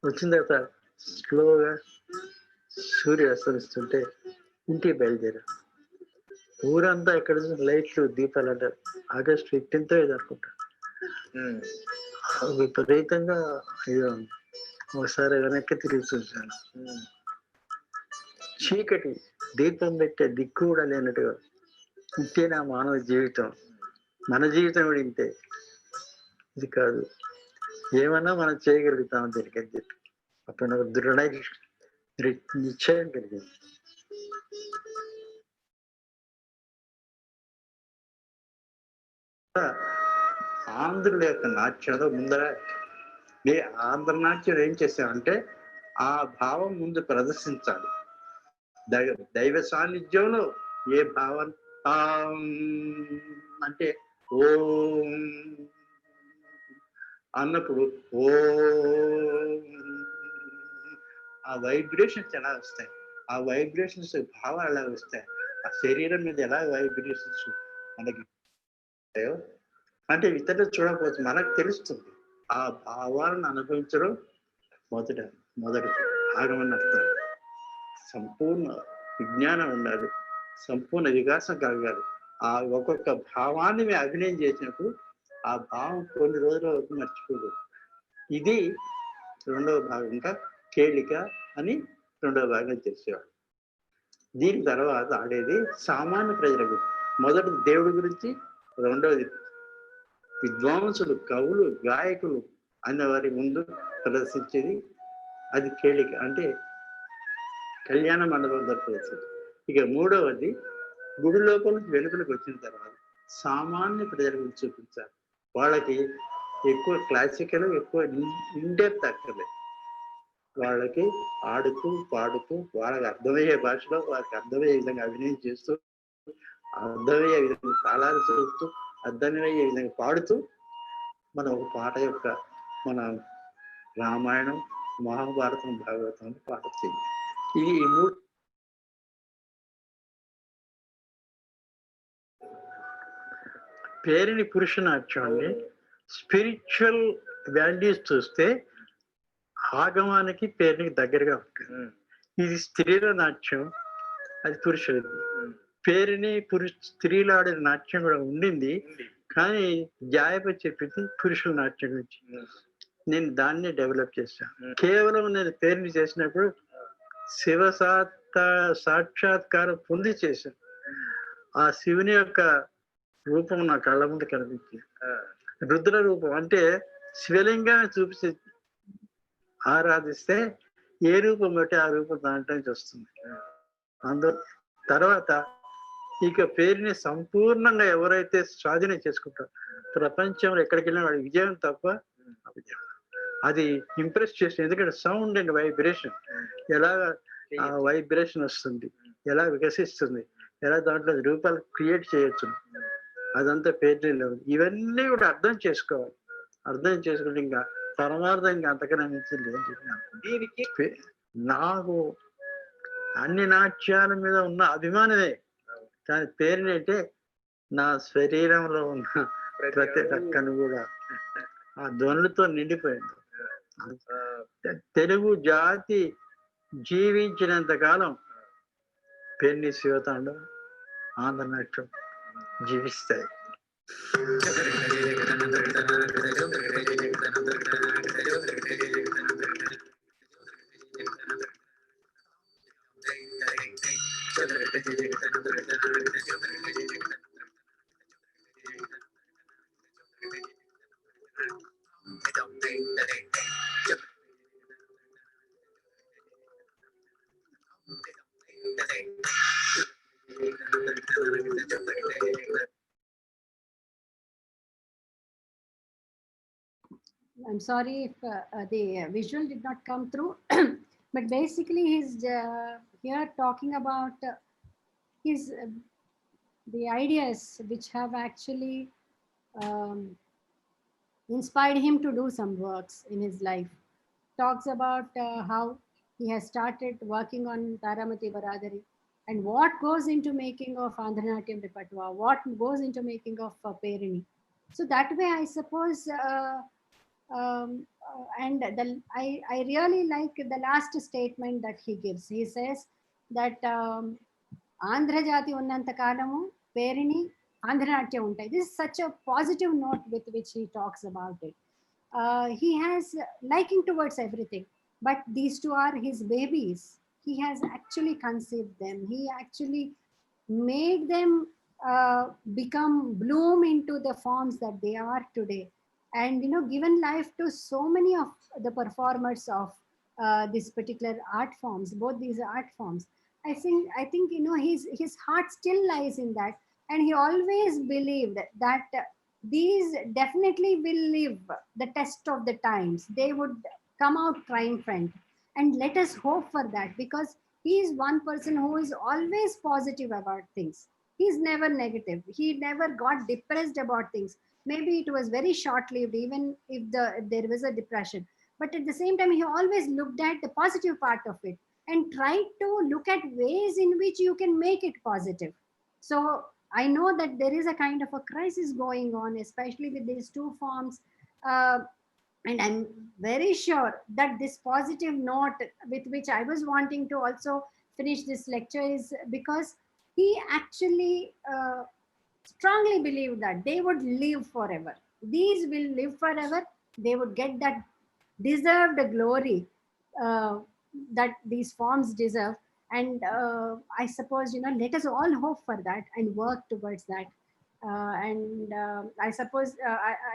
వచ్చిన తర్వాత స్లోగా సూర్యుడు అస్తమిస్తుంటే ఇంటికి బయలుదేరాను. ఊరంతా ఎక్కడ లైట్లు, దీపాలు అంటారు. ఆగస్టు 15th ఇది అనుకుంటా. విపరీతంగా ఇది ఒకసారి వెనక్కి తిరిగి చూశాను. చీకటి, దీపం పెట్టే దిక్కు కూడా లేనట్టుగా. ఇంతే నా మానవ జీవితం, మన జీవితం కూడా ఇంతే. ఇది కాదు, ఏమన్నా మనం చేయగలుగుతాం దీనికి అని చెప్పి అప్పుడు నాకు దృఢ నిశ్చయం కలిగింది. ఆంధ్రుల యొక్క నాట్యంలో ముందర ఆంధ్ర నాట్యం ఏం చేసామంటే ఆ భావం ముందు ప్రదర్శించాలి. దైవ సాన్నిధ్యంలో ఏ భావం అంటే ఓం అన్నప్పుడు ఓం ఆ వైబ్రేషన్స్ ఎలా వస్తాయి, ఆ వైబ్రేషన్స్ భావాలు ఎలా వస్తాయి, ఆ శరీరం మీద ఎలా వైబ్రేషన్స్ మనకి అంటే ఇతరులు చూడకపోతే మనకు తెలుస్తుంది. ఆ భావాలను అనుభవించడం మొదటి ఆగమన్నర్థం. సంపూర్ణ విజ్ఞానం ఉండాలి, సంపూర్ణ వికాసం కలగాలి. ఆ ఒక్కొక్క భావాన్ని మేము అభినయం చేసినప్పుడు ఆ భావం కొన్ని రోజుల వరకు మర్చిపోకూడదు. ఇది రెండవ భాగంగా కేళిక అని రెండవ భాగంగా చేసేవాడు. దీని తర్వాత ఆడేది సామాన్య ప్రజల గురించి. మొదటి దేవుడి గురించి, రెండవది విద్వాంసులు, కవులు, గాయకులు అన్న వారి ముందు ప్రదర్శించేది అది కేళిక, అంటే కళ్యాణ మండపం ప్రదర్శించేది. ఇక మూడవది గుడి లోపల నుంచి వెలుగులకు వచ్చిన తర్వాత సామాన్య ప్రజల గురించి చూపించాలి. వాళ్ళకి ఎక్కువ క్లాసికల్, ఎక్కువ ఇండెప్త్ అక్కర్లేదు. వాళ్ళకి ఆడుతూ పాడుతూ వాళ్ళకి అర్థమయ్యే భాషలో వాళ్ళకి అర్థమయ్యే విధంగా అభినయం చేస్తూ, అర్థమయ్యే విధంగా తాళాలు చూస్తూ, అర్థమయ్యే విధంగా పాడుతూ మన ఒక పాట యొక్క మన రామాయణం, మహాభారతం, భాగవతం పాట చేయాలి. ఇది ఈ మూడు పేరుని పురుష నాట్యం అండి. స్పిరిచువల్ వాల్యూస్ చూస్తే ఆగమానికి పేరునికి దగ్గరగా ఉంటుంది. ఇది స్త్రీల నాట్యం, అది పురుషులది. పేరుని స్త్రీలు ఆడే నాట్యం కూడా ఉండింది, కానీ జాయప చెప్పింది పురుషుల నాట్యం గురించి. నేను దాన్ని డెవలప్ చేశాను. కేవలం నేను పేరుని చేసినప్పుడు శివ సాక్షాత్కారం పొంది చేశాను. ఆ శివుని యొక్క రూపం నా కళ్ళ ముందు కనిపించింది. రుద్ర రూపం అంటే శివలింగాన్ని చూపించి ఆరాధిస్తే ఏ రూపం బట్టి ఆ రూపం దాంట్లో నుంచి వస్తుంది. తర్వాత ఇక పేరుని సంపూర్ణంగా ఎవరైతే స్వాధీనం చేసుకుంటారో ప్రపంచంలో ఎక్కడికి వెళ్ళినా వాడి విజయం తప్ప అవిజయం. అది ఇంప్రెస్ చేస్తుంది. ఎందుకంటే సౌండ్ అండ్ వైబ్రేషన్, ఎలా ఆ వైబ్రేషన్ వస్తుంది, ఎలా వికసిస్తుంది, ఎలా దాంట్లో రూపాలు క్రియేట్ చేయొచ్చు, అదంతా పేర్లు. ఇవన్నీ కూడా అర్థం చేసుకోవాలి. అర్థం చేసుకుంటే ఇంకా పరమార్థంగా అంతకన్నా మించింది ఏం చెప్పినాను. దీనికి నాకు అన్ని నాట్యాల మీద ఉన్న అభిమానమే. దాని పేరునంటే నా శరీరంలో ఉన్న ప్రతి రక్కను కూడా ఆ ధ్వనులతో నిండిపోయింది. తెలుగు జాతి జీవించినంత కాలం పెన్ని శివతాండం, Andhra Natyam జీవిస్తాయి. I'm sorry if the visual did not come through, but basically he's here talking about his the ideas which have actually inspired him to do some works in his life. Talks about how he has started working on Taramati Baradari and what goes into making of Andhranatiyam repertoire, what goes into making of Perini. So that way, I suppose, I really like the last statement that he gives. He says that Andhra Jati Unnanta Kalamu, Perini, Andhranatya Untai. This is such a positive note with which he talks about it. He has liking towards everything, but these two are his babies. He has actually conceived them. He actually made them bloom into the forms that they are today, and given life to so many of the performers of this particular art forms, both these art forms. I think his heart still lies in that, and he always believed that these definitely will live the test of the times. They would come out triumphant, and let us hope for that, because he is one person who is always positive about things. He's never negative. He never got depressed about things. Maybe it was very short-lived, even if there was a depression. But at the same time, he always looked at the positive part of it and tried to look at ways in which you can make it positive. So I know that there is a kind of a crisis going on, especially with these two forms. And I'm very sure that this positive note with which I was wanting to also finish this lecture is because he actually strongly believed that they would live forever. These will live forever. They would get that deserved glory that these forms deserve. And I suppose, let us all hope for that and work towards that. I suppose,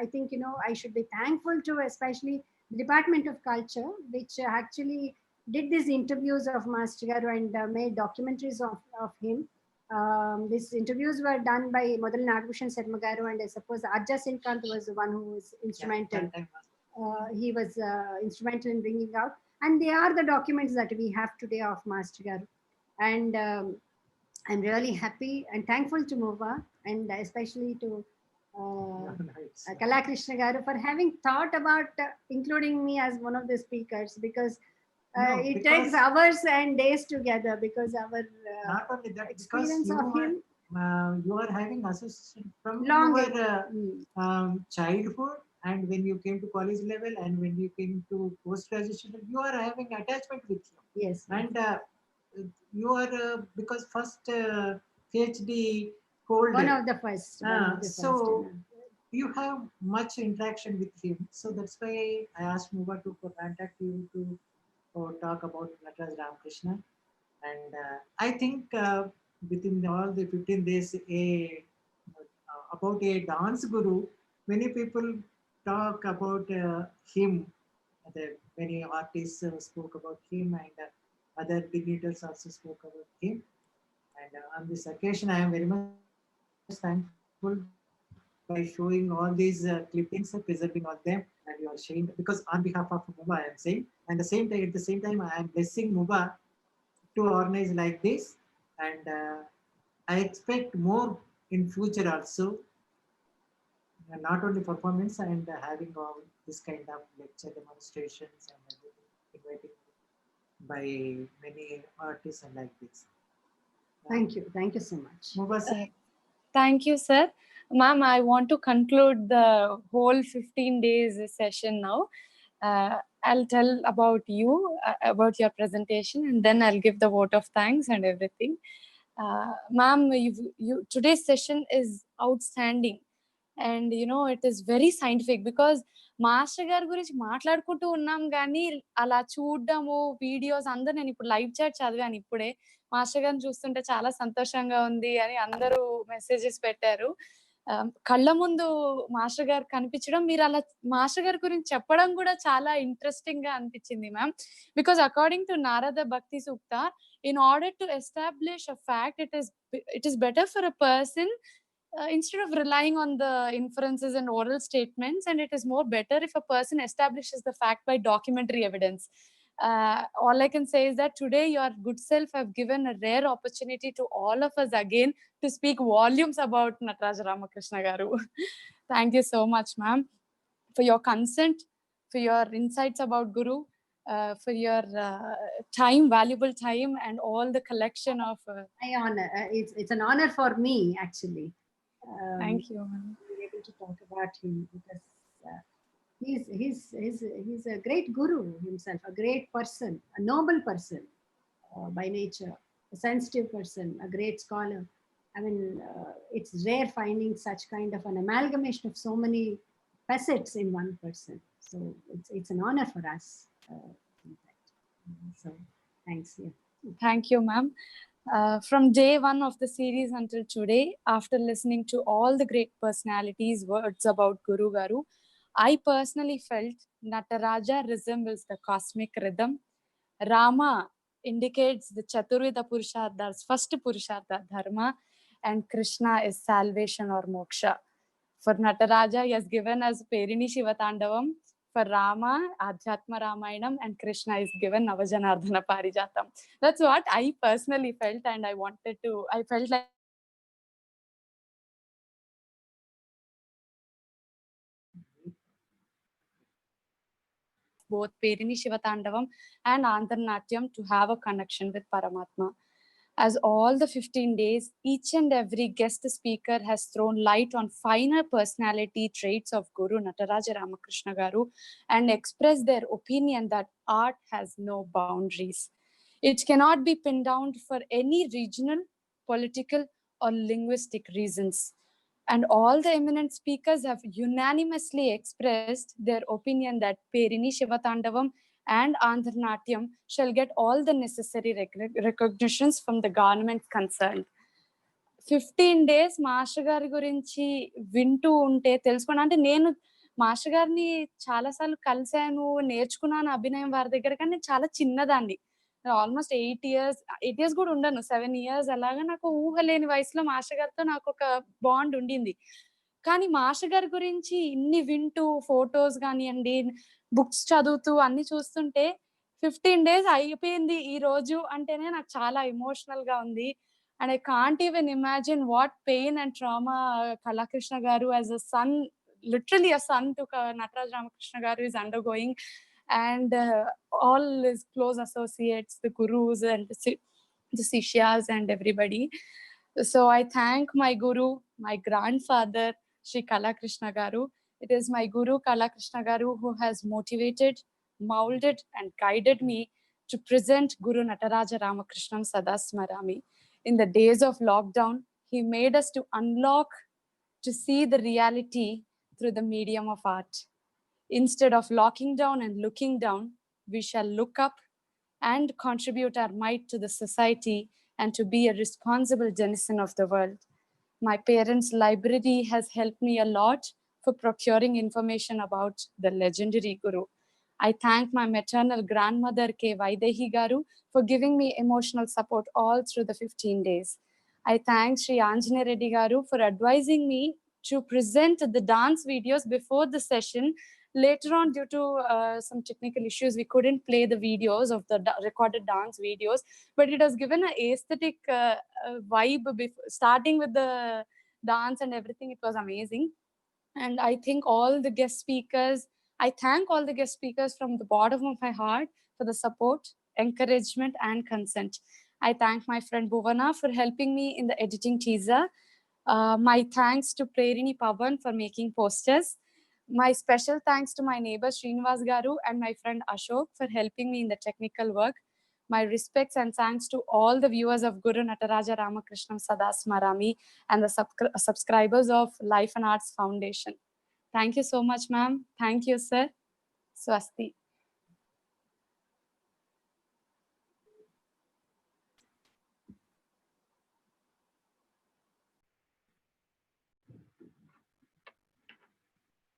I think, I should be thankful to especially the Department of Culture, which actually did these interviews of Master Garu and made documentaries of him. These interviews were done by Modal Nagabhushan Sarma Garu, and I suppose Ajja Sinkant was the one who was instrumental. He was instrumental in bringing out, and they are the documents that we have today of Master Garu. And I'm really happy and thankful to Muvva, and especially to Ramakrishnam Garu for having thought about including me as one of the speakers, because it takes hours and days together, because our not only that, experience of him. You are having association from Long your childhood, and when you came to college level, and when you came to post-graduation, you are having attachment with him. Yes. And you are because first PhD holder. One of the first. So you have much interaction with him. So that's why I asked Muba to contact you to talk about Nataraja Ramakrishna. And I think within all the 15 days, about a dance guru, many people talk about him. Many artists spoke about him, and other dignitaries also spoke about him. And on this occasion, I am very much thankful by showing all these clippings, preserving all them, and you are sharing because on behalf of Muba, I am saying, and at the same time, I am blessing Muba to organize like this, and I expect more in future also, not only performance and having all this kind of lecture demonstrations and everything, inviting by many artists and like this. Thank you so much. Muba, sir. Thank you, sir. Ma'am, I want to conclude the whole 15 days session now. I'll tell about you, about your presentation, and then I'll give the vote of thanks and everything. Ma'am, today's session is outstanding. And it is very scientific because master గారి గురించి మాట్లాడుకుంటూ ఉన్నాం కానీ అలా చూడడము videos అందరు నేను ఇప్పుడు లైవ్ చాట్ చదివాను ఇప్పుడే మాస్టర్ గారిని చూస్తుంటే చాలా సంతోషంగా ఉంది అని అందరూ మెసేజెస్ పెట్టారు కళ్ళ ముందు మాస్టర్ గారు కనిపించడం మీరు అలా మాస్టర్ గారి గురించి చెప్పడం కూడా చాలా ఇంట్రెస్టింగ్ గా అనిపించింది ma'am because according to Narada భక్తి సూక్త in order to establish a fact it is better for a person instead of relying on the inferences and oral statements, and it is more better if a person establishes the fact by documentary evidence. All I can say is that today your good self have given a rare opportunity to all of us again to speak volumes about Nataraja Ramakrishna Garu. Thank you so much, ma'am, for your consent, for your insights about Guru, for your time, valuable time, and all the collection of. My honor. It's an honor for me, actually. Thank you. Being able to talk about him because he's a great guru himself, a great person, a noble person by nature, a sensitive person, a great scholar. I mean, it's rare finding such kind of an amalgamation of so many facets in one person. So it's an honor for us. In fact. So thanks. Yeah. Thank you, ma'am. From day one of the series until today, after listening to all the great personalities' words about Guru Garu, I personally felt Nataraja resembles the cosmic rhythm. Rama indicates the Chaturveda Purusharthas, first Purushartha, Dharma, and Krishna is salvation or moksha. For Nataraja, he has given us Perini Shivatandavam. For Rama, Adhyatma Ramayanam, and Krishna is given Navajanardhana Parijatam. That's what I personally felt, and I felt like both Perini Shivatandavam and Antarnatyam to have a connection with Paramatma. As all the 15 days, each and every guest speaker has thrown light on finer personality traits of Guru Nataraja Ramakrishna Garu and expressed their opinion that art has no boundaries. It cannot be pinned down for any regional, political, or linguistic reasons. And all the eminent speakers have unanimously expressed their opinion that Perini Shivatandavam and Andhra shall get all the necessary recognitions from the government concerned. 15 days master గారి గురించి వింటూ ఉంటే తెలుసుకున్నా అంటే నేను master గారిని చాలాసార్లు కలిశాను నేర్చుకున్నాను అభినయం వారి దగ్గర కానీ నేను చాలా చిన్నదాన్ని ఆల్మోస్ట్ 8 years కూడా ఉండను 7 years అలాగా నాకు ఊహ లేని వయసులో మాస్టర్ గారితో నాకు ఒక బాండ్ ఉండింది కానీ మాస్టర్ గారి గురించి ఇన్ని వింటూ ఫొటోస్ కానివ్వండి బుక్స్ చదువుతూ అన్ని చూస్తుంటే 15 days అయిపోయింది ఈ రోజు అంటేనే నాకు చాలా ఎమోషనల్ గా ఉంది and I can't even imagine what pain and trauma Kalakrishna Garu as a son, literally a son to Nataraja Ramakrishna Garu is undergoing, and all his close associates, the gurus and the sishyas and everybody. So I thank my guru, my grandfather, Sri Kalakrishna Garu. It is my guru Kalakrishna Garu who has motivated, molded and guided me to present Guru Nataraja Ramakrishnam Sadha Smaraami. In the days of lockdown, he made us to unlock, to see the reality through the medium of art. Instead of locking down and looking down, we shall look up and contribute our might to the society and to be a responsible denizen of the world. My parents' library has helped me a lot for procuring information about the legendary Guru. I thank my maternal grandmother, K. Vaidehi Garu, for giving me emotional support all through the 15 days. I thank Sri Anjane Reddy Garu for advising me to present the dance videos before the session. Later on, due to some technical issues, we couldn't play the videos of the recorded dance videos, but it has given an aesthetic vibe starting with the dance and everything. It was amazing. And I thank all the guest speakers from the bottom of my heart for the support, encouragement, and consent. I thank my friend Bhuvana for helping me in the editing teaser. My thanks to Prerini Pavan for making posters. My special thanks to my neighbor Srinivas Garu and my friend Ashok for helping me in the technical work. My respects and thanks to all the viewers of Guru Nataraja Ramakrishnam Sadha Smaraami and the subscribers of Life and Arts Foundation. Thank you so much, ma'am. Thank you, sir. Swasti.